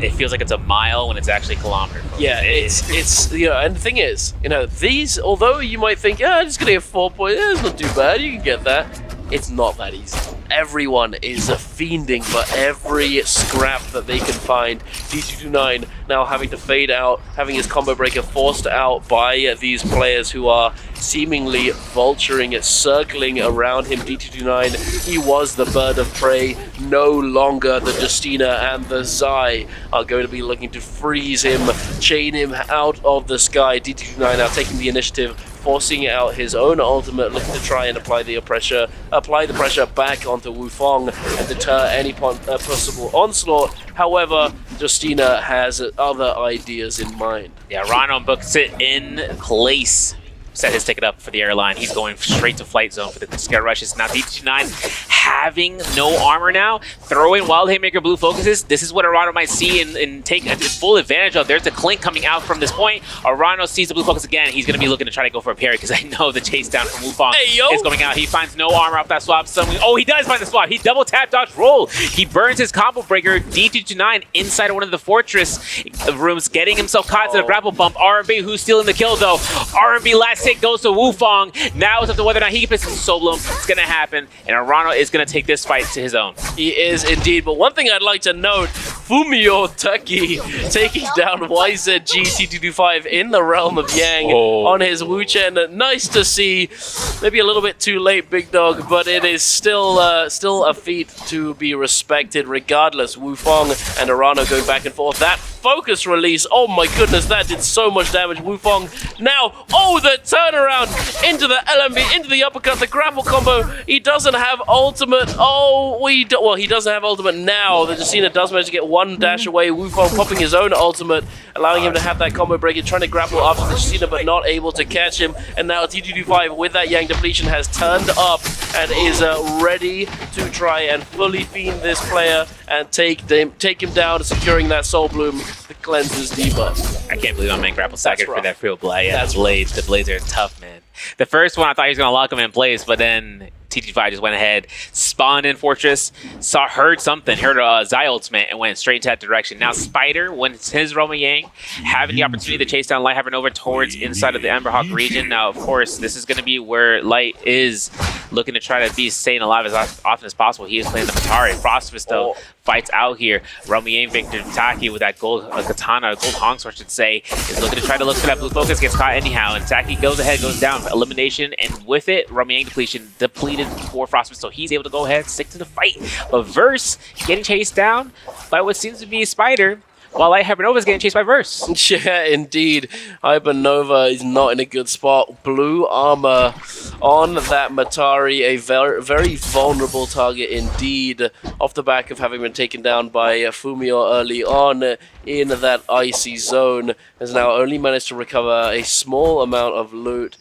It feels like it's a mile when it's actually a kilometer. Yeah, it's you know, and the thing is, you know, these, although you might think, I'm just gonna get 4 points, it's not too bad, you can get that. It's not that easy. Everyone is fiending for every scrap that they can find. D229 now having to fade out, having his combo breaker forced out by these players who are seemingly vulturing, circling around him. D229, he was the bird of prey. No longer the Justina and the Zai are going to be looking to freeze him, chain him out of the sky. D229 now taking the initiative, forcing out his own ultimate, looking to try and apply the pressure back onto Wufang and deter any possible onslaught. However, Justina has other ideas in mind. Yeah, Rhino books it in place. Set his ticket up for the airline. He's going straight to flight zone for the scare rushes. Now D29 having no armor now, throwing Wild Haymaker blue focuses. This is what Arano might see and take full advantage of. There's a clink coming out from this point. Arano sees the blue focus again. He's going to be looking to try to go for a parry because I know the chase down from Wufang is going out. He finds no armor off that swap. Oh, he does find the swap. He double tap dodge roll. He burns his combo breaker. D229 inside of one of the fortress rooms, getting himself caught to the grapple bump. RB who's stealing the kill though. RB last hit goes to Wufong. Now it's up to whether or not he can pick Soul Bloom. It's going to happen, and Arano is going to take this fight to his own. He is indeed, but one thing I'd like to note, Fumio Taki taking down YZG T225 in the realm of Yang on his Wu-Chen. Nice to see. Maybe a little bit too late, Big Dog, but it is still a feat to be respected regardless. Wufong and Arano going back and forth. That focus release, oh my goodness, that did so much damage. Wufong now, oh, the turnaround into the LMB, into the uppercut, the grapple combo. He doesn't have ultimate. Oh, well, he doesn't have ultimate now. The Justina does manage to get one dash away. Wufong popping his own ultimate, allowing him to have that combo break and trying to grapple after the Justina, but not able to catch him. And now T225 with that Yang depletion has turned up and is ready to try and fully fiend this player and take him down, securing that Soul Bloom, the cleanses debuff. I can't believe I'm in grapple staggered for that real blade. Yeah, that's blades. The blades are tough, man. The first one I thought he was gonna lock him in place, but then T225 just went ahead, spawned in Fortress, heard Zai ultimate, and went straight into that direction. Now Spider, when it's his Roma Yang, having the opportunity to chase down Light Hyper Nova towards inside of the Emberhawk region. Now, of course, this is going to be where Light is looking to try to be staying alive as often as possible. He is playing the Matari. Frostfist, though, fights out here. Roma Yang Victor Taki with that gold katana, gold honks, I should say, is looking to try to look for that blue focus, gets caught anyhow, and Taki goes ahead, goes down, elimination, and with it, Roma Yang depletion depleted for Frostfist, so he's able to go ahead, stick to the fight. But Verse getting chased down by what seems to be Spider, while Light Hypernova is getting chased by Verse. Yeah, indeed. Hypernova is not in a good spot. Blue armor on that Matari, a very vulnerable target indeed, off the back of having been taken down by Fumio early on in that icy zone. Has now only managed to recover a small amount of loot.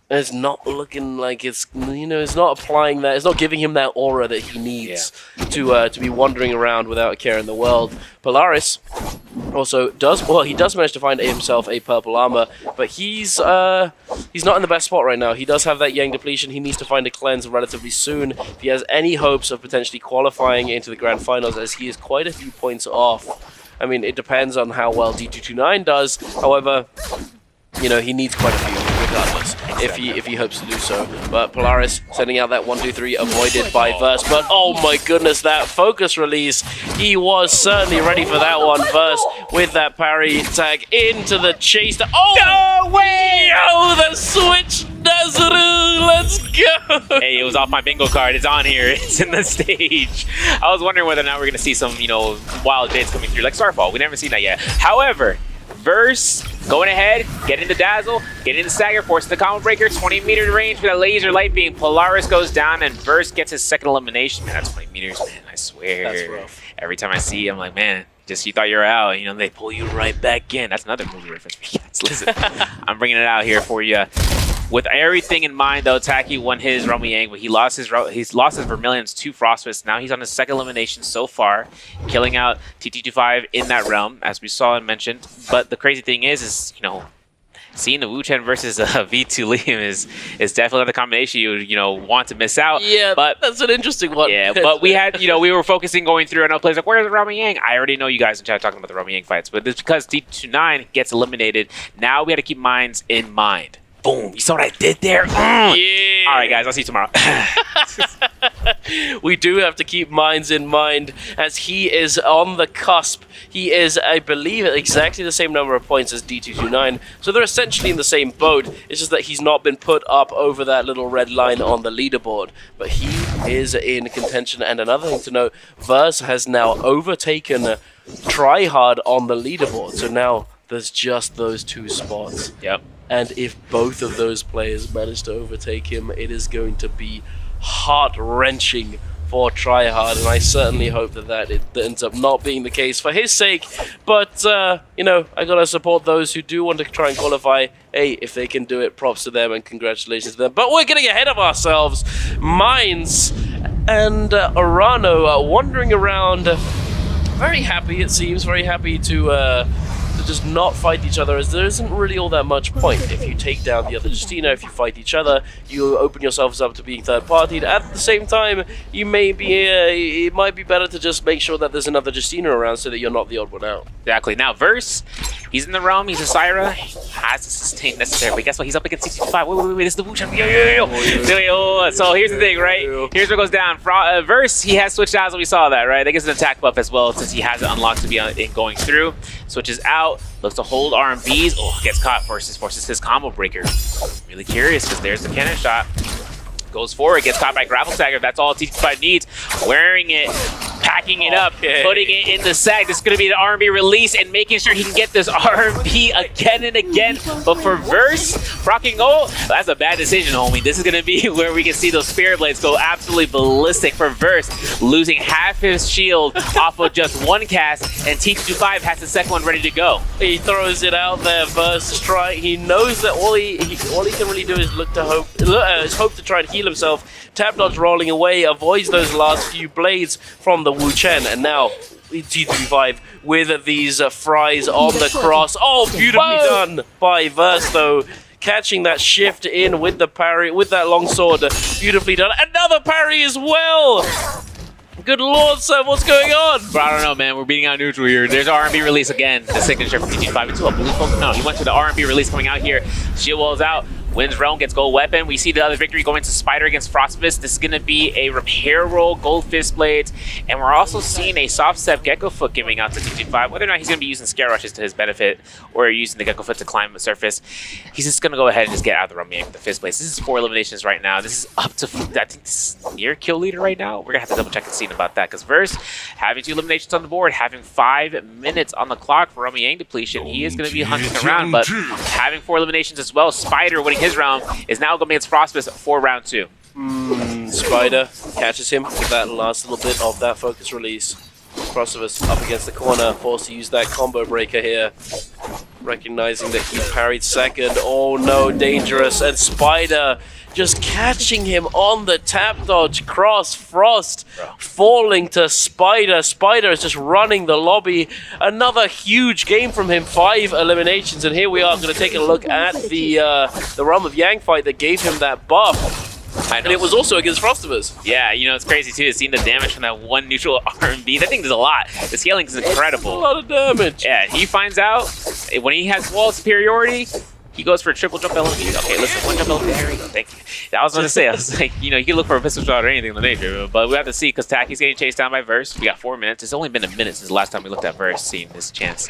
It's not looking like it's, it's not applying that, it's not giving him that aura that he needs to be wandering around without a care in the world. Polaris also he does manage to find himself a purple armor, but he's not in the best spot right now. He does have that Yang depletion. He needs to find a cleanse relatively soon if he has any hopes of potentially qualifying into the grand finals, as he is quite a few points off. I mean, it depends on how well D229 does. However, he needs quite a few regardless, if he hopes to do so. But Polaris sending out that 1-2-3, avoided by Verse. But oh my goodness, that focus release, he was certainly ready for that one. Verse with that parry tag into the chase. Oh, no way! Oh, the switch does it! Let's go! Hey, it was off my bingo card. It's on here. It's in the stage. I was wondering whether or not we're gonna see some, wild bits coming through like Starfall. We never seen that yet. However, Verse going ahead, getting the dazzle, getting the stagger, forcing the combo breaker, 20-meter range with a laser light beam. Polaris goes down, and Verse gets his second elimination. Man, that's 20 meters, man. I swear. That's rough. Every time I see it, I'm like, man, you thought you were out. They pull you right back in. That's another movie reference for you guys. Listen, I'm bringing it out here for you. With everything in mind, though, Taki won his Roma Yang, but he's lost his Vermilions to Frostfist. Now he's on his second elimination so far, killing out T225 in that realm, as we saw and mentioned. But the crazy thing is seeing the Wu-Chen versus V2 Liam is definitely another combination you would want to miss out. Yeah, but that's an interesting one. Yeah, but we had we were focusing going through, and I players like, where's the Roma Yang? I already know you guys in chat talking about the Roma Yang fights, but it's because T229 gets eliminated. Now we got to keep minds in mind. Boom! You saw what I did there? Yeah! Alright guys, I'll see you tomorrow. We do have to keep minds in mind, as he is on the cusp. He is, I believe, at exactly the same number of points as D229, so they're essentially in the same boat. It's just that he's not been put up over that little red line on the leaderboard, but he is in contention. And another thing to note, Verse has now overtaken Tryhard on the leaderboard, so now there's just those two spots. Yep. And if both of those players manage to overtake him, it is going to be heart-wrenching for Tryhard, and I certainly hope that it ends up not being the case for his sake. But, I gotta support those who do want to try and qualify. Hey, if they can do it, props to them and congratulations to them. But we're getting ahead of ourselves. Mines and Arano wandering around, very happy, it seems, very happy to just not fight each other, as there isn't really all that much point. If you take down the other Justina, if you fight each other, you open yourselves up to being third-partied. At the same time, you may be, it might be better to just make sure that there's another Justina around so that you're not the odd one out. Exactly. Now, Verse, he's in the realm, he's a Syra, has to sustain necessarily. Guess what? He's up against 65. Wait, this is the Wu Champ. Yo. So here's the thing, right? Here's what goes down. Verse, he has switched out, so we saw that, right? That gets an attack buff as well, since he has it unlocked to be going through. Switches out, looks to hold RMBs. Oh, gets caught, forces his combo breaker. Really curious, because there's the cannon shot. Goes forward, gets caught by Grapple Stagger. That's all T5 needs. Wearing it, packing it up, putting it in the sack. This is going to be an R&B release and making sure he can get this R&B again and again. But for Verse, rocking that's a bad decision, homie. This is going to be where we can see those Spirit Blades go absolutely ballistic for Verse, losing half his shield off of just one cast, and T25 has the second one ready to go. He throws it out there, Verse try. He knows that all he can really do is hope to try and heal himself. Tap dodge rolling away, avoids those last few blades from the Wu Chen, and now T35 with these fries on the cross. Oh, beautifully done by Verse though. Catching that shift in with the parry, with that longsword. Beautifully done. Another parry as well. Good lord, sir, what's going on? Bro, I don't know, man. We're beating out neutral here. There's R&B release again. The signature for T5 into a blue focus. No, he went to the R&B release coming out here. Shield wall's out. Wins Realm, gets Gold Weapon. We see the other victory going to Spider against Frostfist. This is going to be a repair roll, Gold Fist Blades, and we're also seeing a soft step Gecko Foot giving out to T25. Whether or not he's going to be using Scare Rushes to his benefit or using the Gecko Foot to climb the surface, he's just going to go ahead and just get out of the Realm with the Fist Blades. This is 4 eliminations right now. This is up to, I think this is near kill leader right now. We're going to have to double check and see about that, because Verse, having 2 eliminations on the board, having 5 minutes on the clock for Romy Yang depletion, he is going to be hunting around, but having 4 eliminations as well. Spider winning his round is now going against Frostfist for round 2. Spider catches him with that last little bit of that focus release. Frostfist up against the corner, forced to use that combo breaker here. Recognizing that he parried second. Oh no, dangerous. And Spider just catching him on the tap dodge cross. Frost falling to Spider. Spider is just running the lobby. Another huge game from him. 5 eliminations. And here we are going to take a look at the Realm of Yang fight that gave him that buff. And it was also against Frostivers. Yeah, you know, it's crazy too. Seeing the damage from that one neutral R&B. That thing does a lot. The scaling is incredible. A lot of damage. Yeah, he finds out when he has wall superiority, he goes for a triple jump LMB. Okay, listen, 1 jump LMB. There we go. Thank you. I was going to say, I was like, you know, you can look for a pistol shot or anything in the nature, but we have to see, because Taki's getting chased down by Verse. We got 4 minutes. It's only been a minute since the last time we looked at Verse, seeing this chance.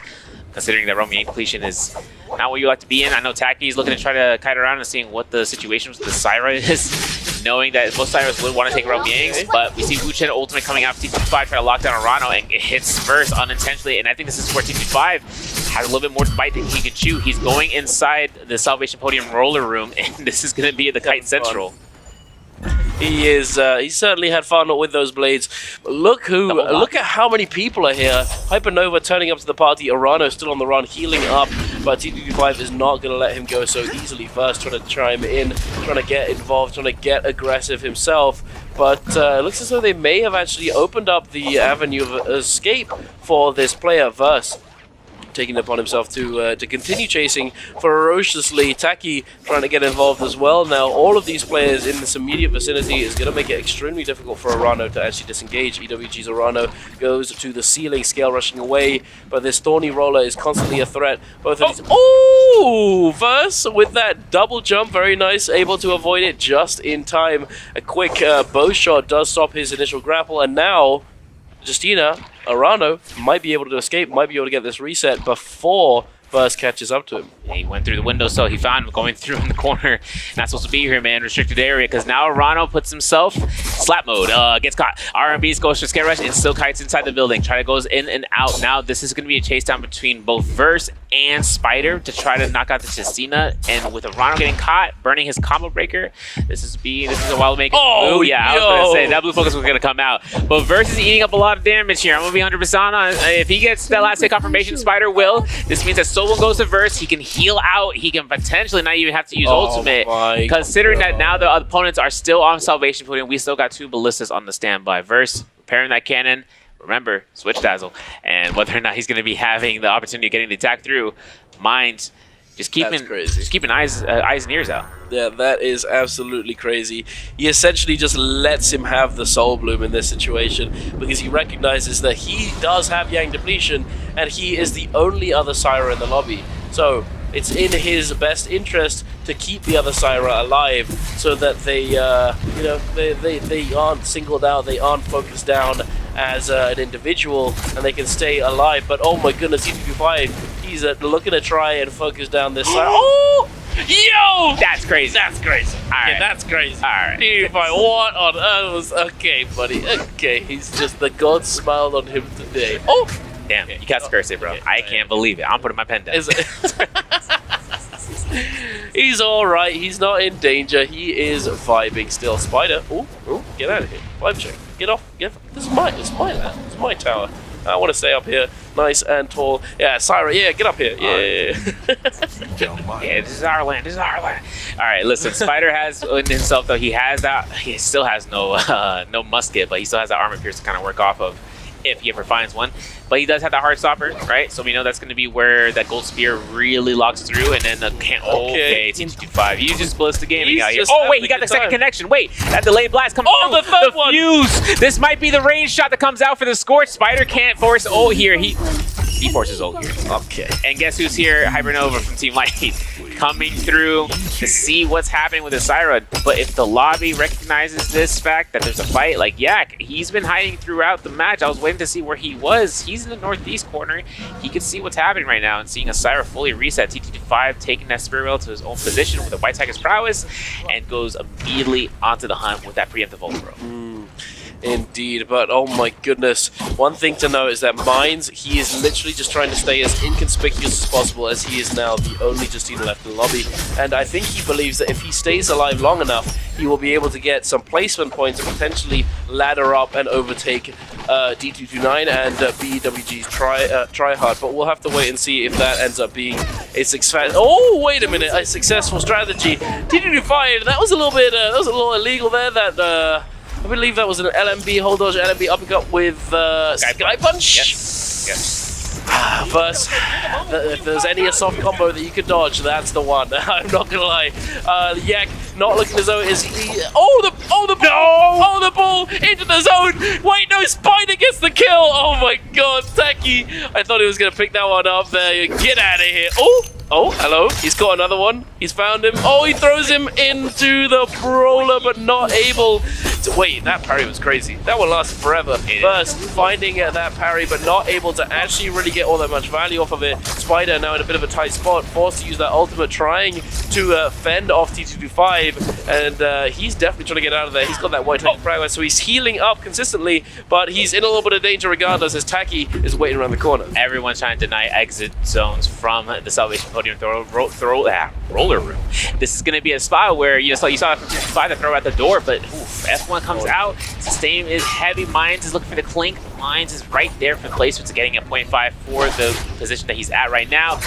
Considering that Romy depletion is not what you like to be in. I know Taki's looking to try to kite around and seeing what the situation with the Syra is, knowing that most Syras would want to take Romy Yangs, but we see Wu Chen ultimate coming out of T25 try to lock down Arano, and it hits Verse unintentionally, and I think this is where T25 has a little bit more bite than he can chew. He's going inside the Salvation Podium roller room, and this is going to be the Kite Central. He is. He certainly had fun with those blades. But look at how many people are here. Hypernova turning up to the party. Arano still on the run, healing up, but T25 is not going to let him go so easily. First, trying to chime in, trying to get involved, trying to get aggressive himself. But it looks as though they may have actually opened up the avenue of escape for this player. Verse taking it upon himself to continue chasing ferociously. Taki trying to get involved as well. Now, all of these players in this immediate vicinity is going to make it extremely difficult for Arano to actually disengage. EWG's Arano goes to the ceiling, scale rushing away, but this Thorny Roller is constantly a threat. Both of these... Oh! Verse with that double jump, very nice, able to avoid it just in time. A quick bow shot does stop his initial grapple, and now Justina, Arano, might be able to escape, might be able to get this reset before Verse catches up to him. He went through the window, so he found him going through in the corner. Not supposed to be here, man. Restricted area, because now Arano puts himself slap mode. Gets caught. R&B's goes for Scare Rush and still kites inside the building. Try to goes in and out. Now this is going to be a chase down between both Verse and Spider to try to knock out the Justina. And with Arano getting caught, burning his combo breaker, this is a while to make it. Oh, yeah, I was going to say that blue focus was going to come out. But Verse is eating up a lot of damage here. I'm going to be 100% on. If he gets that last hit confirmation, Spider will. This means that Soul goes to Verse. He can heal out. He can potentially not even have to use ultimate. Considering that now the opponents are still on Salvation Podium, we still got 2 ballistas on the standby. Verse repairing that cannon, remember, switch dazzle, and whether or not he's going to be having the opportunity of getting the attack through, Mind just keeping eyes and ears out. Yeah, that is absolutely crazy. He essentially just lets him have the Soul Bloom in this situation because he recognizes that he does have Yang Depletion and he is the only other Syra in the lobby. So it's in his best interest to keep the other Syra alive so that they, they aren't singled out, they aren't focused down as an individual, and they can stay alive. But oh my goodness, TTP5, he's looking to try and focus down this side. Oh! Yo! That's crazy. That's crazy. All right. Yeah, that's crazy. All right. TTP5, what on earth was... Okay, buddy. Okay, he's just... The god smiled on him today. Oh! Damn, okay. You cast curse it, bro. Okay. I can't believe it. I'm putting my pen down. He's alright. He's not in danger. He is vibing still. Spider. Oh, get out of here. Vibe check. Get off. This is my land. This is my tower. I want to stay up here. Nice and tall. Yeah, Syra. Yeah, get up here. Yeah. Yeah, this is our land. This is our land. All right, listen. Spider has in himself though. He has that. He still has no musket, but he still has that armor pierce to kind of work off of if he ever finds one. But he does have the Heartstopper, right? So we know that's going to be where that Gold Spear really locks through, and then the okay, TTP5. You just blitzed the gaming out here. Oh wait, he got the second connection. Wait, that delayed blast comes. Oh, the third one. Fuse. This might be the range shot that comes out for the score. Spider can't force ult here. He forces ult here. Okay. And guess who's here? Hypernova from Team Light coming through to see what's happening with the Syra. But if the lobby recognizes this fact that there's a fight, like Yak, he's been hiding throughout the match. I was waiting to see where he was. He's in the northeast corner. He could see what's happening right now and seeing a Syra fully reset. TTP5 taking that Spirit Rail to his own position with a White Tiger's prowess and goes immediately onto the hunt with that preemptive ult, bro. Indeed, but oh my goodness. One thing to know is that Mines, he is literally just trying to stay as inconspicuous as possible as he is now the only Justina left in the lobby. And I think he believes that if he stays alive long enough, he will be able to get some placement points and potentially ladder up and overtake D229 and BWG's tryhard. But we'll have to wait and see if that ends up being a successful strategy. D225, that was a little bit, that was a little illegal there. That I believe that was an LMB hold dodge, LMB uppercut with Sky Punch. Yes. First, if there's any soft combo that you could dodge, that's the one. I'm not gonna lie. Yak not looking as though it is. The ball into the zone. Wait, no, Spider gets the kill. Oh my God, Taki. I thought he was gonna pick that one up there. Get out of here. Oh, hello. He's got another one. He's found him. Oh, he throws him into the brawler, but not able to... Wait, that parry was crazy. That one lasted forever. First, finding that parry, but not able to actually really get all that much value off of it. Spider now in a bit of a tight spot, forced to use that ultimate, trying to fend off T225, and he's definitely trying to get out of there. He's got that white tiger prowess, so he's healing up consistently, but he's in a little bit of danger regardless, as Taki is waiting around the corner. Everyone's trying to deny exit zones from the Salvation Podium roller room. This is going to be a spot where you saw that from T225 to throw out the door, but F1 comes out. Sustain is heavy. Mines is looking for the clink. Mines is right there for placement to getting a 0.5 for the position that he's at right now.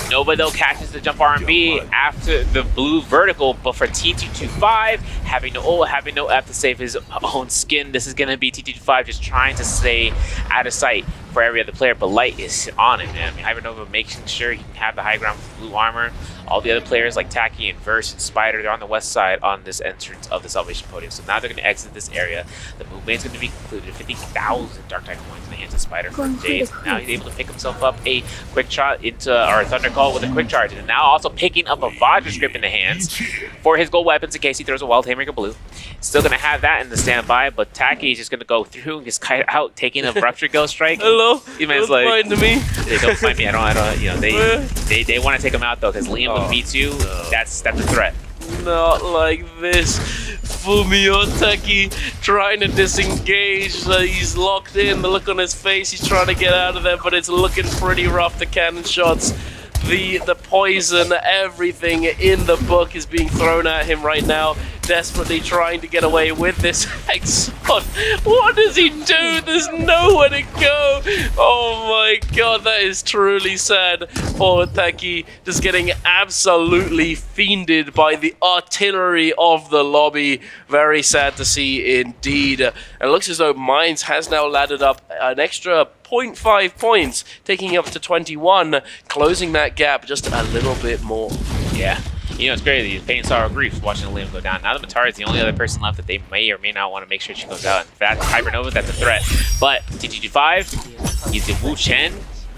Nova though catches the jump R&B after the blue vertical, but for T225 having no ult, having no F to save his own skin, this is going to be T225 just trying to stay out of sight for every other player, but Light is on it, man. I mean, Hypernova making sure he can have the high ground with blue armor. All the other players like Taki and Verse and Spider, they're on the west side on this entrance of the Salvation Podium. So now they're going to exit this area. The movement is going to be concluded. 50,000 Dark Titan coins in the hands of Spider for days. Now he's able to pick himself up a quick shot into, or Thunder Call with a quick charge. And now also picking up a Vajra script in the hands for his gold weapons in case he throws a Wild Haymaker Blue. Still going to have that in the standby, but Taki is just going to go through and just kite out, taking a Rupture Ghost Strike. Hello? Don't mind me. They don't mind me. I don't, you know, they want to take him out though, because Liam with V2, that's a threat. Not like this. Fumio Taki trying to disengage. He's locked in. The look on his face, he's trying to get out of there, but it's looking pretty rough. The cannon shots. The poison, everything in the book is being thrown at him right now. Desperately trying to get away with this Exxon. What does he do? There's nowhere to go. Oh my god, that is truly sad. Poor Taki just getting absolutely fiended by the artillery of the lobby. Very sad to see indeed. It looks as though Mines has now laddered up an extra 0.5 points, taking up to 21, closing that gap just a little bit more. Yeah. You know, it's crazy. Pain, sorrow, grief watching Liam go down. Now that Matara is the only other person left that they may or may not want to make sure she goes out. In fact, Hypernova, that's a threat. But TTG5, he's the Wu Chen.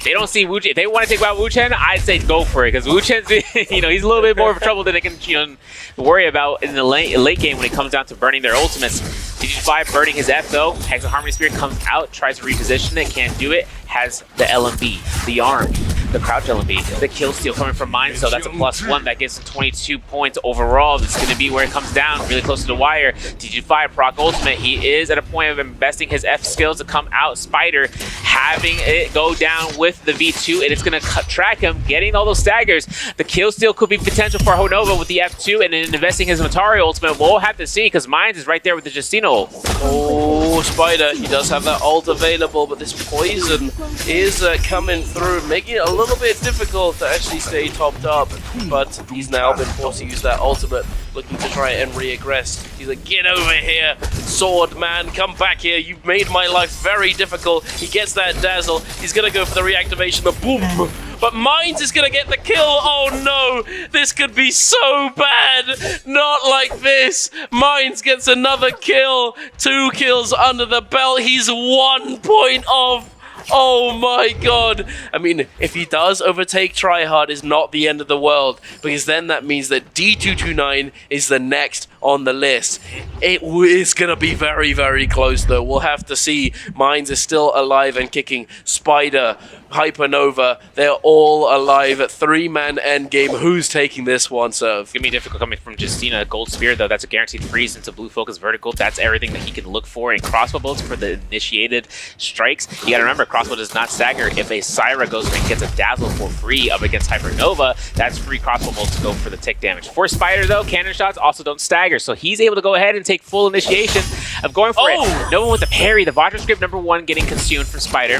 They don't see Wu Chen. If they want to take out Wu Chen, I'd say go for it. Because Wu Chen's, you know, he's a little bit more of trouble than they can, you know, worry about in the late game when it comes down to burning their ultimates. TTG5 burning his F though. Hex of Harmony Spirit comes out, tries to reposition it, can't do it. Has the LMB, the arm, the crouch LMB, the kill steal coming from mine, so that's a +1. That gives him 22 points overall. This is going to be where it comes down, really close to the wire. TG5 proc ultimate. He is at a point of investing his F skills to come out. Spider having it go down with the V2, and it's going to track him, getting all those staggers. The kill steal could be potential for Honova with the F2, and then investing his Matari ultimate. We'll have to see, because Mines is right there with the Justino ult. Oh, Spider, he does have that ult available, but this poison is coming through, making it a little bit difficult to actually stay topped up. But he's now been forced to use that ultimate, looking to try and re-aggress. He's like, get over here, sword man, come back here. You've made my life very difficult. He gets that dazzle. He's gonna go for the reactivation, the boom. But Mines is gonna get the kill. Oh no, this could be so bad. Not like this. Mines gets another kill. 2 kills under the belt. He's 1 point off. Oh my god. I mean, if he does overtake Tryhard, is not the end of the world, because then that means that D229 is the next on the list. It is going to be very, very close though. We'll have to see. Mines is still alive and kicking. Spider, Hypernova, they're all alive. 3-man endgame. Who's taking this one, Serve? It's going to be difficult coming from Justina. Gold Spear, though, that's a guaranteed freeze into blue focus vertical. That's everything that he can look for. And crossbow bolts for the initiated strikes. You got to remember, crossbow does not stagger. If a Syra goes and gets a dazzle for free up against Hypernova, that's free crossbow bolts to go for the tick damage. For Spider, though, cannon shots also don't stagger. So he's able to go ahead and take full initiation of going for it. Nova with the parry. The Vajra script #1 getting consumed from Spider.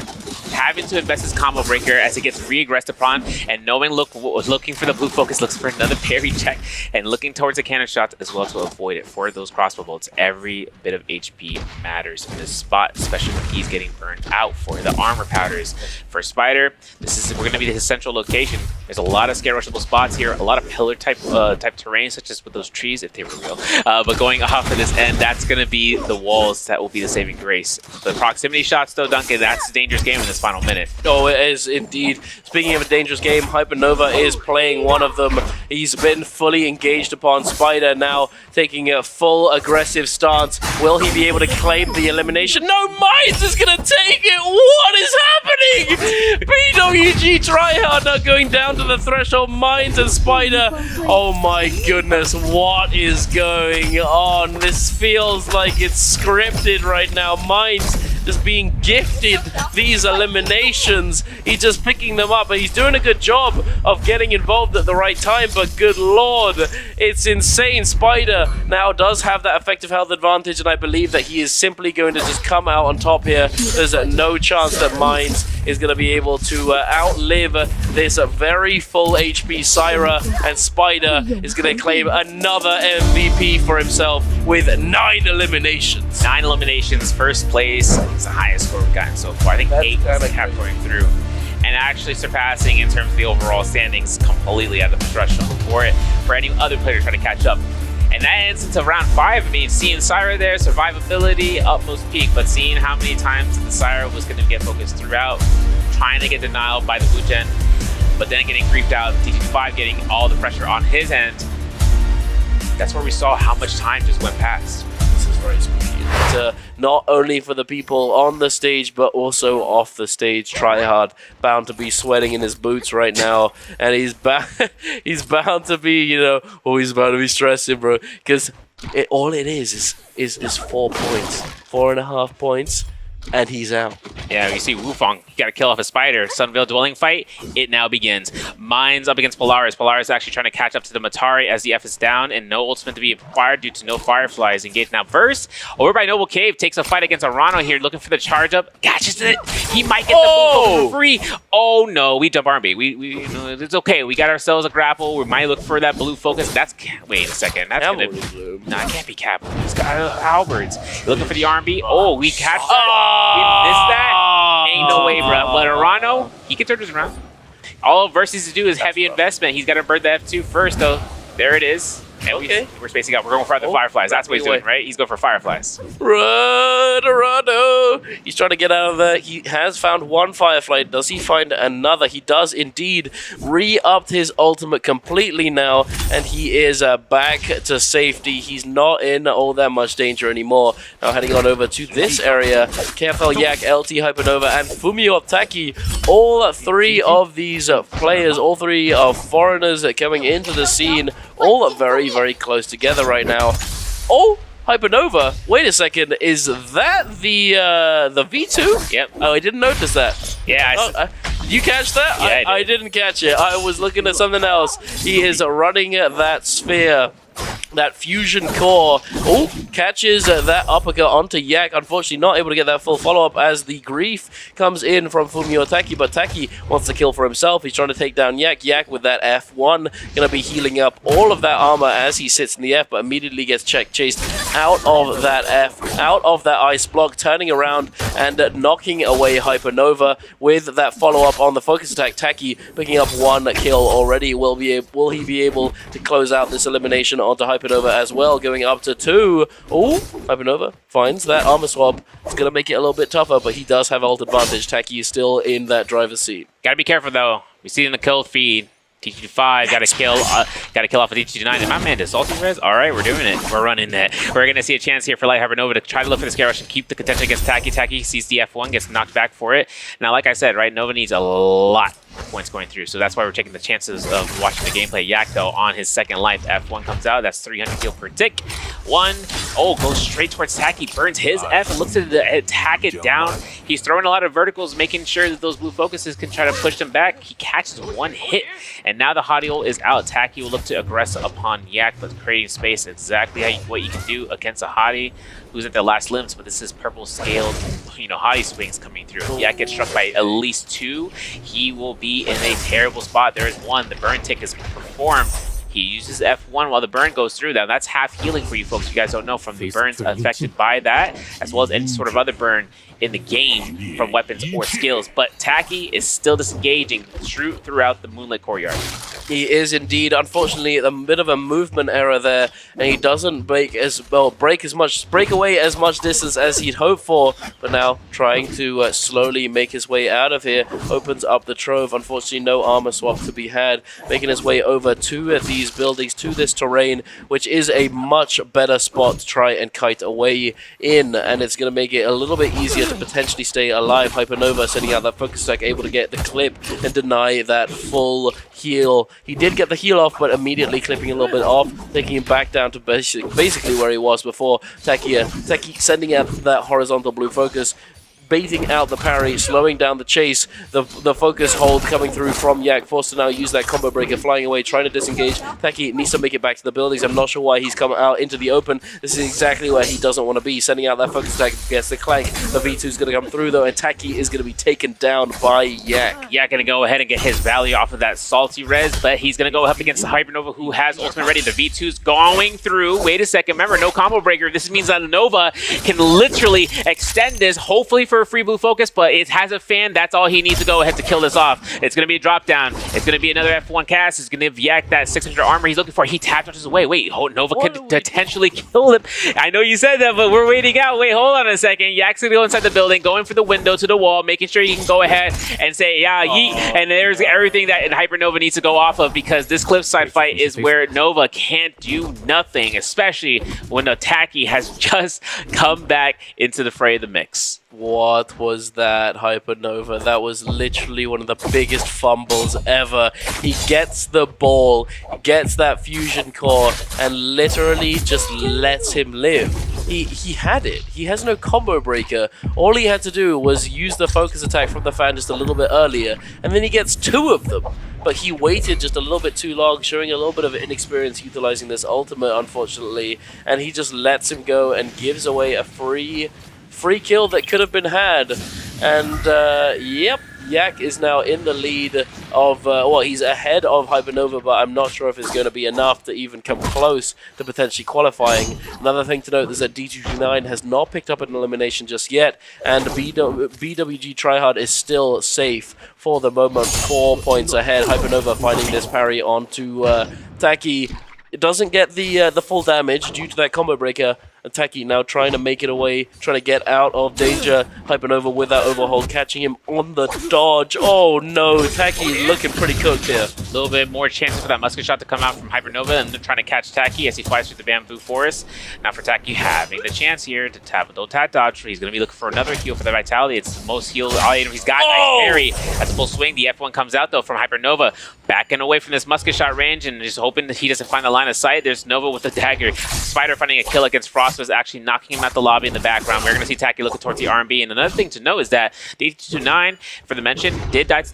Having to invest his combo breaker as it gets re-aggressed upon, and knowing looking for the blue focus, looks for another parry check, and looking towards the cannon shots as well to avoid it. For those crossbow bolts, every bit of HP matters in this spot, especially when he's getting burned out. For the armor powders for Spider, we're going to be his central location. There's a lot of scare rushable spots here, a lot of pillar type terrain, such as with those trees if they were real. But going off of this end, that's going to be the walls that will be the saving grace. The proximity shots, though, Duncan, that's a dangerous game in this final minute. Oh, it is indeed. Speaking of a dangerous game, Hypernova is playing one of them. He's been fully engaged upon Spider, now taking a full aggressive stance. Will he be able to claim the elimination? No, Mines is going to take it! What is happening? BWG Tryhard now going down to the threshold. Mines and Spider. Oh my goodness, what is going on? This feels like it's scripted right now. Mines just being gifted these eliminations. He's just picking them up, and he's doing a good job of getting involved at the right time, but good lord, it's insane. Spider now does have that effective health advantage, and I believe that he is simply going to just come out on top here. There's no chance that Mines is going to be able to outlive this very full HP Syra, and Spider is going to claim another MVP for himself with 9 eliminations. 9 eliminations, first place. It's the highest score we've gotten so far. I think 8 was the cap going through. And actually surpassing in terms of the overall standings completely at the threshold for any other player trying to catch up. And that ends into round 5. I mean, seeing Syra there, survivability, utmost peak, but seeing how many times the Syra was going to get focused throughout, trying to get denial by the Wuchen, but then getting creeped out, TG5 getting all the pressure on his end. That's where we saw how much time just went past. This is very spooky. Not only for the people on the stage, but also off the stage. Tryhard bound to be sweating in his boots right now, and he's bound to be, you know, he's bound to be stressing, bro, because all it is 4 points, 4.5 points, and he's out. Yeah, you see Wufong, got to kill off a spider. Sunveil Dwelling fight, it now begins. Mines up against Polaris. Polaris actually trying to catch up to the Matari as the F is down and no ultimate to be acquired due to no Fireflies engaged. Now Verse, over by Noble Cave, takes a fight against Arano here, looking for the charge up. Catches it. He might get the blue for free. Oh no, we jump RB. We it's okay. We got ourselves a grapple. We might look for that blue focus. That's, wait a second. That's gonna, nah, it can't be Cap. He's got halberds. Looking for the RB. Oh, we catch that. We missed that. Ain't no way, bro. But Arano, he can turn this around. All Verse needs to do is heavy investment. He's got to bird the F2 first, though. There it is. And we're spacing out. We're going for the Fireflies. That's what he's doing, right? He's going for Fireflies. Run, Arano! He's trying to get out of there. He has found one Firefly. Does he find another? He does indeed. Re-upped his ultimate completely now, and he is back to safety. He's not in all that much danger anymore. Now heading on over to this area. KFL Yak, LT Hypernova, and Fumio Taki. All three of these players, all three foreigners coming into the scene, all very, very close together right now. Oh, Hypernova. Wait a second. Is that the V2? Yep. Oh, I didn't notice that. Yeah. Did you catch that? Yeah, I didn't catch it. I was looking at something else. He is running that sphere. That fusion core. Oh, catches that uppercut onto Yak. Unfortunately, not able to get that full follow-up as the grief comes in from Fumio Taki, but Taki wants to kill for himself. He's trying to take down Yak. Yak with that F1, going to be healing up all of that armor as he sits in the F, but immediately gets chased out of that F, out of that ice block, turning around and knocking away Hypernova with that follow-up on the focus attack. Taki picking up one kill already. Will he be able to close out this elimination onto Hypernova as well, going up to 2. Oh, Hypernova finds that armor swap. It's going to make it a little bit tougher, but he does have ult advantage. Taki is still in that driver's seat. Gotta be careful, though. We see it in the kill feed. TG5, gotta kill off of TG9. And my man, does salty res? Alright, we're doing it. We're running that. We're gonna see a chance here for Light Hypernova to try to look for the scare rush and keep the contention against Taki. Taki sees the F1, gets knocked back for it. Now, like I said, right, Nova needs a lot of points going through, so that's why we're taking the chances of watching the gameplay. Yak, though, on his second life, F1 comes out. That's 300 heal per tick. Goes straight towards Taki, burns his F, and looks to attack it down. He's throwing a lot of verticals, making sure that those blue focuses can try to push him back. He catches one hit, and now the hottie ult is out. Taki will look to aggress upon Yak, but creating space, exactly what you can do against a hottie who's at their last limbs, but this is purple scaled, hottie swings coming through. If Yak gets struck by at least 2, he will be in a terrible spot. There is 1. The burn tick is performed. He uses F1 while the burn goes through. Now, that's half healing for you folks. You guys don't know from the burns affected by that, as well as any sort of other burn in the game from weapons or skills. But Taki is still disengaging throughout the Moonlit Courtyard. He is indeed. Unfortunately, a bit of a movement error there, and he doesn't break away as much distance as he'd hoped for. But now trying to slowly make his way out of here, opens up the trove. Unfortunately, no armor swap to be had, making his way over to these buildings, to this terrain, which is a much better spot to try and kite away in, and it's going to make it a little bit easier to potentially stay alive. Hypernova sending out that focus attack, able to get the clip and deny that full heal. He did get the heal off, but immediately clipping a little bit off, taking him back down to basically where he was before. Taki sending out that horizontal blue focus, baiting out the parry, slowing down the chase. The focus hold coming through from Yak, forced to now use that combo breaker, flying away, trying to disengage. Taki needs to make it back to the buildings. I'm not sure why he's come out into the open. This is exactly where he doesn't want to be. Sending out that focus attack against the clank. The V2 is going to come through, though, and Taki is going to be taken down by Yak. Yak going to go ahead and get his value off of that salty res, but he's going to go up against the Hypernova, who has ultimate ready. The V2's going through. Wait a second. Remember, no combo breaker. This means that Nova can literally extend this, hopefully for a free blue focus, but it has a fan. That's all he needs to go ahead to kill this off. It's going to be a drop down. It's going to be another F1 cast. It's going to give Yak that 600 armor he's looking for. He tapped out his way. Wait, Nova could potentially kill him. I know you said that, but we're waiting out. Wait, hold on a second. Yak's going to go inside the building, going for the window to the wall, making sure he can go ahead and say, yeah, yeet. And there's everything that Hypernova needs to go off of, because this cliffside fight is where Nova can't do nothing, especially when Taki has just come back into the fray of the mix. What was that, Hypernova? That was literally one of the biggest fumbles ever. He gets the ball, gets that fusion core, and literally just lets him live. He had it. He has no combo breaker. All he had to do was use the focus attack from the fan just a little bit earlier, and then he gets 2 of them. But he waited just a little bit too long, showing a little bit of inexperience utilizing this ultimate, unfortunately, and he just lets him go and gives away a free kill that could have been had. And yep, Yak is now in the lead of, well, he's ahead of Hypernova, but I'm not sure if it's going to be enough to even come close to potentially qualifying. Another thing to note is that D229 has not picked up an elimination just yet, and BWG Tryhard is still safe for the moment, 4 points ahead. Hypernova finding this parry onto Taki. It doesn't get the full damage due to that combo breaker. Taki now trying to make it away, trying to get out of danger. Hypernova with that overhold, catching him on the dodge. Oh no, Taki looking pretty cooked here. A little bit more chances for that musket shot to come out from Hypernova, and they're trying to catch Taki as he flies through the bamboo forest. Now for Taki having the chance here to tap a little tat dodge. He's going to be looking for another heal for the Vitality. It's the most heal item he's got. Oh! Nice parry. That's full swing. The F1 comes out though from Hypernova. Backing away from this musket shot range and just hoping that he doesn't find the line of sight. There's Nova with the dagger. Spider finding a kill against Frost was actually knocking him out the lobby in the background. We're going to see Taki looking towards the R&B. And another thing to know is that D229, for the mention, did die to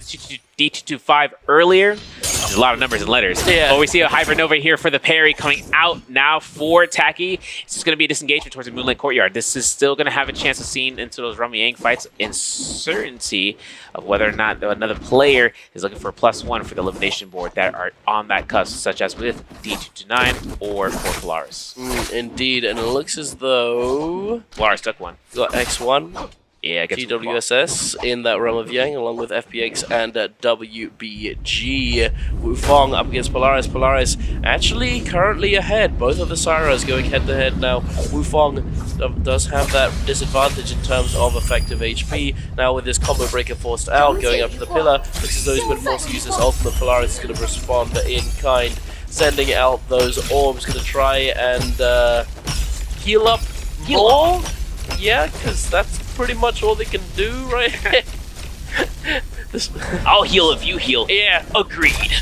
D225 earlier. There's a lot of numbers and letters. Yeah. But we see a Hypernova here for the parry coming out now for Taki. It's just going to be a disengagement towards the Moonlight Courtyard. This is still going to have a chance of seeing into those Rum Yang fights in certainty of whether or not another player is looking for a +1 for the elimination board that are on that cusp, such as with D229 or for Polaris. Indeed, and it looks as though Polaris took one. got X1. Yeah, against GWSS in that realm of Yang, along with FPX and WBG. Wufong up against Polaris. Polaris actually currently ahead. Both of the Syras going head-to-head now. Wufong does have that disadvantage in terms of effective HP. Now with this combo breaker forced out, going up to the pillar, looks as though he's been forced to use this ultimate. Polaris is going to respond in kind, sending out those orbs, going to try and heal up more. Yeah, because that's pretty much all they can do, right? I'll heal if you heal. Yeah, Agreed.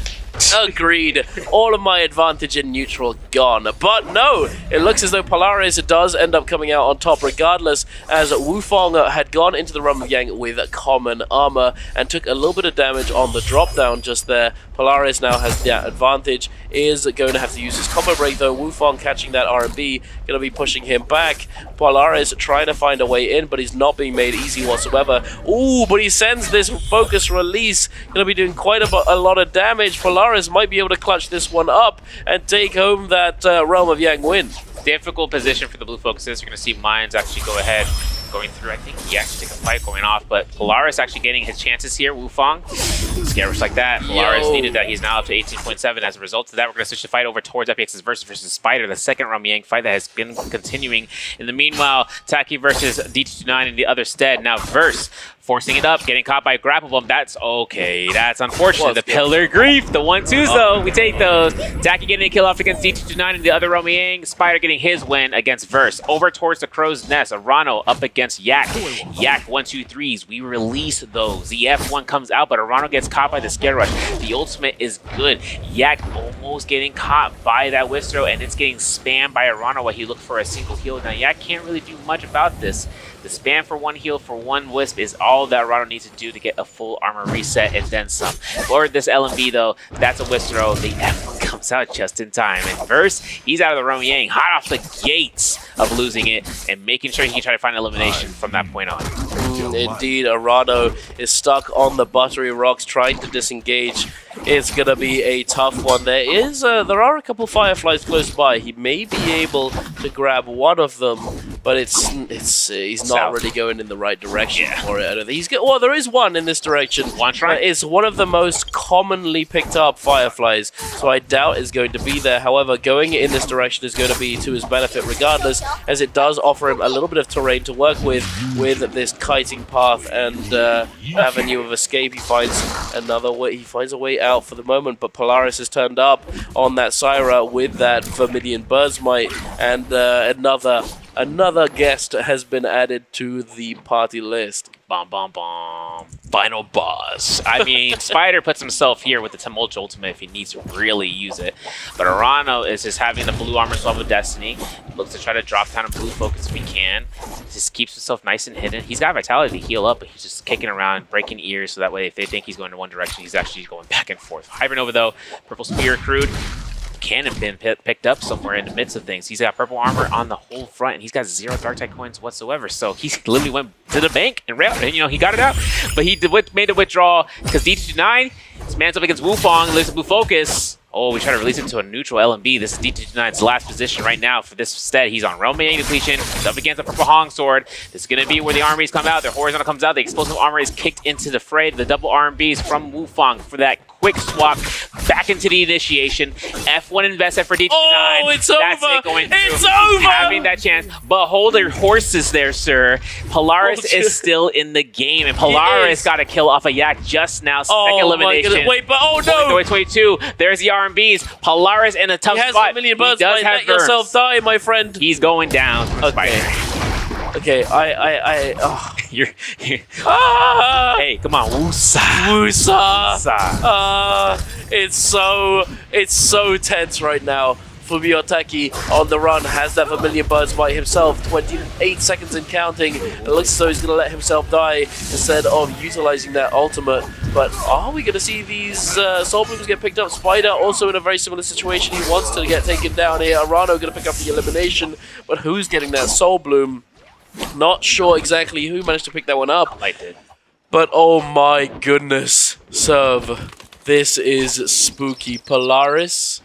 agreed. All of my advantage in neutral gone. But no, it looks as though Polaris does end up coming out on top regardless, as Wufong had gone into the Realm of Yang with common armor and took a little bit of damage on the drop down just there. Polaris now has that advantage, is going to have to use his combo break though. Wufong catching that R&B, going to be pushing him back. Polaris trying to find a way in, but he's not being made easy whatsoever. Ooh, but he sends this focus release, going to be doing quite a lot of damage. Polaris might be able to clutch this one up and take home that Realm of Yang win. Difficult position for the blue focuses. You're going to see Mines actually go ahead, going through. I think he actually took a fight going off, but Polaris actually getting his chances here. Wufong, scared like that. Polaris needed that. He's now up to 18.7. As a result of that, we're going to switch the fight over towards FPX's versus Spider, the second Rum Yang fight that has been continuing. In the meanwhile, Taki versus D229 in the other stead. Now Verse forcing it up, getting caught by a grapple bomb. That's okay. That's unfortunate. The Pillar Grief, the 1-2s though. We take those. Taki getting a kill off against D229 and the other Rum Yang. Spider getting his win against Verse. Over towards the Crow's Nest. Arano up against Yak. Yak 1-2-3s. We release those. The F1 comes out, but Arano gets caught by the Scare Rush. The ultimate is good. Yak almost getting caught by that Wisp Throw, and it's getting spammed by Arano while he looked for a single heal. Now Yak can't really do much about this. The spam for one heal for one Wisp is all that Arano needs to do to get a full armor reset and then some. For this LMB though, that's a Wisp Throw. The F1 comes out just in time. And Verse, he's out of the Rum Yang, hot off the gates of losing it and making sure he can try to find elimination from that point on. Indeed, Arano is stuck on the buttery rocks trying to disengage. It's going to be a tough one. There are a couple Fireflies close by. He may be able to grab one of them, but he's not really going in the right direction for it. I don't think well, there is one in this direction. One try. It's one of the most commonly picked up Fireflies, so I doubt it's going to be there. However, going in this direction is going to be to his benefit regardless, as it does offer him a little bit of terrain to work with this kiting path and avenue of escape. He finds another way. He finds a way out for the moment, but Polaris has turned up on that Syra with that Vermilion Bird's Might and another Another guest has been added to the party list. Bom, bom, bom. Final boss. I mean, Spider puts himself here with the Tumult Ultimate if he needs to really use it. But Arano is just having the blue armor swap of Destiny. Looks to try to drop down a blue focus if he can. Just keeps himself nice and hidden. He's got Vitality to heal up, but he's just kicking around, breaking ears, so that way if they think he's going in one direction, he's actually going back and forth. Hypernova, though, Purple Spear accrued. Cannon been picked up somewhere in the midst of things. He's got purple armor on the whole front, and he's got 0 dark tide coins whatsoever. So he literally went to the bank and he got it out. But he made a withdrawal because D229 mans up against Wufong, lives blue focus. Oh, we try to release him to a neutral LMB. This is D229's last position right now. For this stead, he's on Realm Yang depletion. He's up against the Purple Hong Sword. This is going to be where the armies come out. Their horizontal comes out. The explosive armor is kicked into the fray. The double RMBs from Wufong for that quick swap back into the initiation. F1 invested for D229. Oh, it's That's over. It going through. It's over. Having that chance. But hold your horses there, sir. Polaris is still in the game. And Polaris got a kill off a Yak just now. Second elimination. Wait, but oh no. 22. There's the RMBs. Polaris in a tough He has spot. a million birds. He does have Let yourself die, my friend. He's going down. Okay, You're Ah! hey, come on, Wusa. It's so tense right now. Fumiotaki on the run has that Vermilion Birds by himself. 28 seconds in counting. It looks as though he's going to let himself die instead of utilizing that ultimate. But are we going to see these Soul Blooms get picked up? Spider also in a very similar situation. He wants to get taken down here. Arano going to pick up the elimination. But who's getting that Soul Bloom? Not sure exactly who managed to pick that one up. I did. But oh my goodness, Serv. This is spooky. Polaris.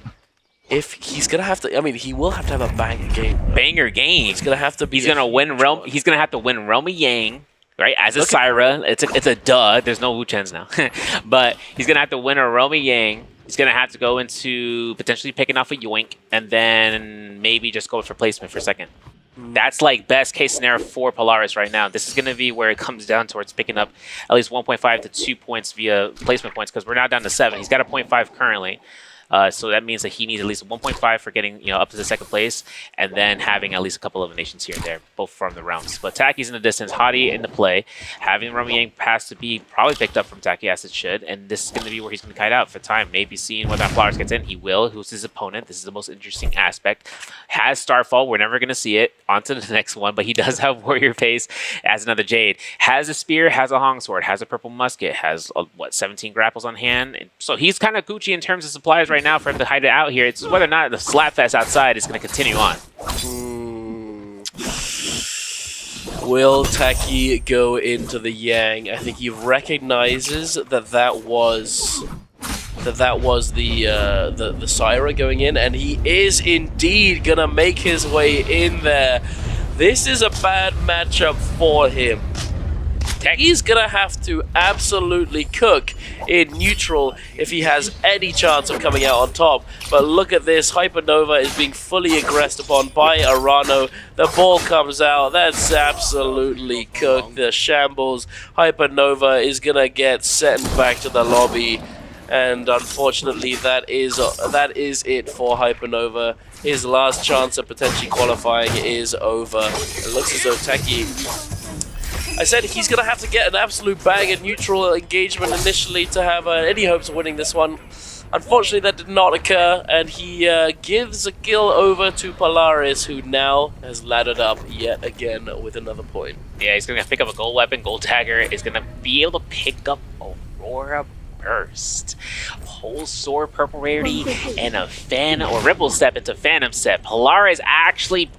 If he's gonna have to, I mean, he will have to have a banger game. Banger game. He's gonna have to be. He's gonna win Realm. He's gonna have to win Realm Yang, right? As a Syra, it's a duh. There's no Wu Chens now, but he's gonna have to win a Realm Yang. He's gonna have to go into potentially picking off a Yoink, and then maybe just go for placement for second. That's like best case scenario for Polaris right now. This is going to be where it comes down towards picking up at least 1.5 to 2 points via placement points because we're now down to 7. He's got a 0.5 currently. So that means that he needs at least 1.5 for getting up to the second place, and then having at least a couple of eliminations here and there, both from the rounds. But Taki's in the distance, Hadi in the play, having Romy Yang pass to be probably picked up from Taki as it should, and this is going to be where he's going to kite out for time. Maybe seeing whether Flowers gets in, he will. Who's his opponent? This is the most interesting aspect. Has Starfall, we're never going to see it. On to the next one, but he does have Warrior Face as another Jade. Has a Spear, has a Hong Sword, has a Purple Musket, has, 17 grapples on hand. And so he's kind of Gucci in terms of supplies right now for him to hide it out here. It's whether or not the Slapfest outside is going to continue on. Will Taki go into the Yang? I think he recognizes that was the Syra going in, and he is indeed gonna make his way in there. This is a bad matchup for him. He's gonna have to absolutely cook in neutral if he has any chance of coming out on top. But look at this, Hypernova is being fully aggressed upon by Arano. The ball comes out, that's absolutely cooked. The shambles, Hypernova is gonna get sent back to the lobby. And unfortunately, that is it for Hypernova. His last chance of potentially qualifying is over. It looks as though Taki, I said he's going to have to get an absolute bang at neutral engagement initially to have any hopes of winning this one. Unfortunately, that did not occur, and he gives a kill over to Polaris, who now has laddered up yet again with another point. Yeah, he's going to pick up a gold weapon. Gold Dagger is going to be able to pick up Aurora Burst, whole sword purple rarity, and a fan or ripple step into Phantom Step. Polaris actually,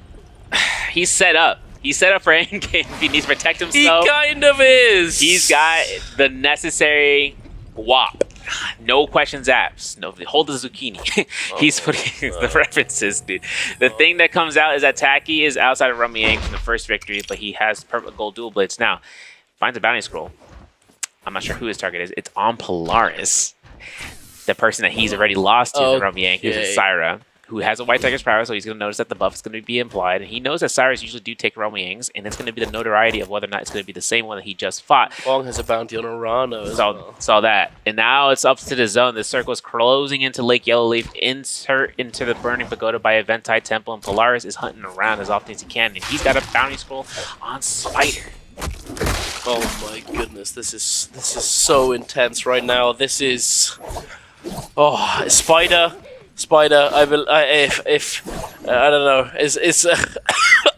he's set up. He's set up for endgame if he needs to protect himself. He kind of is. He's got the necessary WAP. No questions asked. No, hold the zucchini. He's putting the references, dude. The thing that comes out is that Taki is outside of Rummy Yang from the first victory, but he has purple gold dual blades. Now, finds a bounty scroll. I'm not sure who his target is. It's on Polaris, the person that he's already lost to, the Rummy Yang, who's a Syra. who has a White Tiger's power, so he's going to notice that the buff is going to be implied. And he knows that Cyrus usually do take Realm Yangs, and it's going to be the notoriety of whether or not it's going to be the same one that he just fought. Wong has a bounty on Arano as well. Saw that. And now it's up to the zone. The circle is closing into Lake Yellowleaf, insert into the Burning Pagoda by Eventai Temple, and Polaris is hunting around as often as he can. And he's got a bounty scroll on Spider. Oh my goodness, this is so intense right now. This is... Oh, Spider, I don't know,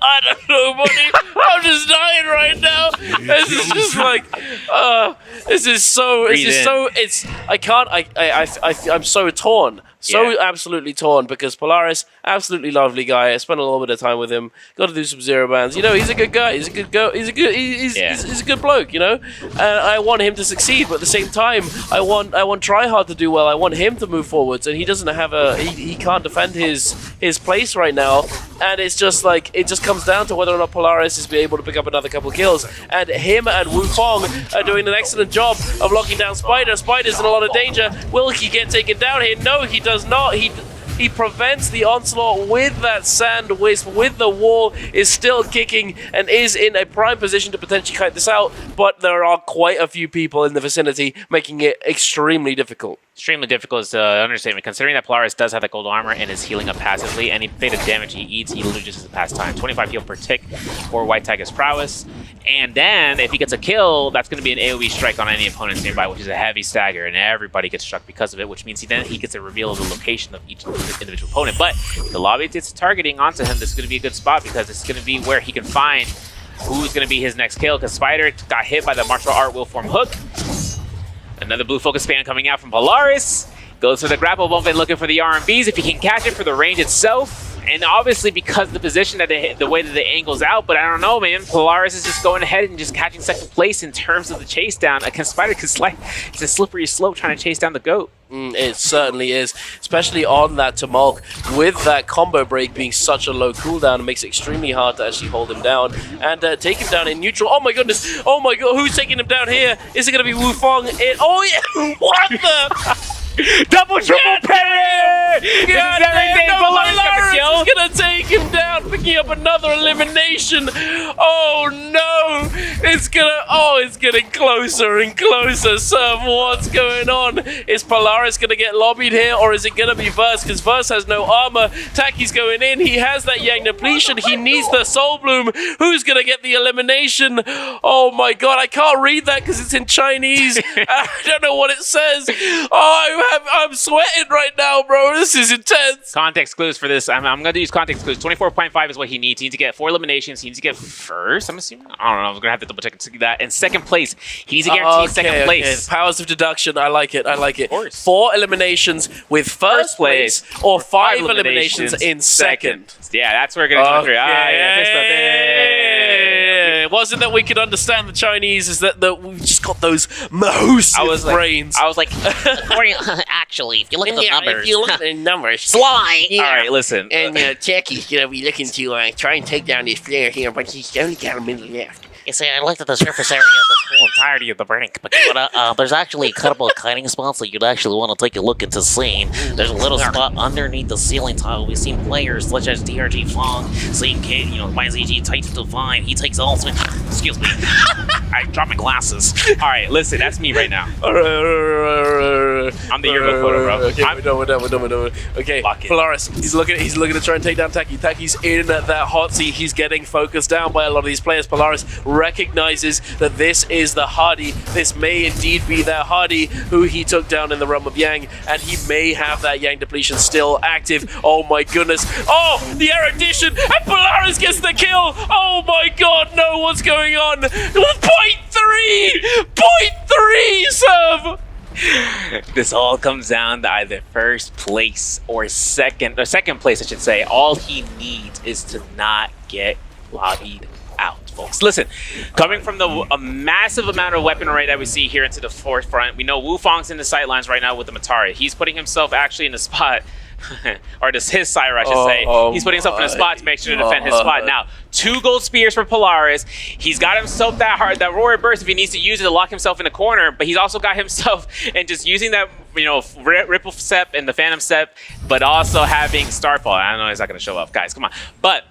I don't know, buddy. I'm just dying right now. This is just like, I'm so torn. Absolutely torn, because Polaris, absolutely lovely guy. I spent a little bit of time with him. Got to do some zero bands. You know, he's a good guy. He's a good he's a good bloke. You know, and I want him to succeed. But at the same time, I want Tryhard to do well. I want him to move forwards, and he doesn't have he can't defend his place right now. And it's just like, it just comes down to whether or not Polaris is able to pick up another couple kills. And him and Wufong are doing an excellent job of locking down Spider. Spider's in a lot of danger. Will he get taken down here? No, he does not. He prevents the onslaught with that sand wisp, with the wall, is still kicking and is in a prime position to potentially kite this out, but there are quite a few people in the vicinity, making it extremely difficult. Extremely difficult is an understatement, considering that Polaris does have that gold armor and is healing up passively. Any bit of damage he eats, he loses as a pastime. 25 heal per tick for White Tiger's prowess. And then, if he gets a kill, that's going to be an AoE strike on any opponents nearby, which is a heavy stagger, and everybody gets struck because of it, which means he gets a reveal of the location of each individual opponent. But the lobby gets targeting onto him. This is going to be a good spot, because it's going to be where he can find who's going to be his next kill, because Spider got hit by the martial art will form hook. Another blue focus fan coming out from Polaris. Goes for the grapple bump and looking for the RMBs if he can catch it for the range itself. And obviously, because the position that they hit, the way that the angle's out, but I don't know, man. Polaris is just going ahead and just catching second place in terms of the chase down. Against Spider, because it's a slippery slope trying to chase down the GOAT. It certainly is, especially on that Tamulk, with that combo break being such a low cooldown. It makes it extremely hard to actually hold him down and take him down in neutral. Oh my goodness! Oh my god! Who's taking him down here? Is it going to be Wufong? Oh yeah! What the? Double triple parry! God damn, Polaris is gonna take him down, picking up another elimination. Oh no! It's getting closer and closer. Serve, what's going on? Is Polaris gonna get lobbied here, or is it gonna be Verse? Because Verse has no armor. Taki's going in. He has that Yang depletion. He needs the Soul Bloom. Who's gonna get the elimination? Oh my god, I can't read that because it's in Chinese. I don't know what it says. Oh, I'm sweating right now, bro. This is intense. Context clues for this. I'm going to use context clues. 24.5 is what he needs. He needs to get 4 eliminations. He needs to get first. I'm assuming. I don't know. I'm going to have to double check and see that. And second place. He needs to guarantee second place. Powers of deduction. I like it. I like it. Of course. 4 eliminations with first place, or 5 eliminations in second. Yeah, that's where we're going to come through. It wasn't that we could understand the Chinese, is that we've just got those massive brains. I was like, actually, if you look at the numbers. If you look at the numbers. Sly! all right, listen. And Taki's going to be looking to try and take down this flare here, but he's only got a minute left. You see, I looked at the surface area of this whole entirety of the brink, but there's actually a couple of kiting spots that you'd actually want to take a look into seeing. There's a little spot underneath the ceiling tile. We've seen players such as DRG Fong, seeing Kid, YZG Titan Divine. He takes ultimate. Excuse me. I dropped my glasses. All right, listen, that's me right now. I'm the yearbook photo, bro. Okay, we're done. Okay, Polaris, he's looking to try and take down Taki. Taki's in that hot seat. He's getting focused down by a lot of these players. Polaris recognizes that this is the Hardy. This may indeed be that Hardy who he took down in the realm of Yang, and he may have that Yang depletion still active. Oh my goodness. Oh, the erudition, and Polaris gets the kill. Oh my god, no, what's going on? 0.3 serve. This all comes down to either first place or second place, I should say. All he needs is to not get lobbied out, folks. Listen, coming from a massive amount of weaponry that we see here into the forefront, we know Wufong's in the sightlines right now with the Matari. He's putting himself actually in the spot or just his Syra, I should say. He's putting himself in a spot to make sure to defend his spot. Now, 2 gold spears for Polaris. He's got himself that Roaring Burst if he needs to use it to lock himself in a corner, but he's also got himself and just using that, you know, Ripple Step and the Phantom Step, but also having Starfall. I don't know, he's not going to show up. Guys, come on. But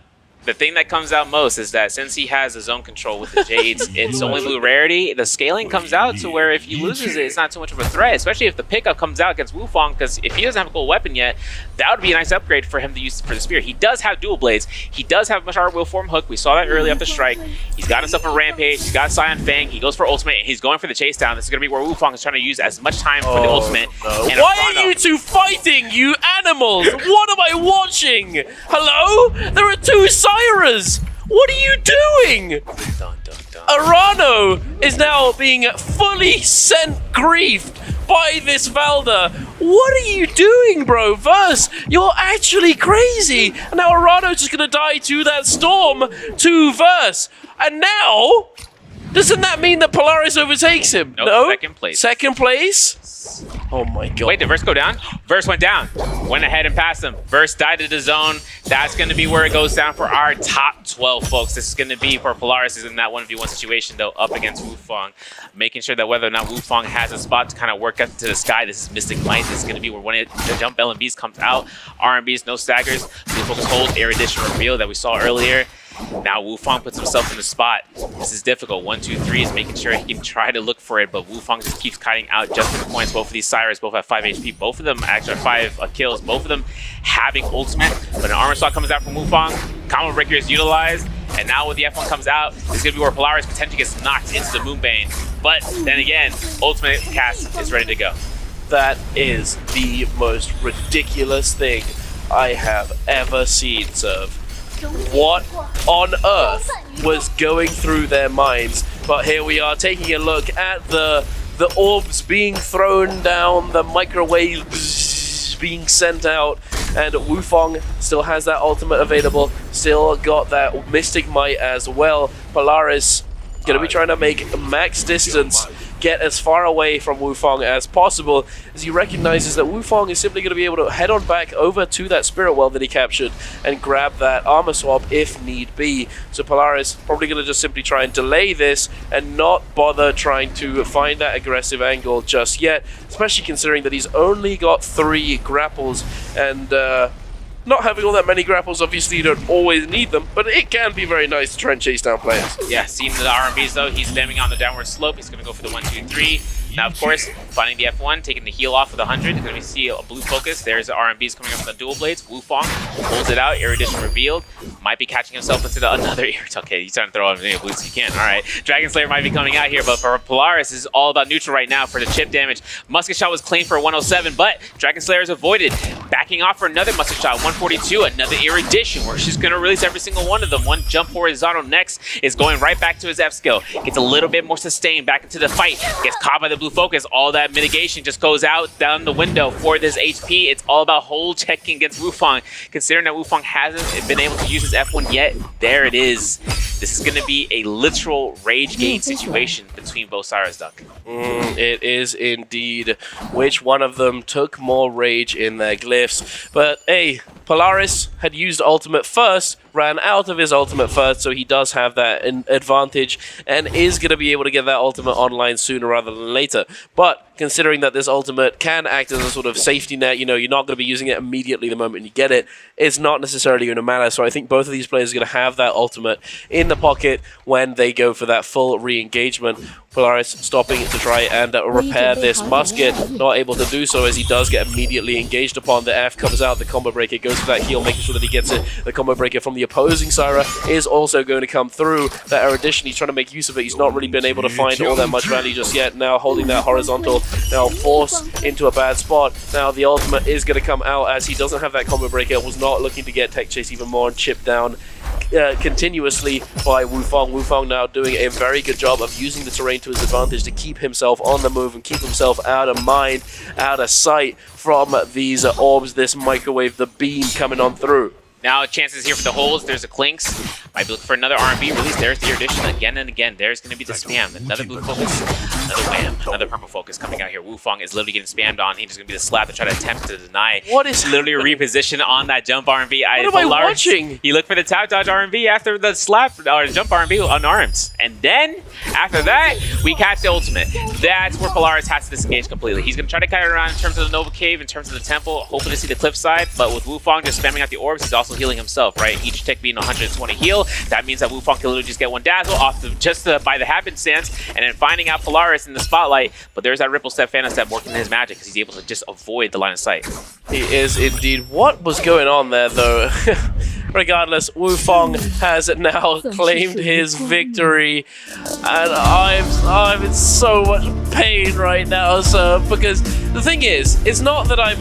the thing that comes out most is that since he has his own control with the Jades, it's only blue rarity. The scaling comes out to where if he loses it, it's not too much of a threat, especially if the pickup comes out against Wufong, because if he doesn't have a gold weapon yet, that would be a nice upgrade for him to use for the spear. He does have dual blades. He does have Mashar Will Form Hook. We saw that early off the strike. He's got himself a Rampage. He's got Scion Fang. He goes for ultimate, and he's going for the chase down. This is going to be where Wufong is trying to use as much time for the ultimate. No. Why are you two fighting, you animals? What am I watching? Hello? There are 2 Syras. What are you doing? Arano is now being fully sent griefed by this Velda. What are you doing, bro? Verse, you're actually crazy. And now Arano's just gonna die to that storm to Verse. And now, doesn't that mean that Polaris overtakes him? Nope, no? second place. Second place? Oh my god. Wait, did Verse go down? Verse went down. Went ahead and passed him. Verse died in the zone. That's going to be where it goes down for our top 12, folks. This is going to be for Polaris is in that 1v1 situation, though, up against Wufong. Making sure that whether or not Wufong has a spot to kind of work up to the sky. This is Mystic Might. This is going to be where when the jump LMBs comes out, RMBs, no staggers. Blue Focus hold, Erudition reveal that we saw earlier. Now Wufong puts himself in the spot. This is difficult. 1, 2, 3 is making sure he can try to look for it, but Wufong just keeps kiting out just for the points. Both of these Cyrus both have 5 HP. Both of them actually are 5 kills. Both of them having ultimate, but an armor slot comes out from Wufong. Combo Breaker is utilized, and now when the F1 comes out, this is going to be where Polaris potentially gets knocked into the Moonbane. But then again, ultimate cast is ready to go. That is the most ridiculous thing I have ever seen, Serve. What on earth was going through their minds? But here we are taking a look at the orbs being thrown down, the microwaves being sent out, and Wufong still has that ultimate available, still got that Mystic Might as well. Polaris gonna be trying to make max distance, get as far away from Wufong as possible, as he recognizes that Wufong is simply going to be able to head on back over to that Spirit Well that he captured and grab that armor swap if need be. So Polaris probably going to just simply try and delay this and not bother trying to find that aggressive angle just yet, especially considering that he's only got 3 grapples, and not having all that many grapples, obviously you don't always need them, but it can be very nice to try and chase down players. Yeah, seeing the RMBs though, he's stemming on the downward slope. He's going to go for the 1, 2, 3. Now, of course, finding the F1, taking the heal off with 100. You're going to see a blue focus. There's the RMBs coming up with the dual blades. Wufong holds it out. Erudition revealed. Might be catching himself into another Erudition. Okay, he's trying to throw him blues. He can. All right. Dragon Slayer might be coming out here, but for Polaris, this is all about neutral right now for the chip damage. Musket Shot was claimed for 107, but Dragon Slayer is avoided. Backing off for another Musket Shot, 142. Another Erudition, where she's going to release every single one of them. One jump horizontal next is going right back to his F skill. Gets a little bit more sustained back into the fight. Gets caught by the blue focus. All that mitigation just goes out down the window for this HP. It's all about hold checking against Wufong. Considering that Wufong hasn't been able to use his F1 yet, there it is. This is going to be a literal rage gain situation between both Cyrus Duck. It is indeed. Which one of them took more rage in their glyphs? But hey, Polaris had used ultimate first, ran out of his ultimate first, so he does have that advantage and is going to be able to get that ultimate online sooner rather than later. But considering that this ultimate can act as a sort of safety net, you know, you're not going to be using it immediately the moment you get it, it's not necessarily going to matter. So I think both of these players are going to have that ultimate in the pocket when they go for that full re-engagement. Polaris stopping to try and repair this musket, not able to do so as he does get immediately engaged upon. The F comes out, the combo breaker goes for that heal, making sure that he gets it. The combo breaker from the opposing Syra is also going to come through. That Erudition, he's trying to make use of it. He's not really been able to find all that much value just yet. Now holding that horizontal, now forced into a bad spot. Now the ultimate is going to come out as he doesn't have that combo breaker, was not looking to get tech chase even more and chip down continuously by Wufong. Wufong now doing a very good job of using the terrain to his advantage to keep himself on the move and keep himself out of mind, out of sight from these orbs, this microwave, the beam coming on through. Now chances here for the holds. There's a Clinks. Might be looking for another R&B release. There's the addition again and again. There's going to be the spam. Another blue focus. Another wham. Another purple focus coming out here. Wufong is literally getting spammed on. He's going to be the slap to try to attempt to deny. What is literally a reposition on that jump R&B? What am I watching? He looked for the tap dodge R&B after the slap or jump R&B unarmed. And then after that, we catch the ultimate. That's where Polaris has to disengage completely. He's going to try to cut it around in terms of the Nova Cave, in terms of the temple, hoping to see the cliff side. But with Wufong just spamming out the orbs, he's also healing himself, right? Each tick being 120 heal. That means that Wufong can literally just get one dazzle off by the happenstance, and then finding out Polaris in the spotlight. But there's that Ripple Step, Phantom Step working his magic because he's able to just avoid the line of sight. He is indeed. What was going on there, though? Regardless, Wufong has now claimed his victory, and I'm in so much pain right now, sir. Because the thing is, it's not that I'm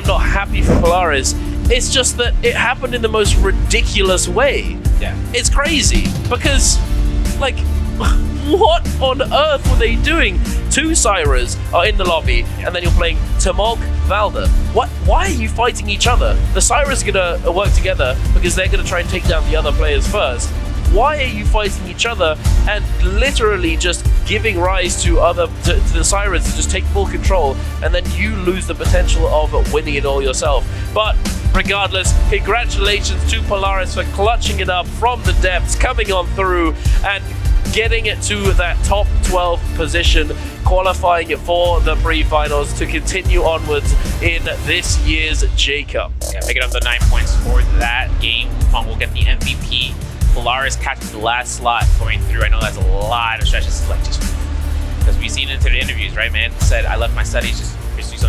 not happy for Polaris. It's just that it happened in the most ridiculous way. Yeah, it's crazy because, like, what on earth were they doing? Two Syras are in the lobby, and then you're playing Tamog, Valda. Why are you fighting each other? The Syras are gonna work together because they're gonna try and take down the other players first. Why are you fighting each other and literally just giving rise to the Syras to just take full control, and then you lose the potential of winning it all yourself? But regardless, congratulations to Polaris for clutching it up from the depths, coming on through and getting it to that top 12 position, qualifying it for the pre-finals to continue onwards in this year's J Cup. Yeah, picking up the 9 points for that game. Wufong will get the MVP. Polaris catches the last slot going through. I know that's a lot of stretches, like just because we've seen it into the interviews, right, man? Said, I left my studies just to pursue something